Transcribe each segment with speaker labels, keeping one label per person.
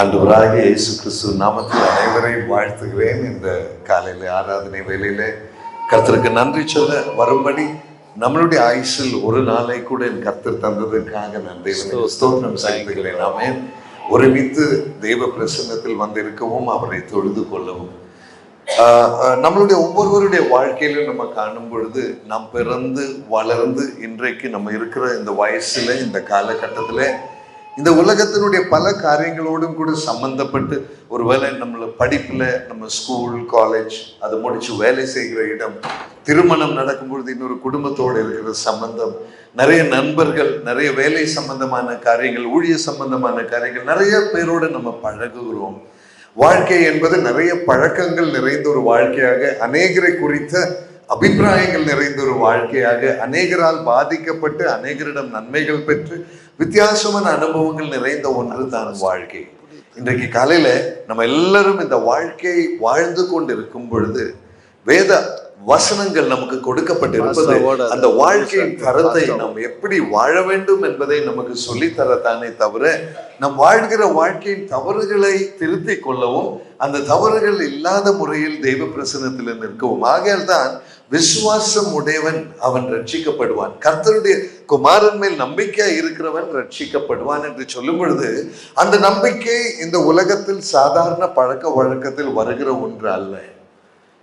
Speaker 1: ஆண்டவராகிய இயேசு கிறிஸ்து நாமத்தில் அனைவரையும் வாழ்த்துகிறேன். இந்த காலையில ஆராதனை வேளையில கர்த்தருக்கு நன்றி சொல்ல வரும்படி நம்மளுடைய ஆயுசில் ஒரு நாளை கூட என் கர்த்தர் தந்ததற்காக நன்றி ஸ்தோத்திரம் செலுத்துகிறேன். ஆமென். ஒருமித்து தெய்வ பிரசன்னத்தில் வந்திருக்கவும் அவரை தொழுது கொள்ளவும் நம்மளுடைய ஒவ்வொருவருடைய வாழ்க்கையிலும் நம்ம காணும் பொழுது நாம் பிறந்து வளர்ந்து இன்றைக்கு நம்ம இருக்கிற இந்த வயசுல இந்த காலகட்டத்துல இந்த உலகத்தினுடைய பல காரியங்களோடும் கூட சம்பந்தப்பட்டு ஒருவேளை நம்மள படிப்புல நம்ம ஸ்கூல் காலேஜ் அது முடிச்சு வேலை செய்கிற இடம், திருமணம் நடக்கும் பொழுது இன்னொரு குடும்பத்தோடு இருக்கிற சம்பந்தம், நிறைய நண்பர்கள், நிறைய வேலை சம்பந்தமான காரியங்கள், ஊழிய சம்பந்தமான காரியங்கள், நிறைய பேரோடு நம்ம பழகுகிறோம். வாழ்க்கை என்பது நிறைய பழக்கங்கள் நிறைந்த ஒரு வாழ்க்கையாக, அநேகரை குறித்த அபிப்பிராயங்கள் நிறைந்த ஒரு வாழ்க்கையாக, அநேகரால் பாதிக்கப்பட்டு அநேகரிடம் நன்மைகள் பெற்று வித்தியாசமான அனுபவங்கள் நிறைந்த ஒன்று தான் வாழ்க்கை. இன்றைக்கு காலையில நம்ம எல்லாரும் இந்த வாழ்க்கையை வாழ்ந்து கொண்டு இருக்கும் பொழுது வேத வசனங்கள் நமக்கு கொடுக்கப்பட்டிருப்பது அந்த வாழ்க்கையின் தரத்தை நாம் எப்படி வாழ வேண்டும் என்பதை நமக்கு சொல்லித்தரத்தானே தவிர நம் வாழ்கிற வாழ்க்கையின் தவறுகளை திருத்திக் கொள்ளவும் அந்த தவறுகள் இல்லாத முறையில் தெய்வ பிரசன்னத்தில் நிற்கவும். ஆகையால் தான் விசுவாசம் உடையவன் அவன் ரட்சிக்கப்படுவான், கர்த்தருடைய குமாரன் மேல் நம்பிக்கை இருக்கிறவன் ரட்சிக்கப்படுவான் என்று சொல்லும் பொழுது அந்த நம்பிக்கை இந்த உலகத்தில் சாதாரண பழக்க வழக்கத்தில் வருகிற ஒன்று அல்ல.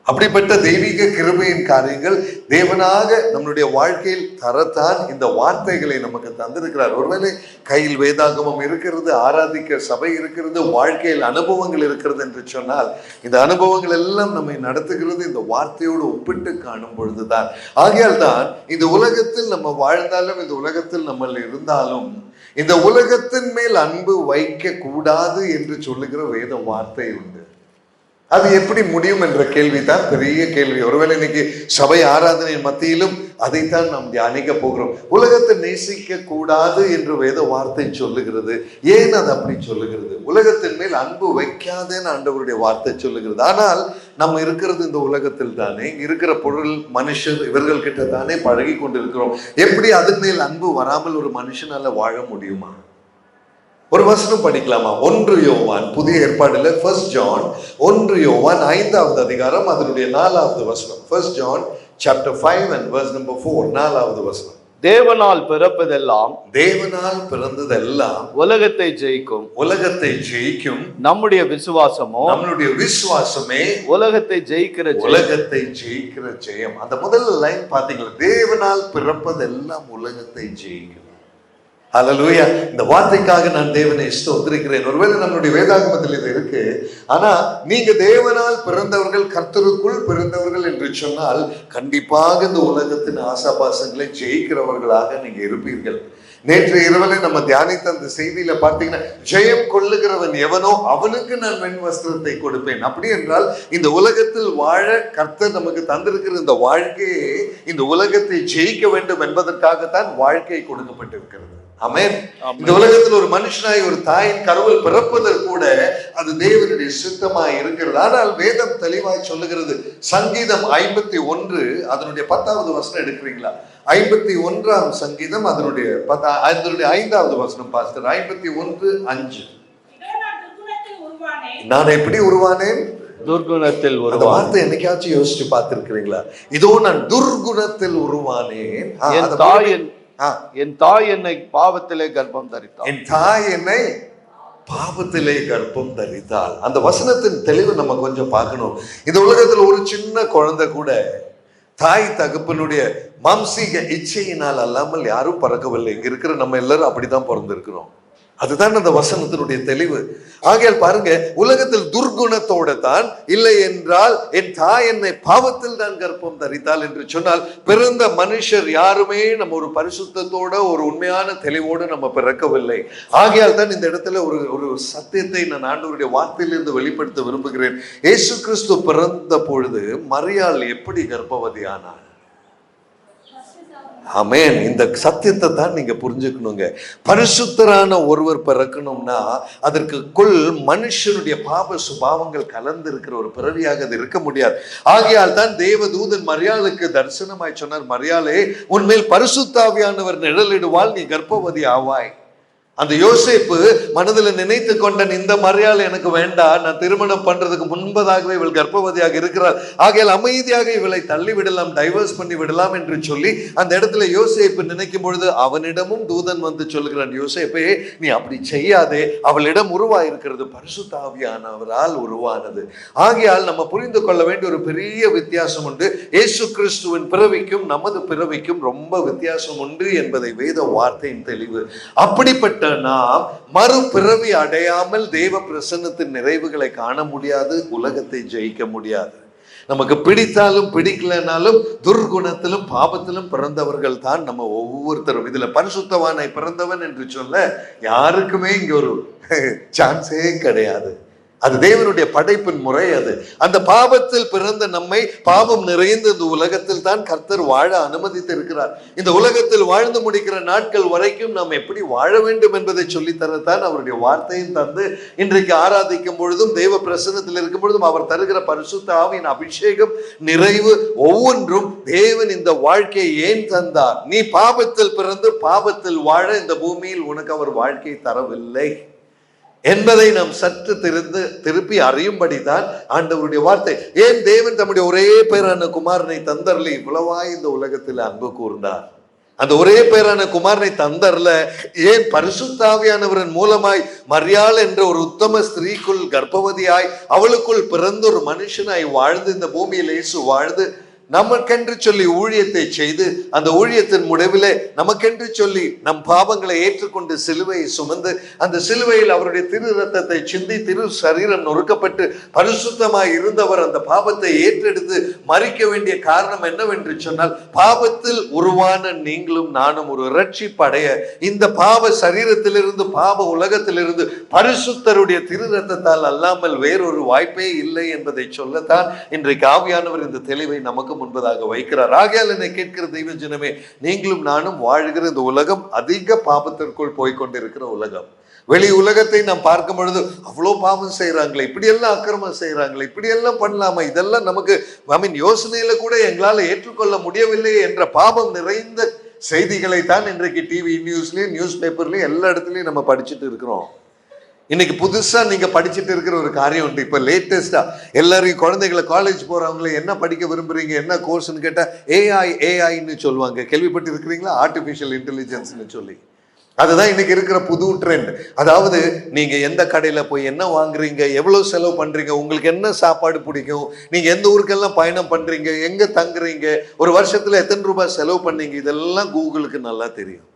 Speaker 1: அப்படிப்பட்ட தெய்வீக கிருபையின் காரியங்கள் தேவனாக நம்மளுடைய வாழ்க்கையில் தரத்தான் இந்த வார்த்தைகளை நமக்கு தந்திருக்கிறார். ஒருவேளை கையில் வேதாகமம் இருக்கிறது, ஆராதிக்க சபை இருக்கிறது, வாழ்க்கையில் அனுபவங்கள் இருக்கிறது என்று சொன்னால் இந்த அனுபவங்கள் எல்லாம் நம்மை நடத்துகிறது இந்த வார்த்தையோடு ஒப்பிட்டு காணும் பொழுதுதான். ஆகையால் தான் இந்த உலகத்தில் நம்ம வாழ்ந்தாலும் இந்த உலகத்தில் நம்ம இருந்தாலும் இந்த உலகத்தின் மேல் அன்பு வைக்க கூடாது என்று சொல்லுகிற வேத வார்த்தை உண்டு. அது எப்படி முடியும் என்ற கேள்விதான் பெரிய கேள்வி. ஒருவேளை இன்னைக்கு சபை ஆராதனையின் மத்தியிலும் அதைத்தான் நாம் தியானிக்க போகிறோம். உலகத்தை நேசிக்க கூடாது என்று வேத வார்த்தை சொல்லுகிறது. ஏன் அது அப்படி சொல்லுகிறது? உலகத்தின் மேல் அன்பு வைக்காதேன்னு ஆண்டவருடைய வார்த்தை சொல்லுகிறது. ஆனால் நம்ம இருக்கிறது இந்த உலகத்தில் தானே, இருக்கிற பொருள் மனுஷர் இவர்கள் கிட்ட தானே பழகி கொண்டிருக்கிறோம். எப்படி அதன் மேல் அன்பு வராமல் ஒரு மனுஷனால வாழ முடியுமா? ஒரு வசனம் படிக்கலாமா? 1 யோவான் புதிய ஏற்பாடுல 1 ஜான் 1 யோவான் 5வது அதிகாரம் அதனுடைய 4வது வசனம். 1 John chapter 5 and verse number 4, 4வது வசனம்.
Speaker 2: தேவனால் பிறப்பதெல்லாம்,
Speaker 1: தேவனால் பிறந்ததெல்லாம்
Speaker 2: உலகத்தை ஜெயிக்கும்,
Speaker 1: உலகத்தை ஜெயிக்கும்.
Speaker 2: நம்முடைய விசுவாசமோ,
Speaker 1: நம்மளுடைய விசுவாசமே
Speaker 2: உலகத்தை ஜெயிக்கிற
Speaker 1: உலகத்தை ஜெயிக்கிற ஜெயம். அந்த முதல் லைன் பாத்தீங்களா? தேவனால் பிறப்பதெல்லாம் உலகத்தை ஜெயிக்கும். ஹல்லேலூயா. இந்த வார்த்தைக்காக நான் தேவனை ஸ்தோத்திரிக்கிறேன். ஒருவேளை நம்மளுடைய வேதாகமத்தில் இது இருக்கு, ஆனா நீங்க தேவனால் பிறந்தவர்கள், கர்த்தருக்குள் பிறந்தவர்கள் என்று சொன்னால் கண்டிப்பாக இந்த உலகத்தின் ஆசாபாசங்களை ஜெயிக்கிறவர்களாக நீங்க இருப்பீர்கள். நேற்று இரவலை நம்ம தியானித்த அந்த செய்தியில பார்த்தீங்கன்னா, ஜெயம் கொள்ளுகிறவன் எவனோ அவனுக்கு நான் வெண் வஸ்திரத்தை கொடுப்பேன். அப்படி என்றால் இந்த உலகத்தில் வாழ கர்த்தர் நமக்கு தந்திருக்கிற இந்த வாழ்க்கையே இந்த உலகத்தை ஜெயிக்க வேண்டும் என்பதற்காகத்தான் வாழ்க்கை கொடுக்கப்பட்டிருக்கிறது. ஆமென். இந்த உலகத்தில் ஒரு மனுஷனாய் ஒரு தாயின் கருவில் பிறப்பதற்கு கூட அது தேவனுடைய சித்தமாய் இருக்கிறது. ஆனால் வேதம் தெளிவாய் சொல்லுகிறது. சங்கீதம் 51 அதனுடைய 10வது வசனம் எடுக்கிறீங்களா? 51ஆம் சங்கீதம் அதனுடைய 5வது வசனம் பாஸ்டர். 51:5. நான் எப்படி உருவானேன்?
Speaker 2: துர்குணத்தில்.
Speaker 1: அந்த வார்த்தை என்னைக்காச்சும் யோசிச்சு பார்த்திருக்கிறீங்களா? இதோ நான் துர்குணத்தில் உருவானேன்.
Speaker 2: என் தாய் என்னை பாவத்திலே கர்ப்பம் தரித்தாள்.
Speaker 1: என் தாய் என்னை பாவத்திலே கர்ப்பம் தரித்தாள். அந்த வசனத்தின் தெளிவு நம்ம கொஞ்சம் பார்க்கணும். இந்த உலகத்துல ஒரு சின்ன குழந்தை கூட தாய் தகப்பனுடைய மாம்சீக இச்சையினால் அல்லாமல் யாரும் பறக்கவில்லை. இங்க இருக்கிற நம்ம எல்லாரும் அப்படித்தான் பிறந்திருக்கிறோம். அதுதான் அந்த வசனத்தினுடைய தெளிவு. ஆகையால் பாருங்க, உலகத்தில் துர்குணத்தோட தான், இல்லை என்றால் என் தாய் என்னை பாவத்தில் தான் கர்ப்பம் தரித்தாள் என்று சொன்னால் பிறந்த மனுஷர் யாருமே நம்ம ஒரு பரிசுத்தத்தோட ஒரு உண்மையான தெளிவோடு நம்ம பிறக்கவில்லை. ஆகையால் தான் இந்த இடத்துல ஒரு சத்தியத்தை நான் ஆண்டவருடைய வார்த்தையிலிருந்து வெளிப்படுத்த விரும்புகிறேன். இயேசு கிறிஸ்து பிறந்த பொழுது மரியாள் எப்படி கர்ப்பவதி ஆனாள்? ஆமென். இந்த சத்தியத்தை தான் நீங்க புரிஞ்சுக்கணுங்க. பரிசுத்தரான ஒருவர் பிறக்கணும்னா அதற்குள் மனுஷனுடைய பாவ சுபாவங்கள் கலந்து இருக்கிற ஒரு பிறவியாக அது இருக்க முடியாது. ஆகையால் தான் தேவதூதன் மரியாளுக்கு தரிசனமாய் சொன்னார், மரியாளே, உன்மேல் பரிசுத்தாவியானவர் நிழலிடுவாள், நீ கர்ப்பவதி ஆவாய். அந்த யோசேப்பு மனதில் நினைத்து கொண்டன், இந்த மரியாள் எனக்கு வேண்டாம், நான் திருமணம் பண்றதுக்கு முன்பதாகவே இவள் கர்ப்பவதியாக இருக்கிறாள், ஆகையால் அமைதியாக இவளை தள்ளி விடலாம், டைவர்ஸ் பண்ணி விடலாம் என்று சொல்லி அந்த இடத்துல யோசேப்பு நினைக்கும் பொழுது அவனிடமும் தூதன் வந்து சொல்லுகிறான், யோசேப்பே நீ அப்படி செய்யாதே, அவளிடம் உருவாயிருக்கிறது பரிசுத்த ஆவியானவரால் உருவானது. ஆகையால் நம்ம புரிந்து கொள்ள வேண்டிய ஒரு பெரிய வித்தியாசம் உண்டு. இயேசு கிறிஸ்துவின் பிறவிக்கும் நமது பிறவிக்கும் ரொம்ப வித்தியாசம் உண்டு என்பதை வேத வார்த்தையின் தெளிவு. அப்படிப்பட்ட நாம் மறுபிறவி அடையாமல் தேவ பிரசன்னத்தின் நிறைவுகளை காண முடியாது, உலகத்தை ஜெயிக்க முடியாது. நமக்கு பிடித்தாலும் பிடிக்கலனாலும் துர்குணத்திலும் பாபத்திலும் பிறந்தவர்கள் தான் நம்ம ஒவ்வொருத்தரும். இதுல பரிசுத்தவானை பிறந்தவன் என்று சொல்ல யாருக்குமே இங்க ஒரு சான்ஸே கிடையாது. அது தேவனுடைய படைப்பின் முறை. அது அந்த பாவத்தில் பிறந்த நம்மை, பாவம் நிறைந்த இந்த உலகத்தில் தான் கர்த்தர் வாழ அனுமதித்து இருக்கிறார். இந்த உலகத்தில் வாழ்ந்து முடிக்கிற நாட்கள் வரைக்கும் நாம் எப்படி வாழ வேண்டும் என்பதை சொல்லித்தரத்தான் அவருடைய வார்த்தையும் தந்து இன்றைக்கு ஆராதிக்கும் பொழுதும் தேவ பிரசன்னத்தில் இருக்கும் பொழுதும் அவர் தருகிற பரிசுத்த ஆவியின் அபிஷேகம், நிறைவு ஒவ்வொன்றும் தேவன் இந்த வாழ்க்கையை ஏன் தந்தார், நீ பாவத்தில் பிறந்து பாவத்தில் வாழ இந்த பூமியில் உனக்கு அவர் வாழ்க்கையை தரவில்லை என்பதை நாம் சற்று திருப்பி அறியும்படிதான் ஆண்டவருடைய வார்த்தை. ஏன் தேவன் தம்முடைய ஒரே பேரான குமாரனை தந்தரல இவ்வளவாய் இந்த உலகத்தில் அன்பு கூர்ந்தார்? அந்த ஒரே பேரான குமாரனை தந்தரல ஏன் பரிசுத்த ஆவியானவரின் மூலமாய் மரியாள் என்ற ஒரு உத்தம ஸ்திரீக்குள் கர்ப்பவதியாய் அவளுக்குள் பிறந்த ஒரு மனுஷனாய் வாழ்ந்து இந்த பூமியில் இயேசு வாழ்ந்து நமக்கென்று சொல்லி ஊழியத்தை செய்து அந்த ஊழியத்தின் முடிவிலே நமக்கென்று சொல்லி நம் பாவங்களை ஏற்றுக்கொண்டு சிலுவையை சுமந்து அந்த சிலுவையில் அவருடைய திரு ரத்தத்தை சிந்தி திரு சரீரம் நொறுக்கப்பட்டு பரிசுத்தமாய் இருந்தவர் அந்த பாவத்தை ஏற்றெடுத்து மறிக்க வேண்டிய காரணம் என்னவென்று சொன்னால், பாவத்தில் உருவான நீங்களும் நானும் ஒரு இரட்சிப்படைய இந்த பாவ சரீரத்திலிருந்து பாவ உலகத்திலிருந்து பரிசுத்தருடைய திரு ரத்தத்தால் அல்லாமல் வேறொரு வாய்ப்பே இல்லை என்பதை சொல்லத்தான் இன்றைக்கு ஆவியானவர் இந்த தெளிவை நமக்கு முன்பதாக வைக்கிறார். ஆகையால் என்னை கேட்கிற தெய்வ ஜனமே, நீங்களும் நானும் வாழ்கிற இந்த உலகம் அதிக பாவத்திற்குள் போய்கொண்டிருக்கிற உலகம். வெளி உலகத்தை நாம் பார்க்கும் பொழுது அவ்வளோ பாவம் செய்யறாங்களே, இப்படி எல்லாம் அக்கிரமம் செய்யறாங்களே, இப்படி எல்லாம் பண்ணலாமா, இதெல்லாம் நமக்கு யோசனையில கூட எங்களால் ஏற்றுக்கொள்ள முடியவில்லை என்ற பாவம் நிறைந்த செய்திகளை தான் இன்றைக்கு டிவி நியூஸ்லயும் நியூஸ் பேப்பர்லயும் எல்லா இடத்துலயும் நம்ம படிச்சுட்டு இருக்கிறோம். இன்னைக்கு புதுசா நீங்க படிச்சுட்டு இருக்கிற ஒரு காரியம் உண்டு. இப்ப லேட்டஸ்டா எல்லாரையும் குழந்தைகளை காலேஜ் போறவங்களை என்ன படிக்க விரும்புறீங்க, என்ன கோர்ஸ்ன்னு கேட்டா ஏஐன்னு சொல்லுவாங்க. கேள்விப்பட்டு இருக்கிறீங்களா? ஆர்டிபிஷியல் இன்டெலிஜென்ஸ்னு சொல்லி. அதுதான் இன்னைக்கு இருக்கிற புது ட்ரெண்ட். அதாவது நீங்க எந்த கடையில போய் என்ன வாங்குறீங்க, எவ்வளவு செலவு பண்றீங்க, உங்களுக்கு என்ன சாப்பாடு பிடிக்கும், நீங்க எந்த ஊருக்கெல்லாம் பயணம் பண்றீங்க, எங்க தங்குறீங்க, ஒரு வருஷத்துல எத்தனை ரூபாய் செலவு பண்ணீங்க, இதெல்லாம் கூகுளுக்கு நல்லா தெரியும்.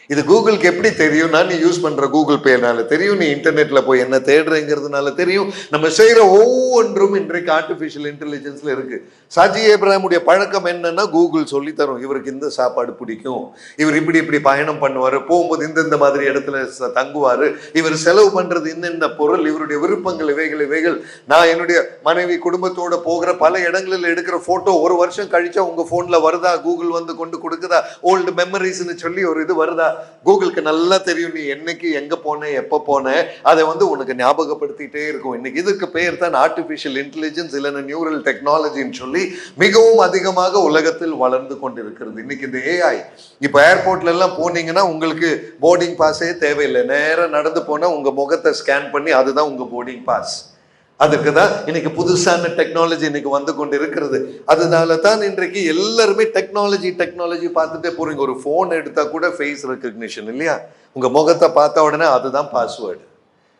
Speaker 1: இது கூகுளுக்கு எப்படி தெரியும்னா, நீ யூஸ் பண்ற கூகுள் பேனால தெரியும், நீ இன்டர்நெட்ல போய் என்ன தேடுறீங்கிறதுனால தெரியும். நம்ம செய்யற ஒவ்வொன்றும் இன்றைக்கு ஆர்டிபிஷியல் இன்டெலிஜென்ஸ்ல இருக்கு. சாஜி ஏப்ரஹாமுடைய பழக்கம் என்னன்னா, கூகுள் சொல்லி தரும், இவருக்கு இந்த சாப்பாடு பிடிக்கும், இவர் இப்படி இப்படி பயணம் பண்ணுவாரு, போகும்போது இந்த மாதிரி இடத்துல தங்குவாரு, இவர் செலவு பண்றது இந்த பொருள், இவருடைய விருப்பங்கள் இவைகள். நான் என்னுடைய மனைவி குடும்பத்தோட போகிற பல இடங்களில் எடுக்கிற போட்டோ ஒரு வருஷம் கழிச்சா உங்க போன்ல வருதா, கூகுள் வந்து கொண்டு கொடுக்குதா, ஓல்டு மெமரிஸ்ன்னு சொல்லி ஒரு இது வருதா? கூகுளுக்கு நல்லா தெரியும் நீ என்னைக்கு எங்க போன, எப்ப போன, அதை உனக்கு ஞாபகப்படுத்திட்டே இருக்கும். இன்னைக்கு இதுக்கு பெயர் தான் ஆர்டிபிஷியல் இன்டெலிஜென்ஸ் இல்லைன்னா நியூரல் டெக்னாலஜின்னு சொல்லி மிகவும் அதிகமாக உலகத்தில் வளர்ந்து கொண்டிருக்கிறது. இன்னைக்கு இந்த ஏஐ, இப்ப ஏர்போர்ட்ல எல்லாம் போனீங்கன்னா உங்களுக்கு போர்டிங் பாஸே தேவையில்லை, நேரம் நடந்து போனா உங்க முகத்தை ஸ்கேன் பண்ணி அதுதான் உங்க போர்டிங் பாஸ். அதுக்கு தான் இன்னைக்கு புதுசான டெக்னாலஜி இன்னைக்கு வந்து கொண்டு இருக்கிறது. அதனால தான் இன்றைக்கு எல்லாருமே டெக்னாலஜி பார்த்துட்டே போறீங்க. ஒரு போன் எடுத்தா கூட ஃபேஸ் ரெக்கக்னிஷன் இல்லையா, உங்க முகத்தை பார்த்த உடனே அதுதான் பாஸ்வேர்டு.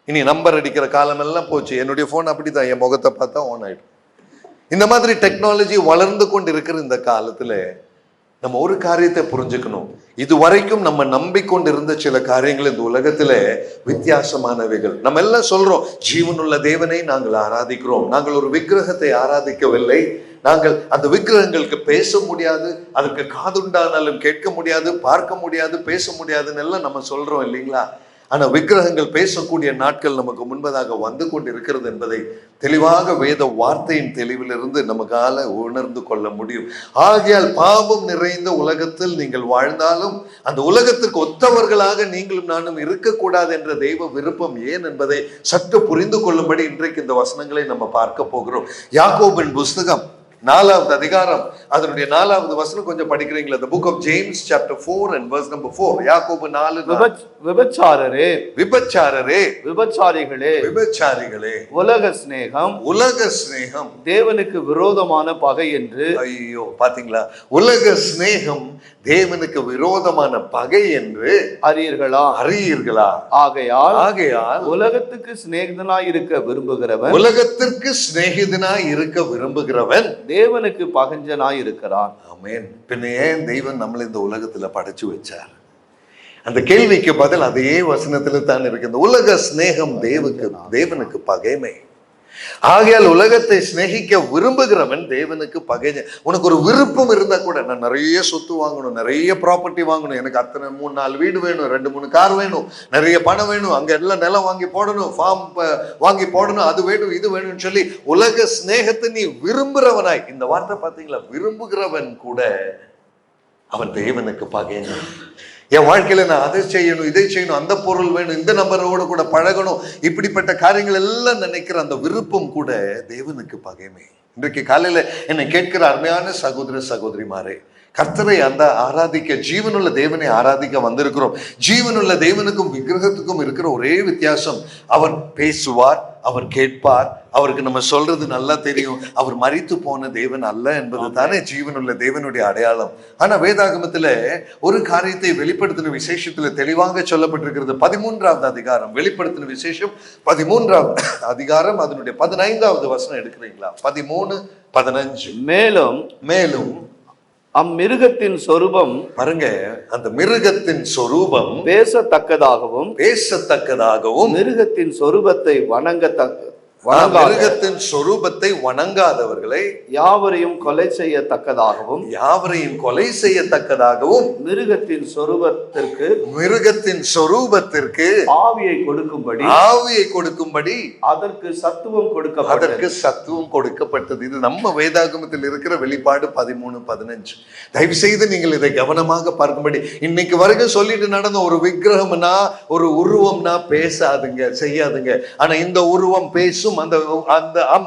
Speaker 1: இனி நம்பர் அடிக்கிற காலம் எல்லாம் போச்சு. என்னுடைய போன் அப்படிதான், என் முகத்தை பார்த்தா ஆன் ஆயிடும். இந்த மாதிரி டெக்னாலஜி வளர்ந்து கொண்டு இருக்கிற இந்த காலத்துல நம்ம ஒரு காரியத்தை புரிஞ்சுக்கணும். இதுவரைக்கும் நம்ம நம்பிக்கொண்டு இருந்த சில காரியங்கள் இந்த உலகத்துல வித்தியாசமானவைகள். நம்ம எல்லாம் சொல்றோம், ஜீவனுள்ள தேவனை நாங்கள் ஆராதிக்கிறோம், நாங்கள் ஒரு விக்கிரகத்தை ஆராதிக்கவில்லை, நாங்கள் அந்த விக்கிரகங்களுக்கு பேச முடியாது, அதுக்கு காதுண்டானாலும் கேட்க முடியாது, பார்க்க முடியாது, பேச முடியாதுன்னு எல்லாம் நம்ம சொல்றோம் இல்லைங்களா? ஆனா விக்கிரகங்கள் பேசக்கூடிய நாட்கள் நமக்கு முன்பதாக வந்து கொண்டு இருக்கிறது என்பதை தெளிவாக வேத வார்த்தையின் தெளிவிலிருந்து நமக்கால உணர்ந்து கொள்ள முடியும். ஆகையால் பாவம் நிறைந்த உலகத்தில் நீங்கள் வாழ்ந்தாலும் அந்த உலகத்திற்கு ஒத்தவர்களாக நீங்களும் நானும் இருக்கக்கூடாது என்ற தெய்வ விருப்பம் ஏன் என்பதை சற்று புரிந்து கொள்ளும்படி இன்றைக்கு இந்த வசனங்களை நம்ம பார்க்க போகிறோம். யாக்கோபின் புஸ்தகம் 4வது அதிகாரம் அதனுடைய 4வது வசனம் கொஞ்சம் படிக்கிறீங்களா? The book of James chapter 4 and verse number 4. யாக்கோபு 4.
Speaker 2: விபச்சாரரே,
Speaker 1: விபச்சாரரே,
Speaker 2: விபச்சாரிகளே,
Speaker 1: விபச்சாரிகளே,
Speaker 2: உலக சிநேகம் தேவனுக்கு விரோதமான பகை என்று.
Speaker 1: ஐயோ, பாத்தீங்களா? உலக சிநேகம் தேவனுக்கு விரோதமான பகை என்று அறியீர்களா? ஆகையால்
Speaker 2: உலகத்துக்கு சிநேகிதனாய் இருக்க விரும்புகிறவன்,
Speaker 1: உலகத்திற்கு சிநேகிதனாய் இருக்க விரும்புகிறவன்
Speaker 2: தேவனுக்கு பகஞ்சனாய் இருக்கிறான்.
Speaker 1: ஆமென். பின்ன ஏன் தெய்வம் நம்மளை இந்த உலகத்துல படைச்சு வச்சார்? அந்த கேள்விக்கு பதில் அதே வசனத்துல தான் இருக்கு. இந்த உலக சிநேகம் தேவனுக்கு பகைமை. ஆகையால் உலகத்தை சிநேகிக்க விரும்புகிறவன் தேவனுக்கு பகைஞ. உனக்கு ஒரு விருப்பம் இருந்தா கூட, நான் நிறைய சொத்து வாங்கணும், நிறைய ப்ராப்பர்ட்டி வாங்கணும், எனக்கு அத்தனை 3-4 வீடு வேணும், 2-3 கார் வேணும், நிறைய பணம் வேணும், அங்க எல்லாம் நிலம் வாங்கி போடணும், ஃபார்ம் வாங்கி போடணும், அது வேணும் இது வேணும்னு சொல்லி உலக சிநேகத்தை நீ விரும்புகிறவனாய், இந்த வார்த்தை பாத்தீங்களா? விரும்புகிறவன் கூட அவன் தேவனுக்கு பகைஞ. என் வாழ்க்கையில நான் அதை செய்யணும், இதை செய்யணும், அந்த பொருள் வேணும், இந்த நபரோட கூட பழகணும், இப்படிப்பட்ட காரியங்கள் எல்லாம் நினைக்கிற அந்த விருப்பம் கூட தேவனுக்கு பகைமை. இன்றைக்கு காலையில என்னை கேட்கிற அருமையான சகோதர சகோதரிமாரே, கர்த்தரை அந்த ஆராதிக்க, ஜீவனுள்ள தேவனை ஆராதிக்க வந்திருக்கிறோம். ஜீவனுள்ள தேவனுக்கும் விக்கிரகத்துக்கும் இருக்கிற ஒரே வித்தியாசம், அவர் பேசுவார், அவர் கேட்பார், அவருக்கு நம்ம சொல்றது நல்லா தெரியும், அவர் மரித்து போன தேவன் அல்ல என்பது தானே ஜீவனுள்ள தேவனுடைய அடையாளம். ஆனா வேதாகமத்துல ஒரு காரியத்தை வெளிப்படுத்தின விசேஷத்துல தெளிவாக சொல்லப்பட்டிருக்கிறது. 13வது அதிகாரம், வெளிப்படுத்தின விசேஷம் 13வது அதிகாரம் அதனுடைய 15வது வசனம் எடுக்கிறீங்களா? 13:15. மேலும்
Speaker 2: அம்மிருகத்தின் சொரூபம்,
Speaker 1: பாருங்க, அந்த மிருகத்தின் சொரூபம்
Speaker 2: பேசத்தக்கதாகவும்
Speaker 1: மிருகத்தின் சொரூபத்தை மிருகத்தின் சொரூபத்தை வணங்காதவர்களை
Speaker 2: யாவரையும் கொலை செய்யத்தக்கதாகவும் மிருகத்தின் சொரூபத்திற்கு ஆவியை கொடுக்கும்படி அதற்கு சத்துவம்
Speaker 1: கொடுக்கப்பட்டது. இது நம்ம வேதாகமத்தில் இருக்கிற வெளிப்பாடு 13:15. தயவு செய்து நீங்கள் இதை கவனமாக பார்க்கும்படி. இன்னைக்கு வரைக்கும் சொல்லிட்டு நடந்த ஒரு விக்கிரகம்னா, ஒரு உருவம்னா பேசாதுங்க, செய்யாதுங்க. ஆனா இந்த உருவம் பேசும், அந்த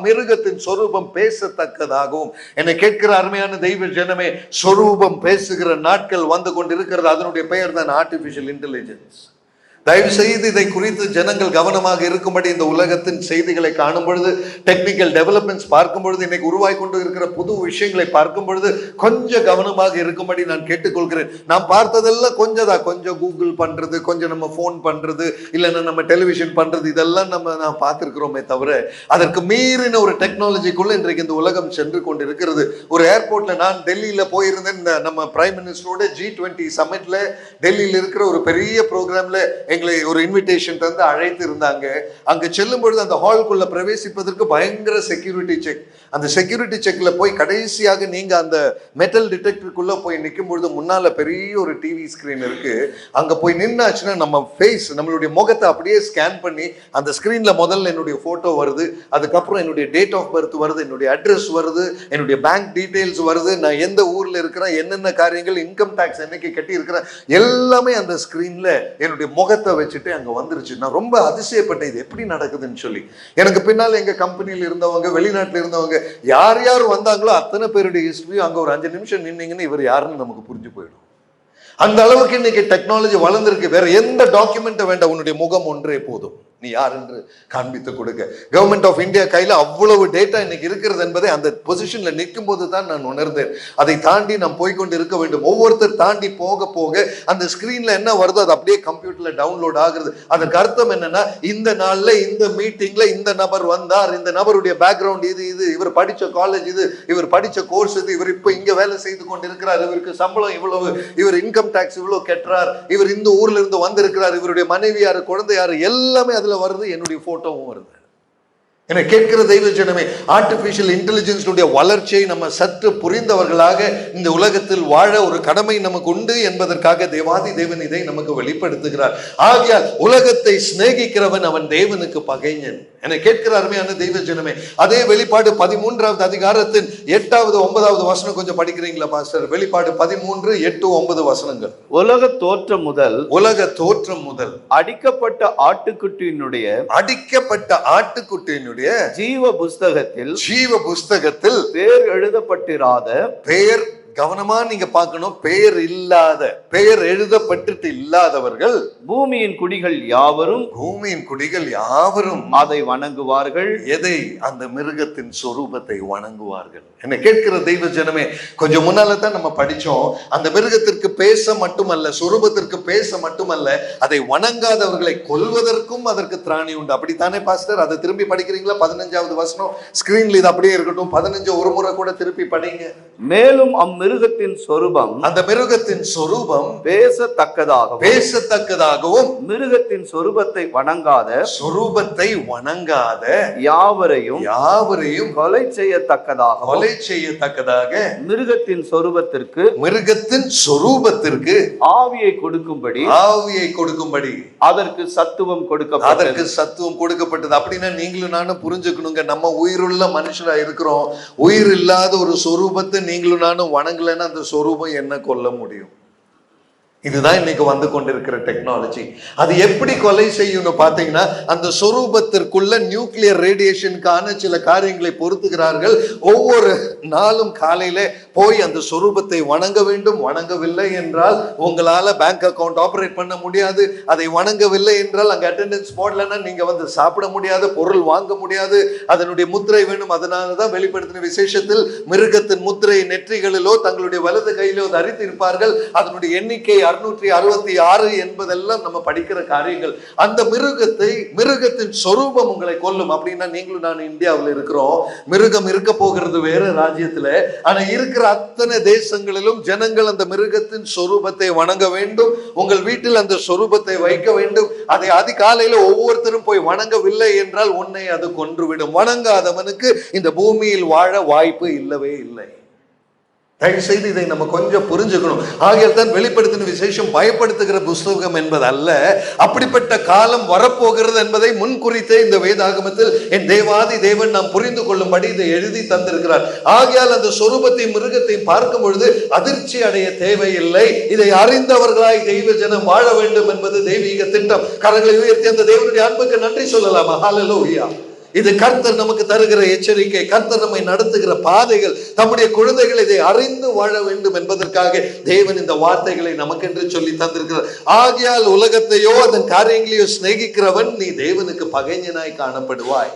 Speaker 1: மிருகத்தின் சொரூபம் பேசத்தக்கதாகவும். என்னை கேட்கிற அருமையான தெய்வ ஜனமே, சொரூபம் பேசுகிற நாட்கள் வந்து கொண்டிருக்கிறது. அதனுடைய பெயர் தான் ஆர்டிபிஷியல் இன்டெலிஜென்ஸ். தயவு செய்து இதை குறித்து ஜனங்கள் கவனமாக இருக்கும்படி, இந்த உலகத்தின் செய்திகளை காணும் பொழுது, டெக்னிக்கல் டெவலப்மெண்ட்ஸ் பார்க்கும் பொழுது, இன்னைக்கு உருவாய் கொண்டு இருக்கிற புது விஷயங்களை பார்க்கும் பொழுது கொஞ்சம் கவனமாக இருக்கும்படி நான் கேட்டுக்கொள்கிறேன். நான் பார்த்ததெல்லாம் கொஞ்சம் கூகுள் பண்றது, கொஞ்சம் நம்ம போன் பண்றது, இல்லைன்னா நம்ம டெலிவிஷன் பண்றது, இதெல்லாம் நான் பார்த்திருக்கிறோமே தவிர, அதற்கு மீறின ஒரு டெக்னாலஜிக்குள்ள இன்றைக்கு இந்த உலகம் சென்று கொண்டு இருக்கிறது. ஒரு ஏர்போர்ட்ல நான் டெல்லியில போயிருந்தேன். நம்ம பிரைம் மினிஸ்டரோட G20 சமிட்ல டெல்லியில இருக்கிற ஒரு பெரிய ப்ரோக்ராம்ல எங்களை ஒரு இன்விடேஷன் தந்து அழைத்து இருந்தாங்க. அங்க செல்லும் பொழுது அந்த ஹால்குள்ள பிரவேசிப்பதற்கு பயங்கர செக்யூரிட்டி செக். அந்த செக்யூரிட்டி செக்ல போய் கடைசியாக நீங்க அந்த மெட்டல் டிடெக்டருக்குள்ள போய் நிற்கும் பொழுது முன்னால பெரிய ஒரு டிவி ஸ்கிரீன் இருக்கு. அங்க போய் நின்னாச்சுன்னா நம்ம ஃபேஸ், நம்மளுடைய முகத்தை அப்படியே ஸ்கேன் பண்ணி அந்த ஸ்கிரீன்ல முதல்ல என்னுடைய போட்டோ வருது, அதுக்கப்புறம் என்னுடைய டேட் ஆஃப் பர்த் வருது, என்னுடைய அட்ரஸ் வருது, என்னுடைய பேங்க் டீடைல்ஸ் வருது, நான் எந்த ஊர்ல இருக்கிறேன், என்னென்ன காரியங்கள், இன்கம் டாக்ஸ் என்னைக்கு கட்டி இருக்கிறேன், எல்லாமே அந்த ஸ்கிரீன்ல என்னுடைய முகத்தை வச்சுட்டு அங்க வந்துருச்சு. நான் ரொம்ப அதிசயப்பட்டேன், இது எப்படி நடக்குதுன்னு சொல்லி. எனக்கு பின்னால் எங்க கம்பெனியில் இருந்தவங்க, வெளிநாட்டில் இருந்தவங்க, யார் யார் வந்தாங்களோ அத்தனை பேருடைய ஹிஸ்டரியும் அங்க ஒரு 5 நிமிஷம் நின்னீங்கன்னா இவர் யாருன்னு நமக்கு புரிஞ்சு போயிடும். அந்த அளவுக்கு இன்னைக்கு டெக்னாலஜி வளர்ந்துருக்கு. வேற எந்த டாக்குமெண்ட் வேண்டாம், உன்னுடைய முகம் ஒன்றே போதும், நீ யார் என்று காண்பித்து கொடுக்க. கவர்மெண்ட் ஆஃப் இந்தியா கையில அவ்வளவு டேட்டா இன்னைக்கு இருக்கிறது என்பதை அந்த பொசிஷன்ல நிற்கும் போது தான் நான் உணர்ந்தேன். அதை தாண்டி நாம் போய்கொண்டு இருக்க வேண்டும். ஒவ்வொருத்தர் தாண்டி போக போக அந்த ஸ்கிரீன்ல என்ன வருதோ அது அப்படியே கம்ப்யூட்டர்ல டவுன்லோட் ஆகுறது. அதற்கு அர்த்தம் என்னன்னா, இந்த நாள்ல இந்த மீட்டிங்ல இந்த நபர் வந்தார், இந்த நபருடைய பேக்ரவுண்ட் இது, இவர் படிச்ச காலேஜ் இது, இவர் படிச்ச கோர்ஸ் இது, இவர் இப்ப இங்க வேலை செய்து கொண்டு இருக்கிறார், இவருக்கு சம்பளம் இவ்வளவு, இவர் இன்கம் டாக்ஸ் இவ்வளவு கெட்டுறார், இவர் இந்த ஊர்ல இருந்து வந்திருக்கிறார், இவருடைய மனைவி யாரு, குழந்தை யாரு, எல்லாமே வருது. என்னுடைய போட்டோவும் வருது. என கேட்கிற தெய்வ ஜனமே, ஆர்டிபிஷியல் இன்டெலிஜென்ஸுடைய வளர்ச்சியை நம்ம சற்று புரிந்தவர்களாக இந்த உலகத்தில் வாழ ஒரு கடமை நமக்கு உண்டு என்பதற்காக தேவாதி தேவன் இதை நமக்கு வெளிப்படுத்துகிறார். ஆகையால் உலகத்தை சிநேகிக்கிறவன் அவன் தேவனுக்கு பகைஞன். என கேட்கிற அருமையான தெய்வ ஜனமே, அதே வெளிப்பாடு 13வது அதிகாரத்தின் 8வது 9வது வசனம் கொஞ்சம் படிக்கிறீங்களா பாஸ்டர்? வெளிப்பாடு 13, 8, 9 வசனங்கள்.
Speaker 2: உலக தோற்றம் முதல்
Speaker 1: அடிக்கப்பட்ட ஆட்டுக்குட்டியினுடைய தேவனுடைய
Speaker 2: ஜீவ புஸ்தகத்தில்
Speaker 1: பேர்
Speaker 2: எழுதப்பட்டிராத,
Speaker 1: பெயர் கவனமா நீங்க பார்க்கணும், பெயர் இல்லாத, பெயர் எழுதப்பட்டு இல்லாதவர்கள்
Speaker 2: பூமியின் குடிகள் யாவரும் அதை வணங்குவார்கள்.
Speaker 1: எதை? அந்த மிருகத்தின் சொரூபத்தை வணங்குவார்கள். என்ன கேட்கிற தெய்வ ஜனமே, கொஞ்சம் முன்னால தான் நம்ம படிச்சோம், அந்த மிருகத்திற்கு பேச மட்டுமல்ல, சொரூபத்திற்கு பேச மட்டுமல்ல, அதை வணங்காதவர்களை கொல்வதற்கும் அதற்கு திராணி உண்டு. அப்படித்தானே பாஸ்டர்? அதை திரும்பி படிக்கிறீங்களா? 15வது வசனம் ஸ்கிரீன்ல இது அப்படியே இருக்கட்டும், 15 ஒரு முறை கூட திருப்பி படிங்க.
Speaker 2: மேலும் மிருகத்தின் சொரூபம்,
Speaker 1: அந்த மிருகத்தின் சொரூபம்
Speaker 2: பேசத்தக்கதாகவும் மிருகத்தின் சொரூபத்தை வணங்காத யாவரையும் கொலை செய்யத்தக்கதாக
Speaker 1: மிருகத்தின் சொரூபத்திற்கு
Speaker 2: ஆவியை கொடுக்கும்படி அதற்கு சத்துவம் கொடுக்கப்பட்டது.
Speaker 1: அப்படின்னா நீங்களும் நானும் புரிஞ்சுக்கணுங்க, நம்ம உயிருள்ள மனுஷரா இருக்கிறோம், உயிர் இல்லாத ஒரு சொரூபத்தை நீங்களும் நானும் வணங்கலைன்னா அந்த சொரூபம் என்ன கொல்ல முடியும்? இதுதான் இன்னைக்கு வந்து கொண்டிருக்கிற டெக்னாலஜி. அது எப்படி கொலை செய்யும்னு பாத்தீங்கன்னா, அந்த சொரூபத்திற்குள்ள நியூக்ளியர் ரேடியேஷனுக்கான சில காரியங்களை பொருத்துகிறார்கள். ஒவ்வொரு நாளும் காலையில போய் அந்த சொரூபத்தை வணங்க வேண்டும். வணங்கவில்லை என்றால் உங்களால பேங்க் அக்கவுண்ட் ஆபரேட் பண்ண முடியாது. அதை வணங்கவில்லை என்றால் அங்க அட்டெண்டன்ஸ் போடலன்னா நீங்க வந்து சாப்பிட முடியாது, பொருள் வாங்க முடியாது, அதனுடைய முத்திரை வேணும். அதனாலதான் வெளிப்படுத்தின விசேஷத்தில் மிருகத்தின் முத்திரை நெற்றிகளிலோ தங்களுடைய வலது கையிலோ தரித்து இருப்பார்கள். அதனுடைய எண்ணிக்கை 666 என்பதெல்லாம் நம்ம படிக்கிற காரியங்கள். அந்த மிருகத்தின் சொரூபம் உங்களை கொல்லும். அப்படின்னா நீங்களும் நான் இந்தியாவில் இருக்கிறோம், மிருகம் இருக்க போகிறது வேற ராஜ்யத்துல. ஆனா இருக்கிற அத்தனை தேசங்களிலும் ஜனங்கள் அந்த மிருகத்தின் சொரூபத்தை வணங்க வேண்டும். உங்கள் வீட்டில் அந்த சொரூபத்தை வைக்க வேண்டும். அதை அதிகாலையில ஒவ்வொருத்தரும் போய் வணங்கவில்லை என்றால் உன்னை அது கொன்றுவிடும். வணங்காதவனுக்கு இந்த பூமியில் வாழ வாய்ப்பு இல்லவே இல்லை. தயவு செய்து இதை நம்ம கொஞ்சம் புரிஞ்சுக்கணும். ஆகையால் தான் வெளிப்படுத்தின விசேஷம் பயப்படுத்துகிற புஸ்தகம் என்பது அல்ல, அப்படிப்பட்ட காலம் வரப்போகிறது என்பதை முன்குறித்தே இந்த வேதாகமத்தில் என் தேவாதி தேவன் நாம் புரிந்து கொள்ளும்படி இதை எழுதி தந்திருக்கிறார். ஆகையால் அந்த சொரூபத்தையும் மிருகத்தையும் பார்க்கும் பொழுது அதிர்ச்சி அடைய தேவையில்லை. இதை அறிந்தவர்களாய் தெய்வ ஜனம் வாழ வேண்டும் என்பது தெய்வீக திட்டம். கரங்களை உயர்த்தி அந்த தேவனுடைய அன்புக்கு நன்றி சொல்லலாமா? ஹல்லேலூயா. இது கர்த்தர் நமக்கு தருகிற எச்சரிக்கை, கர்த்தர் நம்மை நடத்துகிற பாதைகள். தம்முடைய குழந்தைகள் இதை அறிந்து வாழ வேண்டும் என்பதற்காக தேவன் இந்த வார்த்தைகளை நமக்கென்று சொல்லி தந்திருக்கிறார். ஆகையால் உலகத்தையோ அதன் காரியங்களையோ சிநேகிக்கிறவன் நீ தேவனுக்கு பகைஞனாய் காணப்படுவாய்.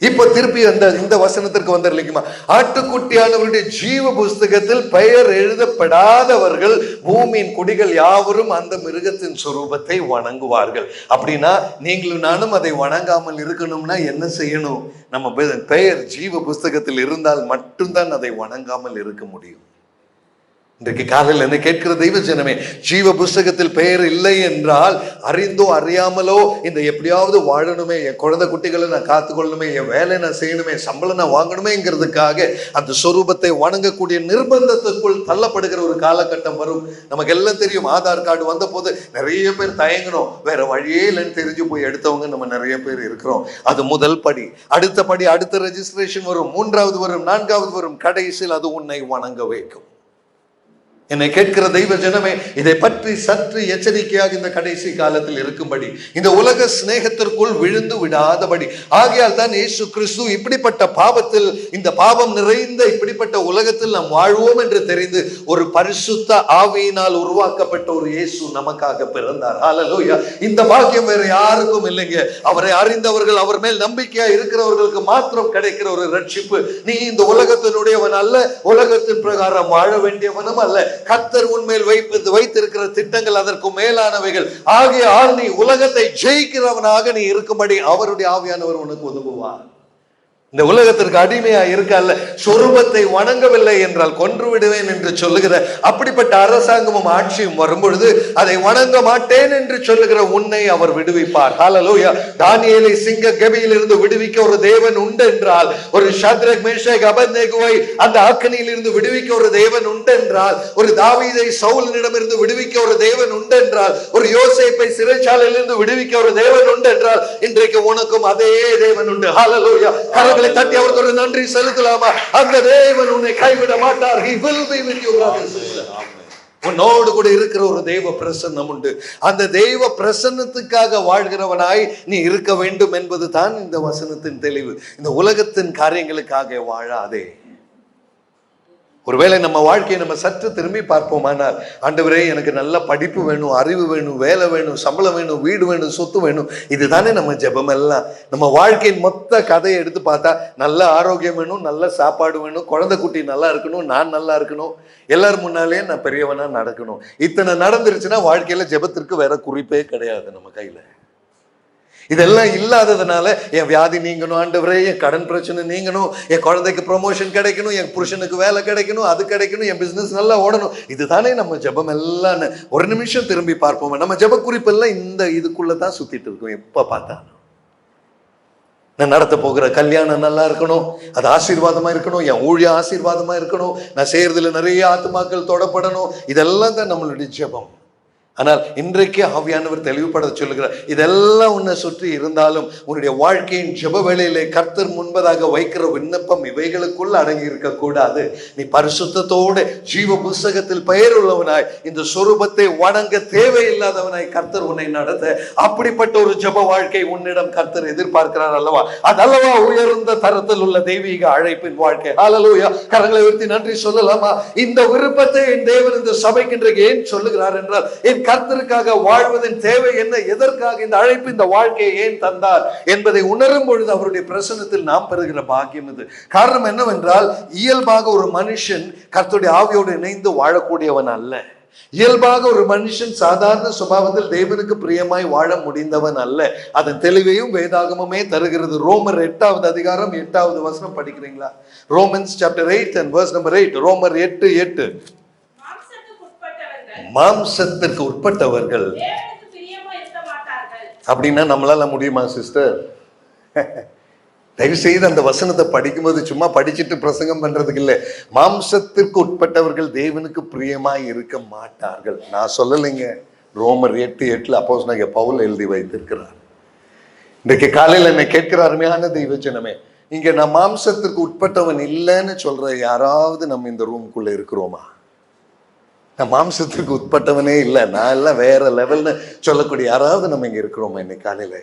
Speaker 1: இப்ப திருப்பி இந்த வசனத்திற்கு வந்துடலைக்குமா? ஆட்டுக்குட்டியானவருடைய ஜீவ புஸ்தகத்தில் பெயர் எழுதப்படாதவர்கள் பூமியின் குடிகள் யாவரும் அந்த மிருகத்தின் சொரூபத்தை வணங்குவார்கள். அப்படின்னா நீங்களும் நானும் அதை வணங்காமல் இருக்கணும்னா என்ன செய்யணும்? நம்ம பெயர் ஜீவ புஸ்தகத்தில் இருந்தால் மட்டும்தான் அதை வணங்காமல் இருக்க முடியும். இன்றைக்கு காலையில் என்ன கேட்கிற தெய்வ ஜனமே, ஜீவ புஸ்தகத்தில் பெயர் இல்லை என்றால் அறிந்தோ அறியாமலோ இந்த எப்படியாவது வாழணுமே, என் குழந்தை குட்டிகளை நான் காத்துக்கொள்ளணுமே, என் வேலை நான் செய்யணுமே, சம்பளம் நான் வாங்கணுமேங்கிறதுக்காக அந்த சொரூபத்தை வணங்கக்கூடிய நிர்பந்தத்துக்குள் தள்ளப்படுகிற ஒரு காலகட்டம் வரும். நமக்கு எல்லாம் தெரியும், ஆதார் கார்டு வந்த போது நிறைய பேர் தயங்கணும், வேற வழியே இல்லைன்னு தெரிஞ்சு போய் எடுத்தவங்க நம்ம நிறைய பேர் இருக்கிறோம். அது முதல் படி. அடுத்த படி, அடுத்த ரெஜிஸ்ட்ரேஷன் வரும், 3வது வரும், 4வது வரும், கடைசியில் அது உன்னை வணங்க வைக்கும். என்னை கேட்கிற தெய்வ ஜனமே, இதை பற்றி சற்று எச்சரிக்கையாக இந்த கடைசி காலத்தில் இருக்கும்படி, இந்த உலக சிநேகத்திற்குள் விழுந்து விடாதபடி. ஆகையால் தான் இயேசு கிறிஸ்து இப்படிப்பட்ட பாவத்தில், இந்த பாவம் நிறைந்த இப்படிப்பட்ட உலகத்தில் நாம் வாழ்வோம் என்று தெரிந்து ஒரு பரிசுத்த ஆவியினால் உருவாக்கப்பட்ட ஒரு இயேசு நமக்காக பிறந்தார். ஹல்லேலூயா. இந்த பாக்கியம் வேற யாருக்கும் இல்லைங்க. அவரை அறிந்தவர்கள், அவர் மேல் நம்பிக்கையா இருக்கிறவர்களுக்கு மாத்திரம் கிடைக்கிற ஒரு ரட்சிப்பு. நீ இந்த உலகத்தினுடையவன் அல்ல, உலகத்தின் பிரகாரம் வாழ வேண்டியவனும் அல்ல. கர்த்தர் உன்மேல் வைத்திருக்கிற திட்டங்கள் அதற்கு மேலானவைகள். ஆகையால் நீ உலகத்தை ஜெயிக்கிறவனாக நீ இருக்கும்படி அவருடைய ஆவியானவர் உனக்கு உதவுவார். இந்த உலகத்திற்கு அடிமையா இருக்கல்ல, சொரூபத்தை வணங்கவில்லை என்றால் கொன்று விடுவேன் என்று சொல்லுகிற அப்படிப்பட்ட அரசாங்கமும் ஆட்சியும் வரும்பொழுது அதை வணங்க மாட்டேன் என்று சொல்லுகிற உன்னை அவர் விடுவிப்பார். ஹல்லேலூயா. தானியேலை சிங்க கெபியிலிருந்து விடுவிக்க ஒரு தேவன் உண்டு என்றால், ஒரு ஷத்ரக் மேஷக் அபேத்நேகோவை அந்த அக்கினியில் இருந்து விடுவிக்க ஒரு தேவன் உண்டு என்றால், ஒரு தாவீதை சவுலினிடமிருந்து விடுவிக்க ஒரு தேவன் உண்டு என்றால், ஒரு யோசேப்பை சிறைச்சாலையிலிருந்து விடுவிக்க ஒரு தேவன் உண்டு என்றால், இன்றைக்கு உனக்கும் அதே தேவன் உண்டு. ஹல்லேலூயா. தட்டி அவருக்கு ஒரு நன்றி செலுத்தலாமா? அந்த தேவன் உன்னை கைவிட மாட்டார். He will be with you, brothers and sisters. உன்னோடு கூட இருக்கிற ஒரு தெய்வ பிரசன்னம் உண்டு. அந்த தெய்வ பிரசன்னத்துக்காக வாழ்கிறவனாய் நீ இருக்க வேண்டும் என்பது தான் இந்த வசனத்தின் தெளிவு. இந்த உலகத்தின் காரியங்களுக்காக வாழாதே. ஒருவேளை நம்ம வாழ்க்கையை நம்ம சற்று திரும்பி பார்ப்போமானால், ஆண்டவரே எனக்கு நல்ல படிப்பு வேணும், அறிவு வேணும், வேலை வேணும், சம்பளம் வேணும், வீடு வேணும், சொத்து வேணும், இதுதானே நம்ம ஜெபம் எல்லாம். நம்ம வாழ்க்கையின் மொத்த கதையை எடுத்து பார்த்தா நல்ல ஆரோக்கியம் வேணும், நல்ல சாப்பாடு வேணும், குழந்தை குட்டி நல்லா இருக்கணும், நான் நல்லா இருக்கணும், எல்லாரும் முன்னாலே நான் பெரியவனா நடக்கணும். இத்தனை நடந்துருச்சுன்னா வாழ்க்கையில ஜெபத்திற்கு வேற குறிப்பே கிடையாது நம்ம கையில. இதெல்லாம் இல்லாததுனால என் வியாதி நீங்கணும் ஆண்டவரே, என் கடன் பிரச்சனை நீங்கணும், என் குழந்தைக்கு ப்ரொமோஷன் கிடைக்கணும், என் புருஷனுக்கு வேலை கிடைக்கணும், அது கிடைக்கணும், என் பிசினஸ் நல்லா ஓடணும், இதுதானே நம்ம ஜெபம் எல்லாம். ஒரு நிமிஷம் திரும்பி பார்ப்போம். நம்ம ஜெப குறிப்பெல்லாம் இந்த இதுக்குள்ளதான் சுத்திட்டு இருக்கோம். எப்ப பார்த்தா நான் நடத்த போகிற கல்யாணம் நல்லா இருக்கணும், அது ஆசீர்வாதமா இருக்கணும், என் ஊழியம் ஆசீர்வாதமா இருக்கணும், நான் செய்யறதுல நிறைய ஆத்துமாக்கள் தொடப்படணும், இதெல்லாம் தான் நம்மளுடைய ஜெபம். ஆனால் இன்றைக்கு ஆவியானவர் தெளிவுபட சொல்லுகிறார், இதெல்லாம் உன்னை சுற்றி இருந்தாலும் உன்னுடைய வாழ்க்கையின் ஜெப வேளையிலே கர்த்தர் முன்பதாக வைக்கிற விண்ணப்பம் இவைகளுக்குள் அடங்கி இருக்க கூடாது. நீ பரிசுத்தத்தோடு ஜீவ புஸ்தகத்தில் பெயர் உள்ளவனாய் இந்த சொரூபத்தை வணங்க தேவையில்லாதவனாய் கர்த்தர் உன்னை நடத்த, அப்படிப்பட்ட ஒரு ஜெப வாழ்க்கை உன்னிடம் கர்த்தர் எதிர்பார்க்கிறார் அல்லவா? அதல்லவா உயர்ந்த தரத்தில் உள்ள தெய்வீக அழைப்பின் வாழ்க்கை. ஹல்லேலூயா! கரங்களை உயர்த்தி நன்றி சொல்லலாமா? இந்த விருப்பத்தை என் தேவன் இந்த சபைக்கு இன்றைக்கு ஏன் சொல்லுகிறார் என்றால், என் கர்த்தருக்காக வாழ்வதன் தேவை என்ன, எதற்காக இந்த அழைப்பு, இந்த வாழ்க்கையை ஏன் தந்தார் என்பதை உணரும் பொழுது அவருடைய பிரசன்னத்தில் நாம் பெறுகிற பாக்கியம் இது. காரணம் என்னவென்றால், இயல்பாக ஒரு மனுஷன் கர்த்தருடைய ஆவியோடு இணைந்து வாழக்கூடியவன் அல்ல. இயல்பாக ஒரு மனுஷன் சாதாரண சுபாவத்தில் தேவனுக்கு பிரியமாய் வாழ முடிந்தவன் அல்ல. அதன் தெளிவையும் வேதாகமமே தருகிறது. ரோமர் 8வது அதிகாரம் 8வது வசனம் படிக்கிறீங்களா? Romans chapter 8 and verse number 8. ரோமர் 8:8. மாம்சத்திற்கு உட்பட்டவர்கள் அப்படின்னா நம்மளால முடியுமா சிஸ்டர்? தயவு செய்து அந்த வசனத்தை படிக்கும்போது சும்மா படிச்சுட்டு பிரசங்கம் பண்றதுக்கு இல்லை. மாம்சத்திற்கு உட்பட்டவர்கள் தேவனுக்கு பிரியமாய் இருக்க மாட்டார்கள். நான் சொல்லலைங்க, ரோமர் 8:8 அப்போஸ்தலனாகிய பவுல் எழுதி வைத்திருக்கிறார். இன்றைக்கு காலையில் என்னை கேட்கிற அருமையான தெய்வ ஜனமே, இங்க நான் மாம்சத்திற்கு உட்பட்டவன் இல்லைன்னு சொல்ற யாராவது நம்ம இந்த ரூமுக்குள்ள இருக்கிறோமா? நான் மாம்சத்திற்கு உட்பட்டவனே இல்லை, நான் எல்லாம் வேற லெவல்னு சொல்லக்கூடிய யாராவது நம்ம இங்க இருக்கிறோமா இன்னைக்கு காலையில?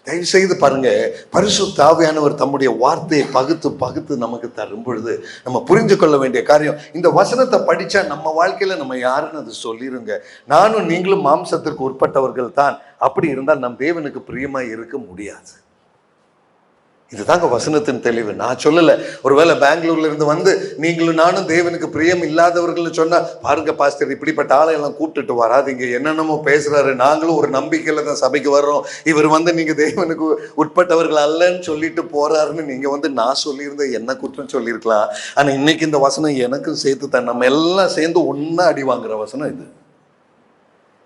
Speaker 1: தயவு செய்து பாருங்க, பரிசுத்த ஆவியானவர் தம்முடைய வார்த்தையை பகுத்து பகுத்து நமக்கு தரும் பொழுது நம்ம புரிஞ்சு கொள்ள வேண்டிய காரியம், இந்த வசனத்தை படிச்சா நம்ம வாழ்க்கையில நம்ம யாருன்னு அது சொல்லிருங்க. நானும் நீங்களும் மாம்சத்திற்கு உட்பட்டவர்கள் தான். அப்படி இருந்தால் நம் தேவனுக்கு பிரியமாய் இருக்க முடியாது. இதுதாங்க வசனத்தின் தெளிவு. நான் சொல்லல, ஒருவேளை பெங்களூர்ல இருந்து வந்து நீங்களும் நானும் தேவனுக்கு பிரியம் இல்லாதவர்கள் சொன்னா, பாருங்க பாஸ்டர் இப்படிப்பட்ட ஆளை எல்லாம் கூப்பிட்டுட்டு வராதிங்க, என்னென்னமோ பேசுறாரு, நாங்களும் ஒரு நம்பிக்கையில தான் சபைக்கு வர்றோம், இவர் வந்து நீங்க தேவனுக்கு உட்பட்டவர்கள் அல்லன்னு சொல்லிட்டு போறாருன்னு நீங்க நான் சொல்லியிருந்த என்ன குற்றம் சொல்லியிருக்கலாம். ஆனா இன்னைக்கு இந்த வசனம் எனக்கும் சேர்த்து தான், நம்ம எல்லாம் சேர்ந்து ஒன்னா அடி வாங்குற வசனம் இது.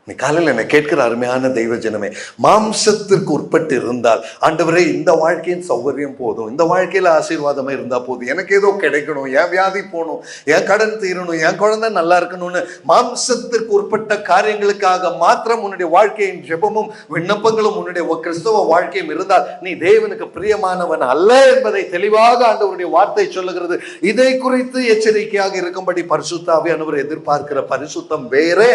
Speaker 1: நீ காலையில் என்னை கேட்கிற அருமையான தெய்வ ஜனமே, மாம்சத்திற்கு உட்பட்டு இருந்தால், ஆண்டவரே இந்த வாழ்க்கையின் சௌகரியம் போதும், இந்த வாழ்க்கையில ஆசீர்வாதமா இருந்தா போதும், எனக்கு ஏதோ கிடைக்கணும், என் வியாதி போகணும், என் கடன் தீரணும், என் குழந்தை நல்லா இருக்கணும்னு மாம்சத்திற்கு உட்பட்ட காரியங்களுக்காக மாத்திரம் உன்னுடைய வாழ்க்கையின் ஜெபமும் விண்ணப்பங்களும் உன்னுடைய கிறிஸ்தவ வாழ்க்கையும் இருந்தால் நீ தேவனுக்கு பிரியமானவன் அல்ல என்பதை தெளிவாக ஆண்டவருடைய வார்த்தை சொல்லுகிறது. இதை குறித்து எச்சரிக்கையாக இருக்கும்படி பரிசுத்த ஆவியானவர் எதிர்பார்க்கிற பரிசுத்தம் வேறே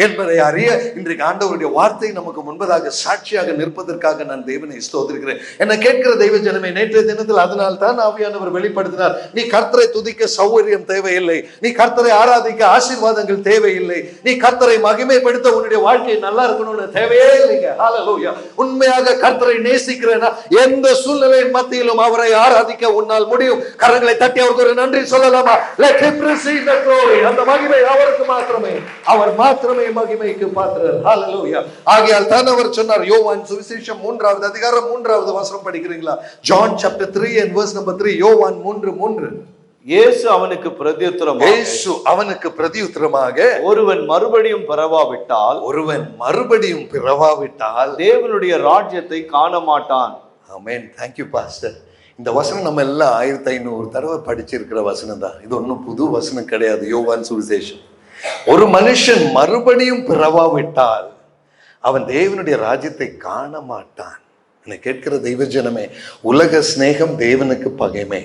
Speaker 1: என்பதை அறிய இன்றைக்கு ஆண்டவருடைய வார்த்தை நமக்கு முன்பதாக சாட்சியாக நிற்பதற்காக நான் தேவனை ஸ்தோத்திரிக்கிறேன். என்ன கேட்கிற தெய்வ ஜனமே, நேற்றைய தினத்தில் அதனால் தான் ஆவியானவர் வெளிப்படுத்தினார், நீ கர்த்தரை துதிக்க சௌகரியம் தேவையில்லை, நீ கர்த்தரை ஆராதிக்க ஆசீர்வாதங்கள் தேவையில்லை, நீ கர்த்தரை மகிமைப்படுத்த உன்னுடைய வாழ்க்கை நல்லா இருக்கணும்னு தேவையே இல்லைங்க. ஹல்லேலூயா! உண்மையாக கர்த்தரை நேசிக்கிறேன்னா எந்த சூழ்நிலையின் மத்தியிலும் அவரை ஆராதிக்க உன்னால் முடியும். கரங்களை தட்டி அவருக்கு ஒரு நன்றி சொல்லலாமா? Let him receive the glory. அந்த மகிமை அவருக்கு மாத்திரமே, அவர் மாத்திரமே மகிமைக்கு பாத்திரர். ஹல்லேலூயா! ஆகையால் தான் அவர் சொன்னார், யோவான் சுவிசேஷம் 3வது அதிகாரம் 3வது வசனம் படிக்கிறீங்களா? John chapter 3 and verse number 3. யோவான் 3:3.
Speaker 2: இயேசு அவனுக்கு பிரதியுத்தரமாக, ஒருவன் மறுபடியும் பிறவாவிட்டால் தேவனுடைய ராஜ்யத்தை காண மாட்டான்.
Speaker 1: ஆமென். Thank you pastor. இந்த வசனம் நம்ம எல்லாம் 1500 தடவை படிச்சிருக்கிற வசனம் தான். இது ஒன்றும் புது வசனம் கிடையாது. யோவான் சுவிசேஷம், ஒரு மனுஷன் மறுபடியும் பிறவாவிட்டால் அவன் தேவனுடைய ராஜ்யத்தை காண மாட்டான். என்னை கேட்கிற தெய்வ ஜனமே, உலக சிநேகம் தேவனுக்கு பகைமை.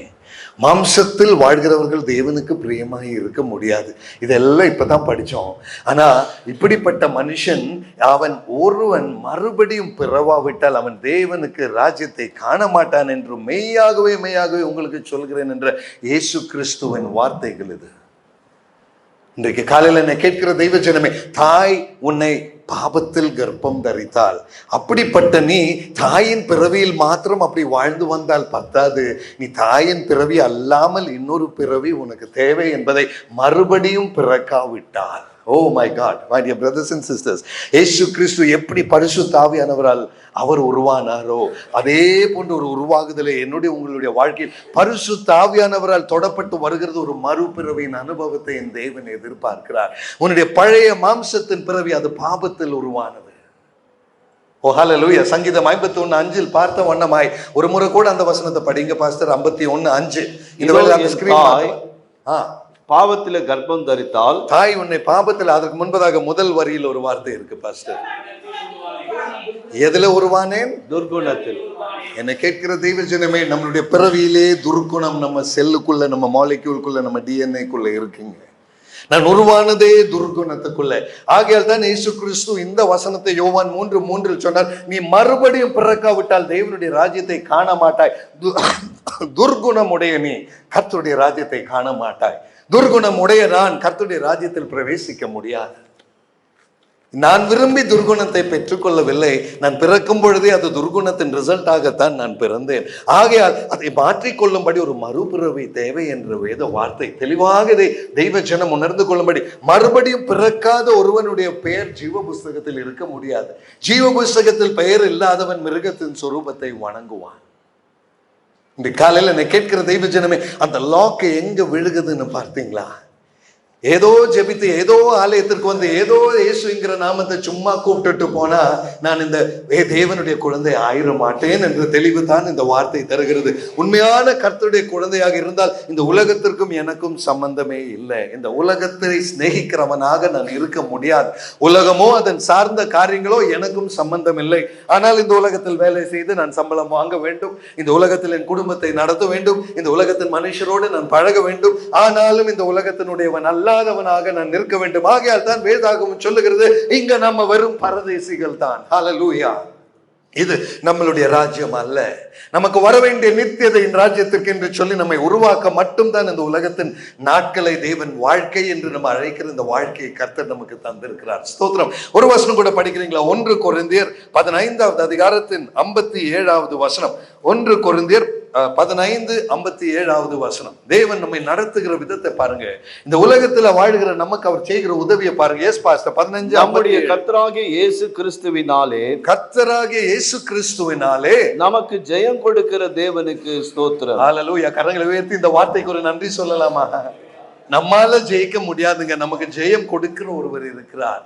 Speaker 1: மாம்சத்தில் வாழ்கிறவர்கள் தேவனுக்கு பிரியமாய் இருக்க முடியாது. இதெல்லாம் இப்பதான் படிச்சோம். ஆனா இப்படிப்பட்ட மனுஷன் அவன் ஒருவன் மறுபடியும் பிறவாவிட்டால் அவன் தேவனுக்கு ராஜ்யத்தை காண மாட்டான் என்று மெய்யாகவே உங்களுக்கு சொல்கிறேன் என்ற இயேசு கிறிஸ்துவின் வார்த்தைகள் இது. இன்றைக்கு காலையில் என்னை கேட்கிற தெய்வ ஜனமே, தாய் உன்னை பாபத்தில் கர்ப்பம் தரித்தாள். அப்படிப்பட்ட நீ தாயின் பிறவியில் மாத்திரம் அப்படி வாழ்ந்து வந்தால் பத்தாது. நீ தாயின் பிறவி அல்லாமல் இன்னொரு பிறவி உனக்கு தேவை என்பதை மறுபடியும் பிறக்காவிட்டால், oh my God, my dear brothers and sisters, இயேசு கிறிஸ்து எப்படி பரிசுத்த ஆவியானவரால் அவர் உருவானாரோ அதே போன்ற ஒரு உருவாகுதலை என்னுடைய உங்களுடைய வாழ்க்கையில் பரிசுத்த ஆவியானவரால் தொடப்பட்டு வருகிறது. ஒரு மறுபிறவியின் அனுபவத்தை என் தேவன் எதிர்பார்க்கிறார். உன்னுடைய பழைய மாம்சத்தின் பிறவி அது பாபத்தில் உருவானது. ஓ ஹல்லேலூயா. சங்கீதம் 51:5 பார்த்த வண்ணமாய் ஒரு முறை கூட அந்த வசனத்தை படிங்க பாஸ்டர். 51:5
Speaker 2: பாவத்திலே கர்ப்பம் தரித்தால்,
Speaker 1: தாய் உன்னை பாபத்தில், அதற்கு முன்பதாக முதல் வரியில் ஒரு வார்த்தை இருக்கு பாஸ்டர். எதுல உருவானேன்? துர்குணத்தில். என்னை கேட்கிற தெய்வ ஜனமே, நம்மளுடைய பிறவியிலே துர்குணம் நம்ம செல்லுக்குள்ள, நம்ம மாலிக்யூலுக்குள்ள, நம்ம டிஎன்ஏக்குள்ள இருக்குங்க. நான் உருவானதே துர்குணத்துக்குள்ள. ஆகையால் தான் இயேசு கிறிஸ்து இந்த வசனத்தை யோவான் 3:3 சொன்னார், நீ மறுபடியும் பிறக்காவிட்டால் தேவனுடைய ராஜ்யத்தை காண மாட்டாய். துர்குணம் உடைய நீ கர்த்தருடைய ராஜ்யத்தை காண மாட்டாய். துர்குணம் உடைய நான் கர்த்தருடைய ராஜ்யத்தில் பிரவேசிக்க முடியாது. நான் விரும்பி துர்குணத்தை பெற்றுக்கொள்ளவில்லை. நான் பிறக்கும் பொழுதே அது துர்குணத்தின் ரிசல்ட்டாகத்தான் நான் பிறந்தேன். ஆகையால் அதை மாற்றிக்கொள்ளும்படி ஒரு மறுபிறவி தேவை என்ற வேத வார்த்தை தெளிவாக இதை தெய்வ ஜனம் உணர்ந்து கொள்ளும்படி, மறுபடியும் பிறக்காத ஒருவனுடைய பெயர் ஜீவ புஸ்தகத்தில் இருக்க முடியாது. ஜீவ புஸ்தகத்தில் பெயர் இல்லாதவன் மிருகத்தின் சொரூபத்தை வணங்குவான். இந்த காலையில் என்னை கேட்கிற தெய்வ ஜனமே, அந்த லாக்கு எங்க விழுகுதுன்னு பார்த்தீங்களா? ஏதோ ஜெபித்து ஏதோ ஆலயத்திற்கு வந்து ஏதோ இயேசுங்கிற நாமத்தை சும்மா கூப்பிட்டுட்டு போனா நான் இந்த தேவனுடைய குழந்தை ஆயிர மாட்டேன் என்ற தெளிவு தான் இந்த வார்த்தை தருகிறது. உண்மையான கர்த்தருடைய குழந்தையாக இருந்தால் இந்த உலகத்திற்கும் எனக்கும் சம்பந்தமே இல்லை. இந்த உலகத்தை சிநேகிக்கிறவனாக நான் இருக்க முடியாது. உலகமோ அதன் சார்ந்த காரியங்களோ எனக்கும் சம்பந்தம் இல்லை. ஆனால் இந்த உலகத்தில் வேலை செய்து நான் சம்பளம் வாங்க வேண்டும், இந்த உலகத்தில் என் குடும்பத்தை நடத்த வேண்டும், இந்த உலகத்தின் மனுஷரோடு நான் பழக வேண்டும். ஆனாலும் இந்த உலகத்தினுடையவன் அல்லாதவனாக நான் நிற்க வேண்டும். ஆகையால் தான் வேதாகமம் சொல்லுகிறது, இங்க நம்ம வெறும் பரதேசிகள் தான். ஹல்லேலூயா. இது நம்மளுடைய ராஜ்யம் அல்ல. நமக்கு வர வேண்டிய நித்தியதையின் ராஜ்யத்திற்கு என்று சொல்லி நம்மை உருவாக்க மட்டும்தான் இந்த உலகத்தின் நாட்களை தேவன் வாழ்க்கை என்று நம்ம அழைக்கிற இந்த வாழ்க்கையை கர்த்தர் நமக்கு தந்திருக்கிறார். ஸ்தோத்திரம். ஒரு வசனம் கூட படிக்கிறீங்களா? 1 கொரிந்தியர் 15வது அதிகாரத்தின் 57வது வசனம். 1 கொரிந்தியர் 15:57வது வசனம். தேவன் நம்மை நடத்துகிற விதத்தை பாருங்க. இந்த உலகத்துல வாழ்கிற நமக்கு அவர் செய்கிற உதவியை பாருங்க. S pastor 15.
Speaker 2: நம்முடைய கர்த்தராகிய இயேசு கிறிஸ்துவினாலே,
Speaker 1: கர்த்தராகிய இயேசு கிறிஸ்துவினாலே நமக்கு
Speaker 2: ஜெயம் கொடுக்கிற தேவனுக்கு ஸ்தோத்திரம்.
Speaker 1: ஹல்லேலூயா. கரங்களை உயர்த்தி இந்த வார்த்தைக்கு ஒரு நன்றி சொல்லலாமா? நம்மால ஜெயிக்க முடியாதுங்க, நமக்கு ஜெயம் கொடுக்கிற ஒருவர் இருக்கிறார்.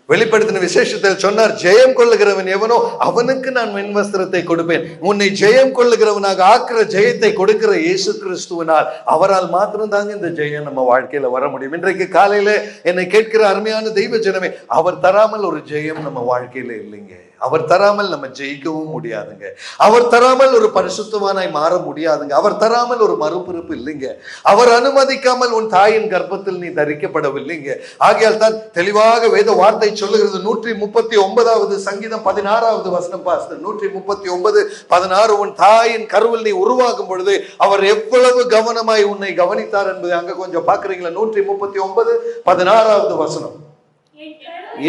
Speaker 1: வெளிப்படுத்தின விசேஷத்தில் சொன்னார், ஜெயம் கொள்ளுகிறவன் எவனோ அவனுக்கு நான் வெண்வஸ்திரத்தை கொடுப்பேன். உன்னை ஜெயம் கொள்ளுகிறவனாக ஆக்கிற ஜெயத்தை கொடுக்கிற இயேசு கிறிஸ்துவினால், அவரால் மாத்திரம் தாங்க இந்த ஜெயம் நம்ம வாழ்க்கையில வர முடியும். இன்றைக்கு காலையில என்னை கேட்கிற அருமையான தெய்வ ஜனமே, அவர் தராமல் ஒரு ஜெயம் நம்ம வாழ்க்கையில இல்லைங்க. அவர் தராமல் நம்ம ஜெயிக்கவும் முடியாதுங்க. அவர் தராமல் ஒரு பரிசுத்தவானாய் மாற முடியாதுங்க. அவர் தராமல் ஒரு மறுபிறப்பு இல்லைங்க. அவர் அனுமதிக்காமல் உன் தாயின் கர்ப்பத்தில் நீ தரிக்கப்படவில்லைங்க. ஆகையால் தான் தெளிவாக வேத வார்த்தை சொல்லுகிறது. 139வது சங்கீதம் 16வது வசனம் பாஸ்டர். 139:16. உன் தாயின் கருவில் நீ உருவாகும் பொழுது அவர் எவ்வளவு கவனமாய் உன்னை கவனித்தார் என்பதை அங்க கொஞ்சம் பாக்குறீங்களா? 139:16வது வசனம்.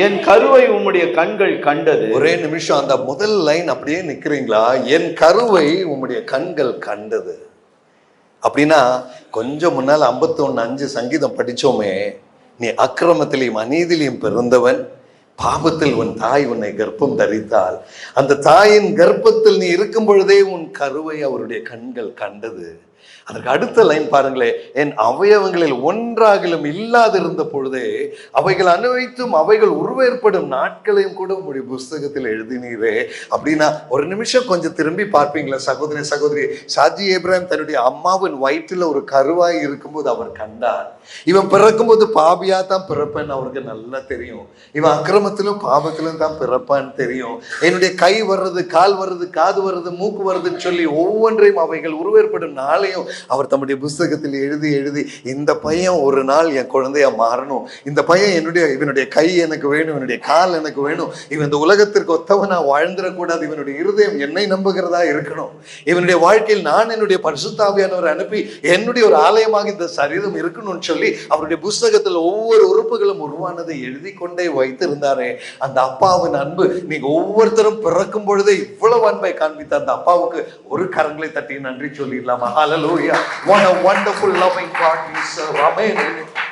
Speaker 2: என் கருவை உம்முடைய கண்கள் கண்டது.
Speaker 1: ஒரே நிமிஷம் அந்த முதல் லைன் அப்படியே நிக்கிறீங்களா? என் கருவை உம்முடைய கண்கள் கண்டது. அப்படின்னா கொஞ்சம் முன்னால் 51:5 சங்கீதம் படிச்சோமே, நீ அக்கிரமத்திலையும் அநீதியிலையும் பிறந்தவன், பாவத்தில் உன் தாய் உன்னை கர்ப்பம் தரித்தால், அந்த தாயின் கர்ப்பத்தில் நீ இருக்கும் பொழுதே உன் கருவை அவருடைய கண்கள் கண்டது. அதற்கு அடுத்த லைன் பாருங்களே, என் அவயவங்களில் ஒன்றாகிலும் இல்லாதிருந்த பொழுதே அவைகள் அனுபவித்தும் அவைகள் உருவேற்படும் நாட்களையும் கூட உங்களுடைய புஸ்தகத்தில் எழுதினீரே. அப்படின்னா ஒரு நிமிஷம் கொஞ்சம் திரும்பி பார்ப்பீங்களா சகோதரி? ஷாஜி ஏப்ராஹிம் தன்னுடைய அம்மாவின் வயிற்றில் ஒரு கருவாய் இருக்கும்போது அவர் கண்டார். இவன் பிறக்கும்போது பாபியா தான் பிறப்பேன்னு அவருக்கு நல்லா தெரியும். இவன் அக்கிரமத்திலும் பாவத்திலும் தான் பிறப்பான்னு தெரியும். என்னுடைய கை வர்றது, கால் வர்றது, காது வர்றது, மூக்கு வர்றதுன்னு சொல்லி ஒவ்வொன்றையும் அவைகள் உருவேற்படும் நாளையும் எல்லாத்தையும் அவர் தம்முடைய புஸ்தகத்தில் எழுதி எழுதி இந்த பையன் ஒரு நாள் என் குழந்தையா மாறணும், இந்த பையன் இவனுடைய கை எனக்கு வேணும், இவனுடைய கால் எனக்கு வேணும், இவன் இந்த உலகத்திற்கு ஒத்தவனா வாழ்ந்துடக்கூடாது, இவனுடைய இருதயம் என்னை நம்புகிறதா இருக்கணும், இவனுடைய வாழ்க்கையில் நான் என்னுடைய பரிசுத்தாவியானவரை அனுப்பி என்னுடைய ஒரு ஆலயமாக இந்த சரீரம் இருக்கணும்னு சொல்லி அவருடைய புஸ்தகத்தில் ஒவ்வொரு உறுப்புகளும் உருவானதை எழுதி கொண்டே வைத்திருந்தாரே. அந்த அப்பாவின் அன்பு, நீங்க ஒவ்வொருத்தரும் பிறக்கும் பொழுதே இவ்வளவு அன்பை காண்பித்த அந்த அப்பாவுக்கு ஒரு கரங்களை தட்டி நன்றி சொல்லிடலாமா? ஹல்லேலூயா. What a wonderful loving God we serve. Amen.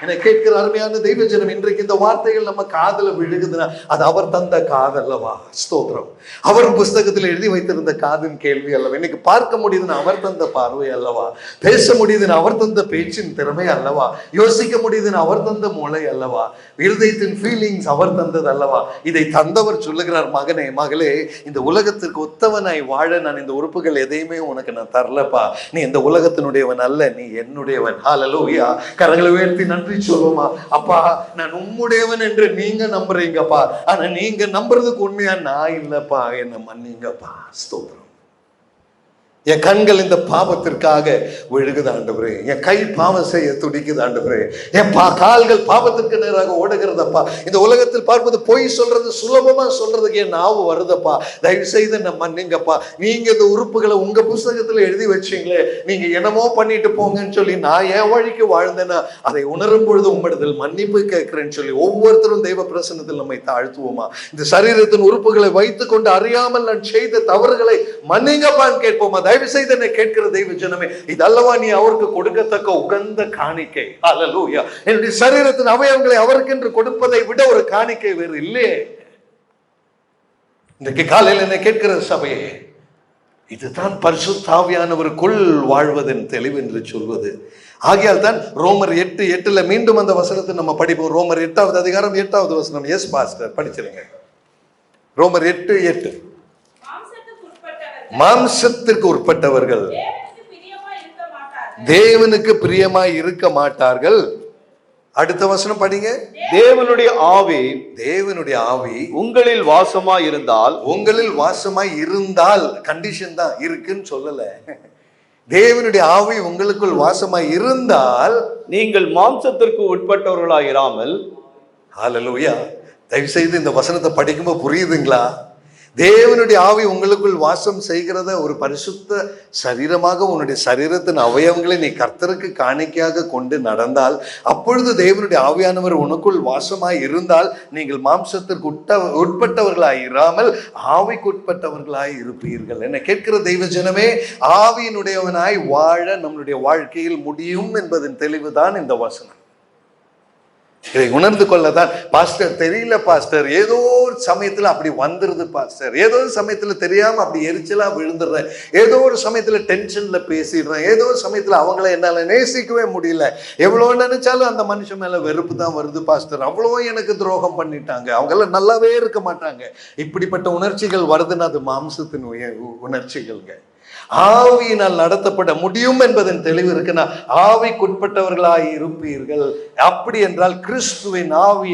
Speaker 1: என்னை கேட்கிற அருமையான தெய்வ ஜனம், இன்றைக்கு இந்த வார்த்தைகள் நம்ம காதுல விழுகுதுன்னா அது அவர் தந்த காது அல்லவா? ஸ்தோத்திரம். அவர் புஸ்தகத்தில் எழுதி வைத்திருந்த காதின் கேள்வி அல்லவா? இன்னைக்கு பார்க்க முடியுதுன்னு அவர் தந்த பார்வை அல்லவா? பேச முடியுதுன்னு அவர் தந்த பேச்சின் திறமை அல்லவா? யோசிக்க முடியுதுன்னு அவர் தந்த மூளை அல்லவா? இருதயத்தின் ஃபீலிங்ஸ் அவர் தந்தது அல்லவா? இதை தந்தவர் சொல்லுகிறார், மகனே மகளே, இந்த உலகத்திற்கு ஒத்தவனாய் வாழ நான் இந்த உறுப்புகள் எதையுமே உனக்கு நான் தரலப்பா. நீ இந்த உலகத்தினுடையவன் அல்ல, நீ என்னுடையவன். ஹல்லேலூயா. கரங்களை உயர்த்தி நன்றி சொல்லுமா? அப்பா, நான் உம்முடையவன் என்று நீங்க நம்புறீங்கப்பா, ஆனா நீங்க நம்புறதுக்கு உண்மையா நான் இல்லப்பா, என்ன மன்னிங்கப்பா. ஸ்தோத்திரம். என் கண்கள் இந்த பாவத்திற்காக விழுகுது ஆண்டவரே, என் கை பாவம் செய்ய துடிக்குது ஆண்டவரே, என் கால்கள் பாவத்திற்கு நேராக ஓடுகிறதப்பா. இந்த உலகத்தில் பார்ப்பது பொய் சொல்றது சுலபமா சொல்றதுக்கு என் நாவு வருதப்பா. தயவு செய்து என்ன மன்னிங்கப்பா. நீங்க இந்த உறுப்புகளை உங்க புஸ்தகத்துல எழுதி வச்சீங்களே, நீங்க என்னமோ பண்ணிட்டு போங்கன்னு சொல்லி நான் என் வழிக்கு வாழ்ந்தேன்னா அதை உணரும் பொழுது உம்மிடத்தில் மன்னிப்பு கேட்கிறேன்னு சொல்லி ஒவ்வொருத்தரும் தெய்வ பிரசன்னத்தில் நம்மை தாழ்த்துவோமா? இந்த சரீரத்தின் உறுப்புகளை வைத்துக் கொண்டு அறியாமல் நான் செய்த தவறுகளை மன்னிங்கப்பான்னு கேட்போமா? தயவு செய்து என்னை கேட்கிற தெய்வ ஜனமே, இது அல்லவா நீ அவருக்கு கொடுக்கத்தக்க உகந்த காணிக்கை? ஹல்லேலூயா. என்னுடைய சரீரத்தின் அவயவங்களை அவருக்கென்று கொடுப்பதை விட ஒரு காணிக்கை வேறு இல்லையே. இன்றைக்கு காலையில் என்னை கேட்கிற சபையே, இதுதான் பரிசுத்த ஆவியானவருக்குள் வாழ்வதன் தெளிவு என்று சொல்வது. ஆகையால் தான் ரோமர் 8:8 மீண்டும் அந்த வசனத்தை நம்ம படிப்போம். ரோமர் 8வது அதிகாரம் 8வது வசனம். எஸ் பாஸ்டர், படிச்சிருங்க. ரோமர் 8:8. மாம்சத்திற்கு உட்பட்டவர்கள் தேவனுக்கு பிரியமாய் இருக்க மாட்டார்கள். அடுத்த வசனம் படிங்க.
Speaker 2: தேவனுடைய ஆவி
Speaker 1: உங்களில் வாசமாய் இருந்தால், கண்டிஷன் தான், இருக்குன்னு சொல்லல. தேவனுடைய ஆவி உங்களுக்குள் வாசமாய் இருந்தால்
Speaker 2: நீங்கள் மாம்சத்திற்கு உட்பட்டவர்களாய் இராமல்.
Speaker 1: ஹல்லேலூயா. தயவு செய்து இந்த வசனத்தை படிக்கும்போது புரியுதுங்களா? தேவனுடைய ஆவி உங்களுக்குள் வாசம் செய்கிறத ஒரு பரிசுத்த சரீரமாக உன்னுடைய சரீரத்தின் அவயவங்களை நீ கர்த்தருக்கு காணிக்கையாக கொண்டு நடந்தால், அப்பொழுது தேவனுடைய ஆவியானவர் உனக்குள் வாசமாய் இருந்தால் நீங்கள் மாம்சத்திற்கு உட்பட்டவர்களாய் இராமல் ஆவிக்கு உட்பட்டவர்களாய் இருப்பீர்கள். என்ன கேட்கிற தெய்வ ஜனமே, ஆவியினுடையவனாய் வாழ நம்மளுடைய வாழ்க்கையில் முடியும் என்பதன் தெளிவுதான் இந்த வசனம். இதை உணர்ந்து கொள்ளதான் பாஸ்டர், தெரியல பாஸ்டர், ஏதோ ஒரு சமயத்துல அப்படி வந்துருது பாஸ்டர், ஏதோ ஒரு சமயத்துல தெரியாம அப்படி எரிச்சலா விழுந்துடுறேன், ஏதோ ஒரு சமயத்துல டென்ஷன்ல பேசிடுறேன், ஏதோ ஒரு சமயத்துல அவங்கள என்னால நேசிக்கவே முடியல, எவ்வளவு நினைச்சாலும் அந்த மனுஷன் மேல வெறுப்பு தான் வருது பாஸ்டர், அவ்வளவோ எனக்கு துரோகம் பண்ணிட்டாங்க, அவங்களாம் நல்லாவே இருக்க மாட்டாங்க. இப்படிப்பட்ட உணர்ச்சிகள் வருதுன்னா அது மாம்சத்தின் உணர்ச்சிகள்ங்க. ஆவியினால் நடத்தப்பட முடியும் என்பதன் தெளிவு இருக்குன்னா ஆவிக்குட்பட்டவர்களாய் இருப்பீர்கள். அப்படி என்றால் கிறிஸ்துவின் ஆவி